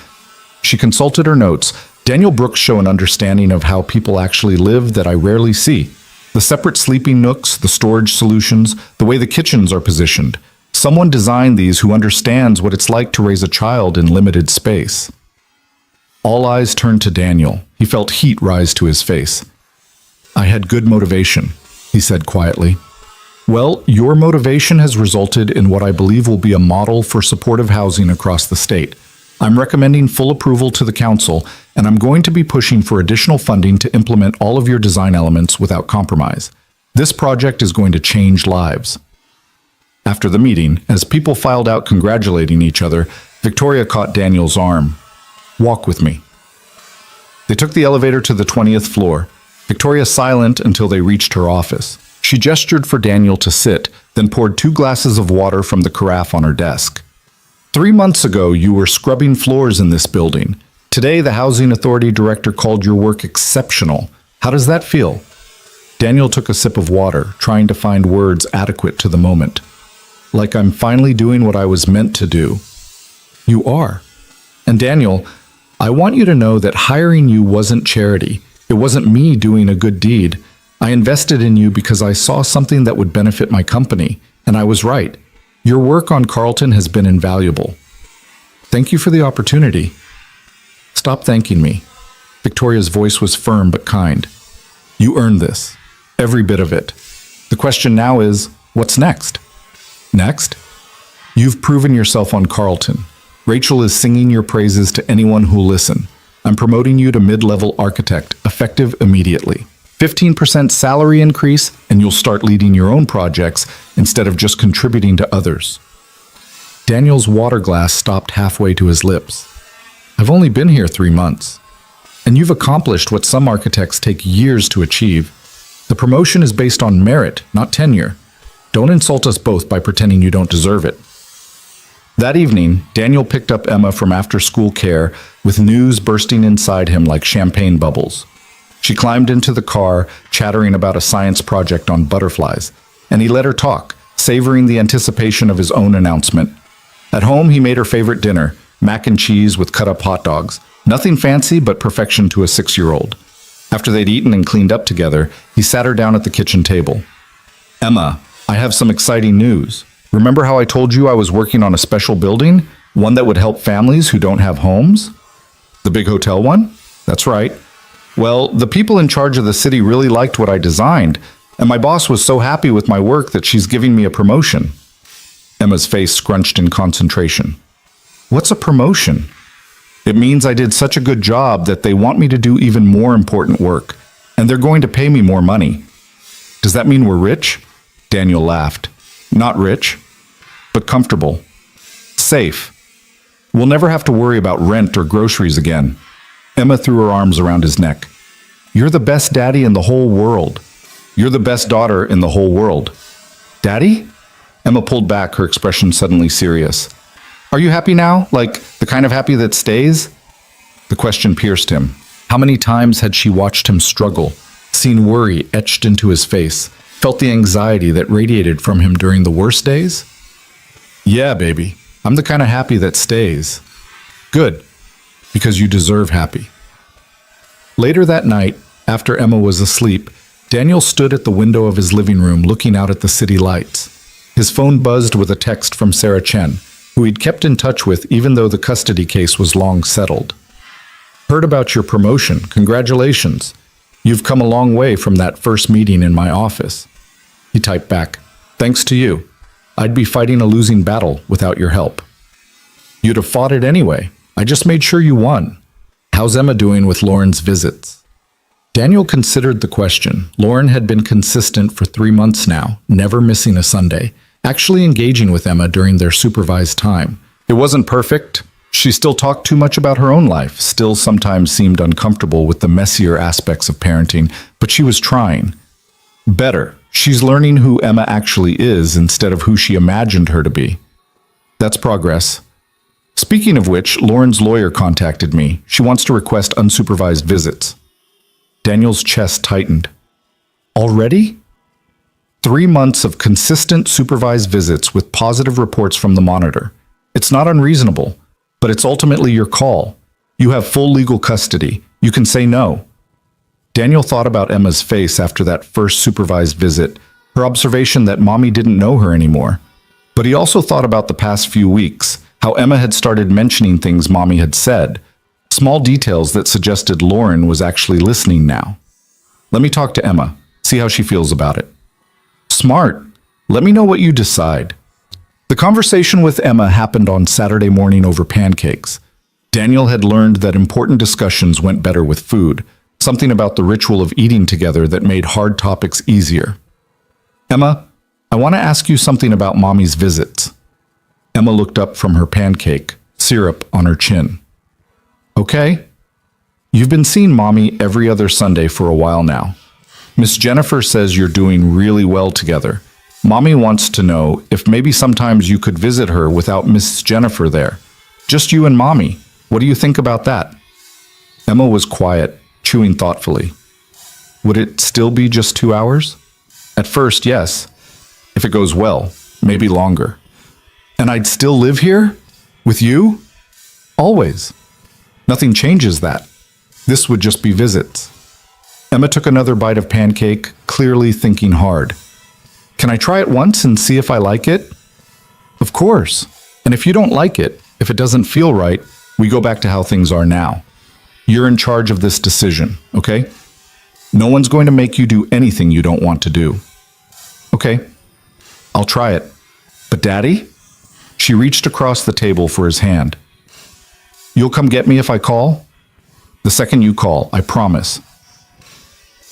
She consulted her notes. Daniel Brooks show an understanding of how people actually live that I rarely see. The separate sleeping nooks, the storage solutions, the way the kitchens are positioned. Someone designed these who understands what it's like to raise a child in limited space. All eyes turned to Daniel. He felt heat rise to his face. I had good motivation, he said quietly. Well, your motivation has resulted in what I believe will be a model for supportive housing across the state. I'm recommending full approval to the council, and I'm going to be pushing for additional funding to implement all of your design elements without compromise. This project is going to change lives. After the meeting, as people filed out congratulating each other, Victoria caught Daniel's arm. Walk with me. They took the elevator to the 20th floor. Victoria silent until they reached her office. She gestured for Daniel to sit, then poured 2 glasses of water from the carafe on her desk. 3 months ago, you were scrubbing floors in this building. Today, the Housing Authority Director called your work exceptional. How does that feel? Daniel took a sip of water, trying to find words adequate to the moment. Like I'm finally doing what I was meant to do. You are. And Daniel, I want you to know that hiring you wasn't charity. It wasn't me doing a good deed. I invested in you because I saw something that would benefit my company, and I was right. Your work on Carlton has been invaluable. Thank you for the opportunity. Stop thanking me. Victoria's voice was firm but kind. You earned this. Every bit of it. The question now is, what's next? Next? You've proven yourself on Carlton. Rachel is singing your praises to anyone who'll listen. I'm promoting you to mid-level architect, effective immediately. 15% salary increase, and you'll start leading your own projects instead of just contributing to others. Daniel's water glass stopped halfway to his lips. I've only been here 3 months. And you've accomplished what some architects take years to achieve. The promotion is based on merit, not tenure. Don't insult us both by pretending you don't deserve it. That evening, Daniel picked up Emma from after-school care with news bursting inside him like champagne bubbles. She climbed into the car, chattering about a science project on butterflies, and he let her talk, savoring the anticipation of his own announcement. At home, he made her favorite dinner, mac and cheese with cut-up hot dogs. Nothing fancy, but perfection to a 6-year-old. After they'd eaten and cleaned up together, he sat her down at the kitchen table. Emma, I have some exciting news. Remember how I told you I was working on a special building? One that would help families who don't have homes? The big hotel one? That's right. Well, the people in charge of the city really liked what I designed, and my boss was so happy with my work that she's giving me a promotion. Emma's face scrunched in concentration. What's a promotion? It means I did such a good job that they want me to do even more important work, and they're going to pay me more money. Does that mean we're rich? Daniel laughed. Not rich, but comfortable. Safe. We'll never have to worry about rent or groceries again. Emma threw her arms around his neck. You're the best daddy in the whole world. You're the best daughter in the whole world. Daddy? Emma pulled back, her expression suddenly serious. Are you happy now? Like, the kind of happy that stays? The question pierced him. How many times had she watched him struggle, seen worry etched into his face, felt the anxiety that radiated from him during the worst days? Yeah, baby. I'm the kind of happy that stays. Good. Because you deserve happy. Later that night, after Emma was asleep, Daniel stood at the window of his living room looking out at the city lights. His phone buzzed with a text from Sarah Chen, who he'd kept in touch with even though the custody case was long settled. Heard about your promotion. Congratulations. You've come a long way from that first meeting in my office. He typed back, thanks to you. I'd be fighting a losing battle without your help. You'd have fought it anyway. I just made sure you won. How's Emma doing with Lauren's visits? Daniel considered the question. Lauren had been consistent for 3 months now, never missing a Sunday, actually engaging with Emma during their supervised time. It wasn't perfect. She still talked too much about her own life, still sometimes seemed uncomfortable with the messier aspects of parenting, but she was trying. Better. She's learning who Emma actually is instead of who she imagined her to be. That's progress. Speaking of which, Lauren's lawyer contacted me. She wants to request unsupervised visits. Daniel's chest tightened. Already? 3 months of consistent supervised visits with positive reports from the monitor. It's not unreasonable, but it's ultimately your call. You have full legal custody. You can say no. Daniel thought about Emma's face after that first supervised visit, her observation that Mommy didn't know her anymore. But he also thought about the past few weeks, how Emma had started mentioning things Mommy had said, small details that suggested Lauren was actually listening now. Let me talk to Emma, see how she feels about it. Smart. Let me know what you decide. The conversation with Emma happened on Saturday morning over pancakes. Daniel had learned that important discussions went better with food, something about the ritual of eating together that made hard topics easier. Emma, I want to ask you something about Mommy's visits. Emma looked up from her pancake, syrup on her chin. Okay. You've been seeing Mommy every other Sunday for a while now. Miss Jennifer says you're doing really well together. Mommy wants to know if maybe sometimes you could visit her without Miss Jennifer there. Just you and Mommy. What do you think about that? Emma was quiet, chewing thoughtfully. Would it still be just 2 hours? At first, yes. If it goes well, maybe longer. And I'd still live here? With you? Always. Nothing changes that. This would just be visits. Emma took another bite of pancake, clearly thinking hard. Can I try it once and see if I like it? Of course. And if you don't like it, if it doesn't feel right, we go back to how things are now. You're in charge of this decision, okay? No one's going to make you do anything you don't want to do. Okay, I'll try it. But Daddy? She reached across the table for his hand. You'll come get me if I call? The second you call, I promise.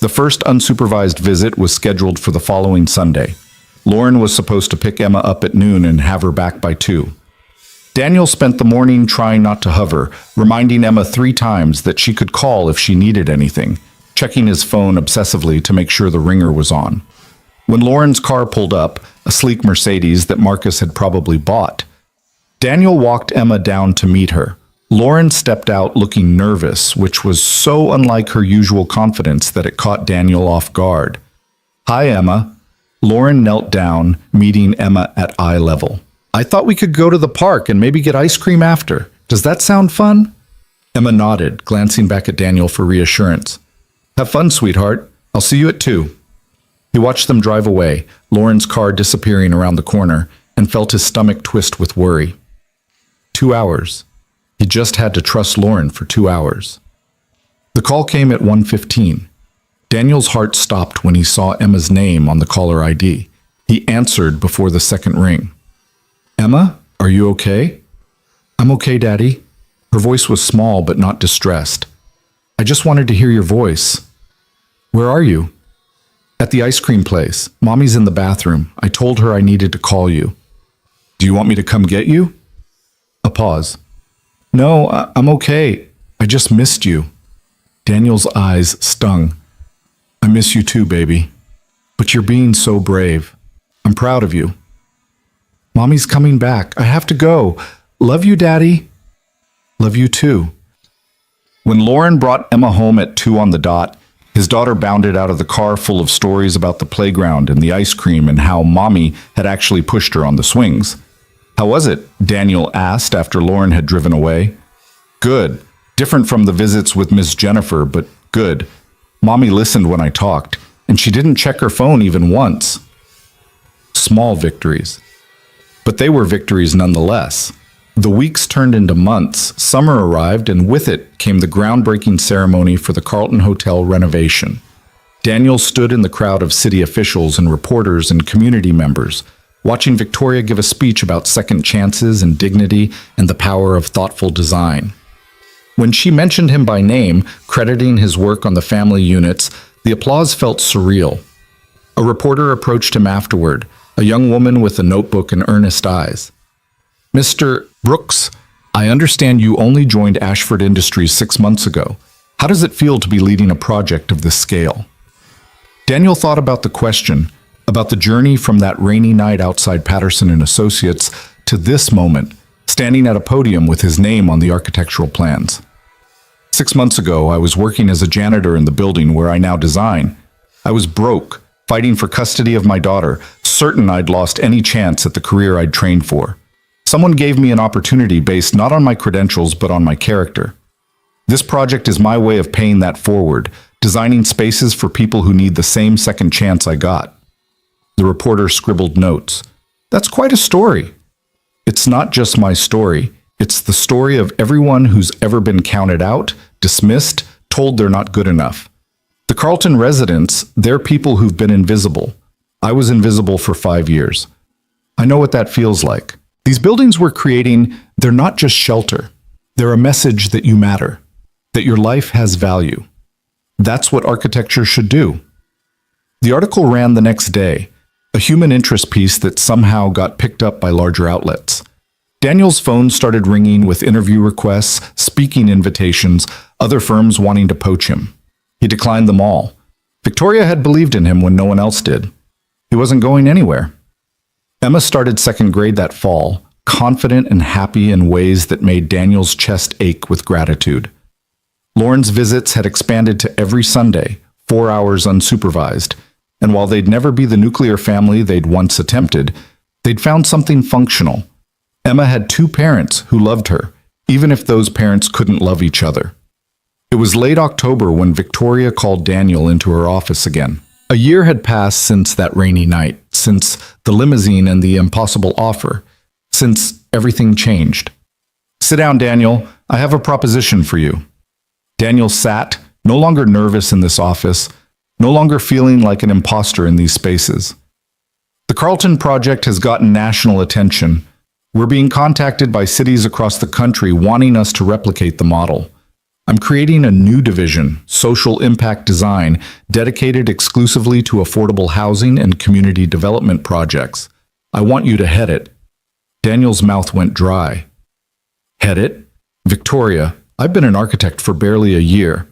The first unsupervised visit was scheduled for the following Sunday. Lauren was supposed to pick Emma up at noon and have her back by 2. Daniel spent the morning trying not to hover, reminding Emma 3 times that she could call if she needed anything, checking his phone obsessively to make sure the ringer was on. When Lauren's car pulled up, a sleek Mercedes that Marcus had probably bought, Daniel walked Emma down to meet her. Lauren stepped out looking nervous, which was so unlike her usual confidence that it caught Daniel off guard. Hi, Emma. Lauren knelt down, meeting Emma at eye level. I thought we could go to the park and maybe get ice cream after. Does that sound fun? Emma nodded, glancing back at Daniel for reassurance. Have fun, sweetheart. I'll see you at 2. He watched them drive away, Lauren's car disappearing around the corner, and felt his stomach twist with worry. 2 hours. He just had to trust Lauren for 2 hours. The call came at 1:15. Daniel's heart stopped when he saw Emma's name on the caller ID. He answered before the second ring. Emma, are you okay? I'm okay, Daddy. Her voice was small but not distressed. I just wanted to hear your voice. Where are you? At the ice cream place. Mommy's in the bathroom. I told her I needed to call you. Do you want me to come get you? A pause. No, I'm okay. I just missed you. Daniel's eyes stung. I miss you too, baby. But you're being so brave. I'm proud of you. Mommy's coming back. I have to go. Love you, Daddy. Love you too. When Lauren brought Emma home at 2 on the dot, his daughter bounded out of the car full of stories about the playground and the ice cream and how Mommy had actually pushed her on the swings. How was it? Daniel asked after Lauren had driven away. Good. Different from the visits with Miss Jennifer, but good. Mommy listened when I talked, and she didn't check her phone even once. Small victories. But they were victories nonetheless. The weeks turned into months, summer arrived, and with it came the groundbreaking ceremony for the Carlton Hotel renovation. Daniel stood in the crowd of city officials and reporters and community members, watching Victoria give a speech about second chances and dignity and the power of thoughtful design. When she mentioned him by name, crediting his work on the family units, the applause felt surreal. A reporter approached him afterward, a young woman with a notebook and earnest eyes. Mr. Brooks, I understand you only joined Ashford Industries 6 months ago. How does it feel to be leading a project of this scale? Daniel thought about the question, about the journey from that rainy night outside Patterson and Associates to this moment, standing at a podium with his name on the architectural plans. 6 months ago, I was working as a janitor in the building where I now design. I was broke, fighting for custody of my daughter, certain I'd lost any chance at the career I'd trained for. Someone gave me an opportunity based not on my credentials but on my character. This project is my way of paying that forward, designing spaces for people who need the same second chance I got. The reporter scribbled notes. That's quite a story. It's not just my story. It's the story of everyone who's ever been counted out, dismissed, told they're not good enough. The Carlton residents, they're people who've been invisible. I was invisible for 5 years. I know what that feels like. These buildings we're creating, they're not just shelter. They're a message that you matter, that your life has value. That's what architecture should do. The article ran the next day, a human interest piece that somehow got picked up by larger outlets. Daniel's phone started ringing with interview requests, speaking invitations, other firms wanting to poach him. He declined them all. Victoria had believed in him when no one else did. He wasn't going anywhere. Emma started second grade that fall, confident and happy in ways that made Daniel's chest ache with gratitude. Lauren's visits had expanded to every Sunday, 4 hours unsupervised, and while they'd never be the nuclear family they'd once attempted, they'd found something functional. Emma had 2 parents who loved her, even if those parents couldn't love each other. It was late October when Victoria called Daniel into her office again. A year had passed since that rainy night, since the limousine and the impossible offer, since everything changed. "Sit down, Daniel. I have a proposition for you." Daniel sat, no longer nervous in this office, no longer feeling like an imposter in these spaces. "The Carlton Project has gotten national attention. We're being contacted by cities across the country wanting us to replicate the model. I'm creating a new division, Social Impact Design, dedicated exclusively to affordable housing and community development projects. I want you to head it." Daniel's mouth went dry. "Head it? Victoria, I've been an architect for barely a year.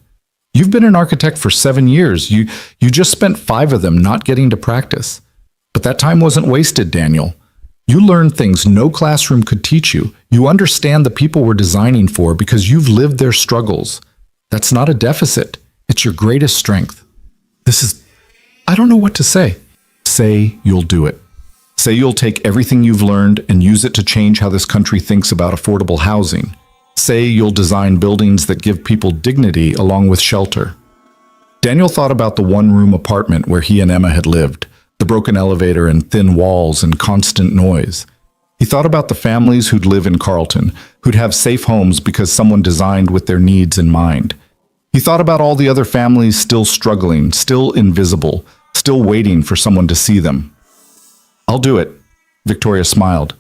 You've been an architect for 7 years. You just spent 5 of them not getting to practice. But that time wasn't wasted, Daniel. You learned things no classroom could teach you. You understand the people we're designing for because you've lived their struggles. That's not a deficit. It's your greatest strength. I don't know what to say. Say you'll do it. Say you'll take everything you've learned and use it to change how this country thinks about affordable housing. Say you'll design buildings that give people dignity along with shelter." Daniel thought about the one-room apartment where he and Emma had lived, the broken elevator and thin walls and constant noise. He thought about the families who'd live in Carlton, who'd have safe homes because someone designed with their needs in mind. He thought about all the other families still struggling, still invisible, still waiting for someone to see them. "I'll do it," Victoria smiled.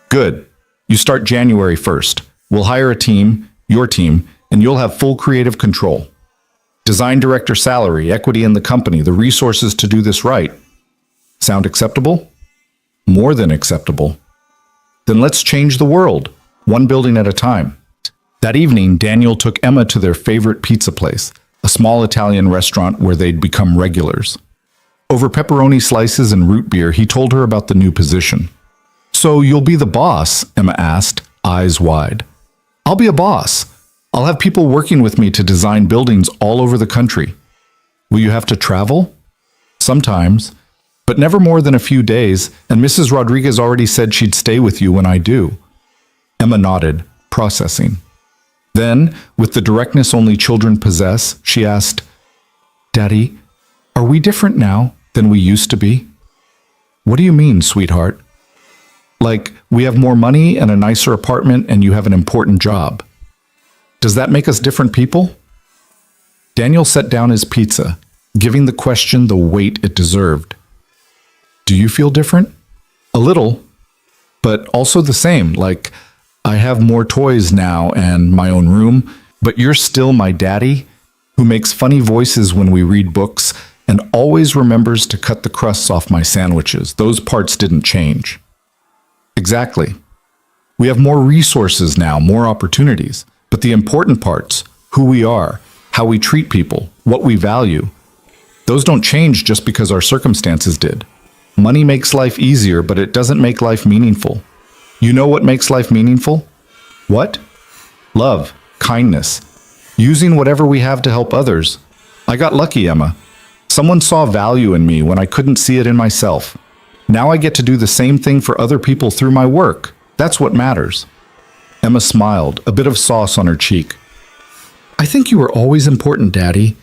"Good. You start January 1st. We'll hire a team, your team, and you'll have full creative control. Design director salary, equity in the company, the resources to do this right. Sound acceptable? More than acceptable. Then let's change the world, one building at a time." That evening, Daniel took Emma to their favorite pizza place, a small Italian restaurant where they'd become regulars. Over pepperoni slices and root beer, he told her about the new position. "So you'll be the boss?" Emma asked, eyes wide. "I'll be a boss. I'll have people working with me to design buildings all over the country." "Will you have to travel?" "Sometimes, but never more than a few days, and Mrs. Rodriguez already said she'd stay with you when I do." Emma nodded, processing. Then, with the directness only children possess, she asked, "Daddy, are we different now than we used to be?" "What do you mean, sweetheart?" "Like, we have more money and a nicer apartment and you have an important job. Does that make us different people?" Daniel set down his pizza, giving the question the weight it deserved. "Do you feel different?" "A little, but also the same, like I have more toys now and my own room, but you're still my daddy, who makes funny voices when we read books and always remembers to cut the crusts off my sandwiches. Those parts didn't change." "Exactly. We have more resources now, more opportunities, but the important parts, who we are, how we treat people, what we value, those don't change just because our circumstances did. Money makes life easier, but it doesn't make life meaningful. You know what makes life meaningful? What? Love, kindness, using whatever we have to help others. I got lucky, Emma. Someone saw value in me when I couldn't see it in myself. Now I get to do the same thing for other people through my work. That's what matters." Emma smiled, a bit of sauce on her cheek. "I think you were always important, Daddy.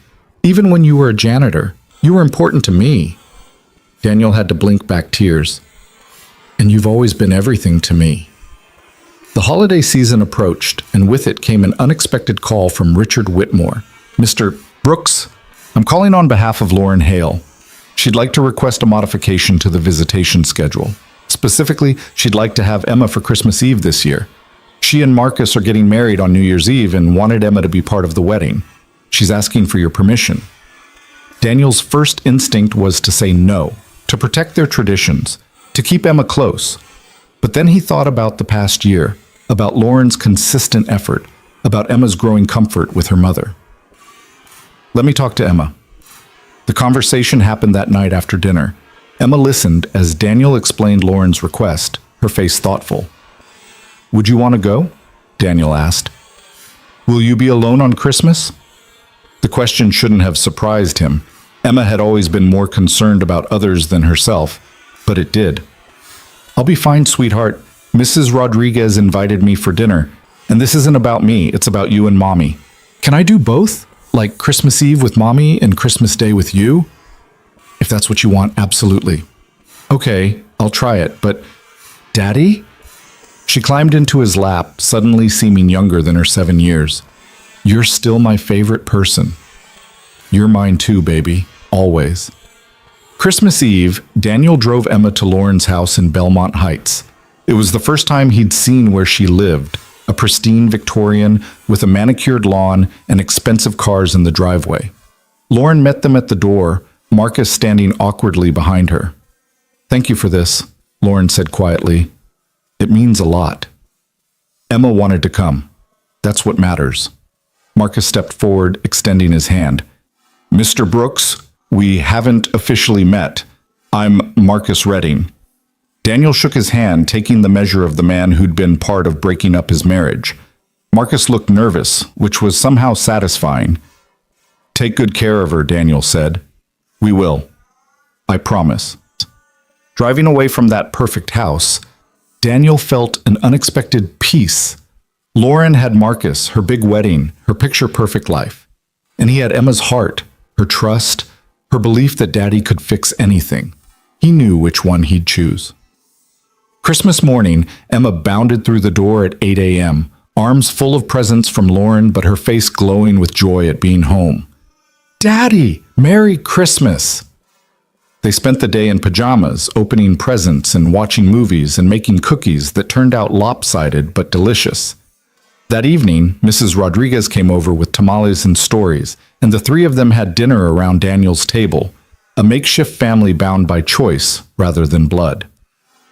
Even when you were a janitor, you were important to me." Daniel had to blink back tears. "And you've always been everything to me." The holiday season approached, and with it came an unexpected call from Richard Whitmore. "Mr. Brooks, I'm calling on behalf of Lauren Hale. She'd like to request a modification to the visitation schedule. Specifically, she'd like to have Emma for Christmas Eve this year. She and Marcus are getting married on New Year's Eve and wanted Emma to be part of the wedding. She's asking for your permission." Daniel's first instinct was to say no, to protect their traditions, to keep Emma close. But then he thought about the past year, about Lauren's consistent effort, about Emma's growing comfort with her mother. "Let me talk to Emma." The conversation happened that night after dinner. Emma listened as Daniel explained Lauren's request, her face thoughtful. "Would you want to go?" Daniel asked. "Will you be alone on Christmas?" The question shouldn't have surprised him. Emma had always been more concerned about others than herself, but it did. "I'll be fine, sweetheart. Mrs. Rodriguez invited me for dinner. And this isn't about me, it's about you and Mommy. Can I do both? Like Christmas Eve with Mommy and Christmas Day with you? If that's what you want, absolutely. Okay, I'll try it, but Daddy? She climbed into his lap, suddenly seeming younger than her 7 years. You're still my favorite person. You're mine too, baby. Always. Christmas Eve, Daniel drove Emma to Lauren's house in Belmont Heights. It was the first time he'd seen where she lived, a pristine Victorian with a manicured lawn and expensive cars in the driveway. Lauren met them at the door, Marcus standing awkwardly behind her. Thank you for this, Lauren said quietly. It means a lot. Emma wanted to come. That's what matters. Marcus stepped forward, extending his hand. Mr. Brooks, we haven't officially met. I'm Marcus Redding. Daniel shook his hand, taking the measure of the man who'd been part of breaking up his marriage. Marcus looked nervous, which was somehow satisfying. Take good care of her, Daniel said. We will. I promise. Driving away from that perfect house, Daniel felt an unexpected peace. Lauren had Marcus, her big wedding, her picture-perfect life. And he had Emma's heart, her trust, her belief that Daddy could fix anything. He knew which one he'd choose. Christmas morning, Emma bounded through the door at 8 a.m., arms full of presents from Lauren, but her face glowing with joy at being home. Daddy, Merry Christmas! They spent the day in pajamas, opening presents and watching movies and making cookies that turned out lopsided but delicious. That evening, Mrs. Rodriguez came over with tamales and stories, and the three of them had dinner around Daniel's table, a makeshift family bound by choice rather than blood.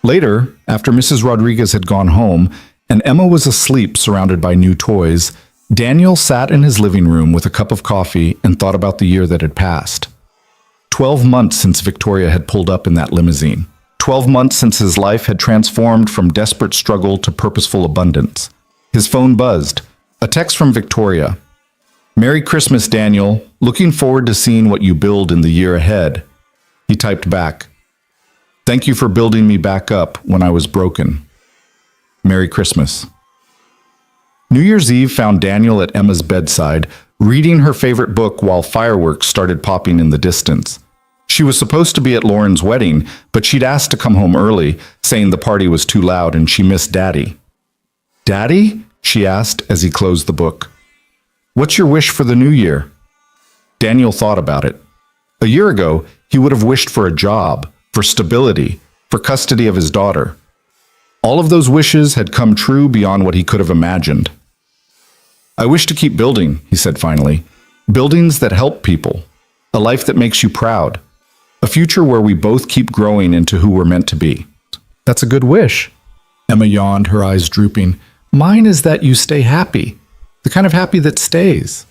Later, after Mrs. Rodriguez had gone home and Emma was asleep surrounded by new toys, Daniel sat in his living room with a cup of coffee and thought about the year that had passed. 12 months since Victoria had pulled up in that limousine. 12 months since his life had transformed from desperate struggle to purposeful abundance. His phone buzzed. A text from Victoria. Merry Christmas, Daniel. Looking forward to seeing what you build in the year ahead. He typed back. Thank you for building me back up when I was broken. Merry Christmas. New Year's Eve found Daniel at Emma's bedside, reading her favorite book while fireworks started popping in the distance. She was supposed to be at Lauren's wedding, but she'd asked to come home early, saying the party was too loud and she missed Daddy. Daddy? She asked as he closed the book. What's your wish for the new year? Daniel thought about it. A year ago, he would have wished for a job, for stability, for custody of his daughter. All of those wishes had come true beyond what he could have imagined. I wish to keep building, he said finally. Buildings that help people. A life that makes you proud. A future where we both keep growing into who we're meant to be. That's a good wish. Emma yawned, her eyes drooping. Mine is that you stay happy. The kind of happy that stays.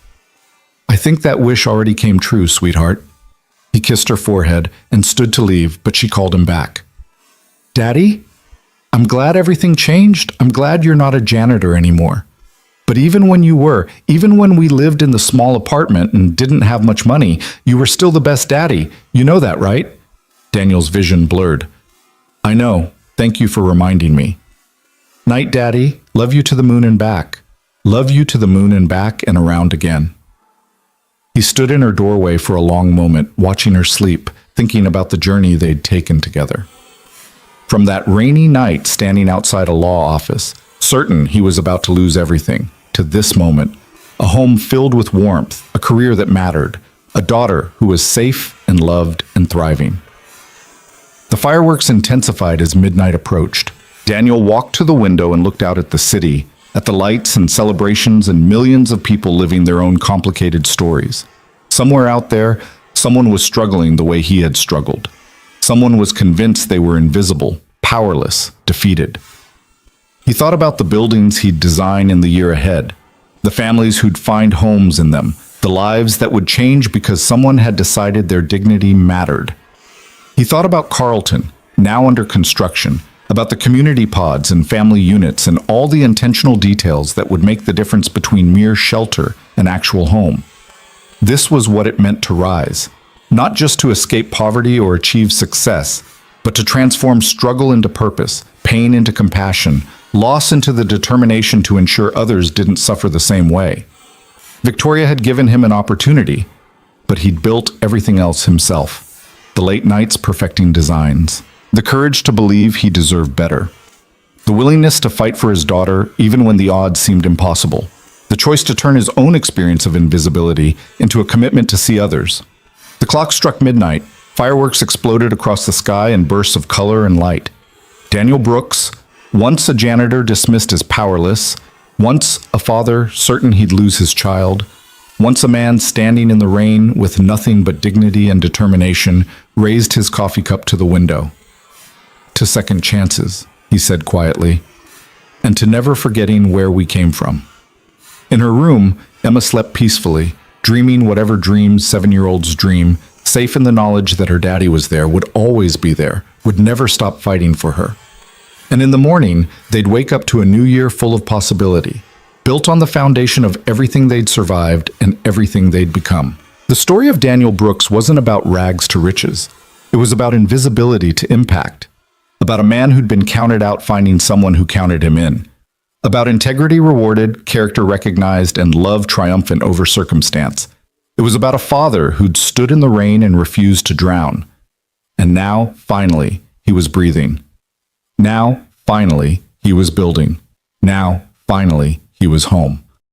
I think that wish already came true, sweetheart. He kissed her forehead and stood to leave, but she called him back. Daddy? I'm glad everything changed. I'm glad you're not a janitor anymore. But even when you were, even when we lived in the small apartment and didn't have much money, you were still the best daddy. You know that, right? Daniel's vision blurred. I know. Thank you for reminding me. Night, Daddy. Love you to the moon and back. Love you to the moon and back and around again. He stood in her doorway for a long moment, watching her sleep, thinking about the journey they'd taken together. From that rainy night standing outside a law office, certain he was about to lose everything, to this moment, a home filled with warmth, a career that mattered, a daughter who was safe and loved and thriving. The fireworks intensified as midnight approached. Daniel walked to the window and looked out at the city, at the lights and celebrations and millions of people living their own complicated stories. Somewhere out there, someone was struggling the way he had struggled. Someone was convinced they were invisible, powerless, defeated. He thought about the buildings he'd design in the year ahead, the families who'd find homes in them, the lives that would change because someone had decided their dignity mattered. He thought about Carlton, now under construction, about the community pods and family units and all the intentional details that would make the difference between mere shelter and actual home. This was what it meant to rise, not just to escape poverty or achieve success, but to transform struggle into purpose, pain pain into compassion, loss into the determination to ensure others didn't suffer the same way. Victoria had given him an opportunity, but he'd built everything else himself. The late nights perfecting designs, the courage to believe he deserved better, the willingness to fight for his daughter even when the odds seemed impossible, the choice to turn his own experience of invisibility into a commitment to see others. The clock struck midnight, fireworks exploded across the sky in bursts of color and light. Daniel Brooks, once a janitor dismissed as powerless, once a father certain he'd lose his child, once a man standing in the rain with nothing but dignity and determination, raised his coffee cup to the window. To second chances, he said quietly, and to never forgetting where we came from. In her room, Emma slept peacefully, dreaming whatever dreams 7-year-olds dream, safe in the knowledge that her daddy was there, would always be there, would never stop fighting for her. And in the morning, they'd wake up to a new year full of possibility, built on the foundation of everything they'd survived and everything they'd become. The story of Daniel Brooks wasn't about rags to riches. It was about invisibility to impact, about a man who'd been counted out finding someone who counted him in, about integrity rewarded, character recognized, and love triumphant over circumstance. It was about a father who'd stood in the rain and refused to drown. And now, finally, he was breathing. Now, finally, he was building. Now, finally, he was home.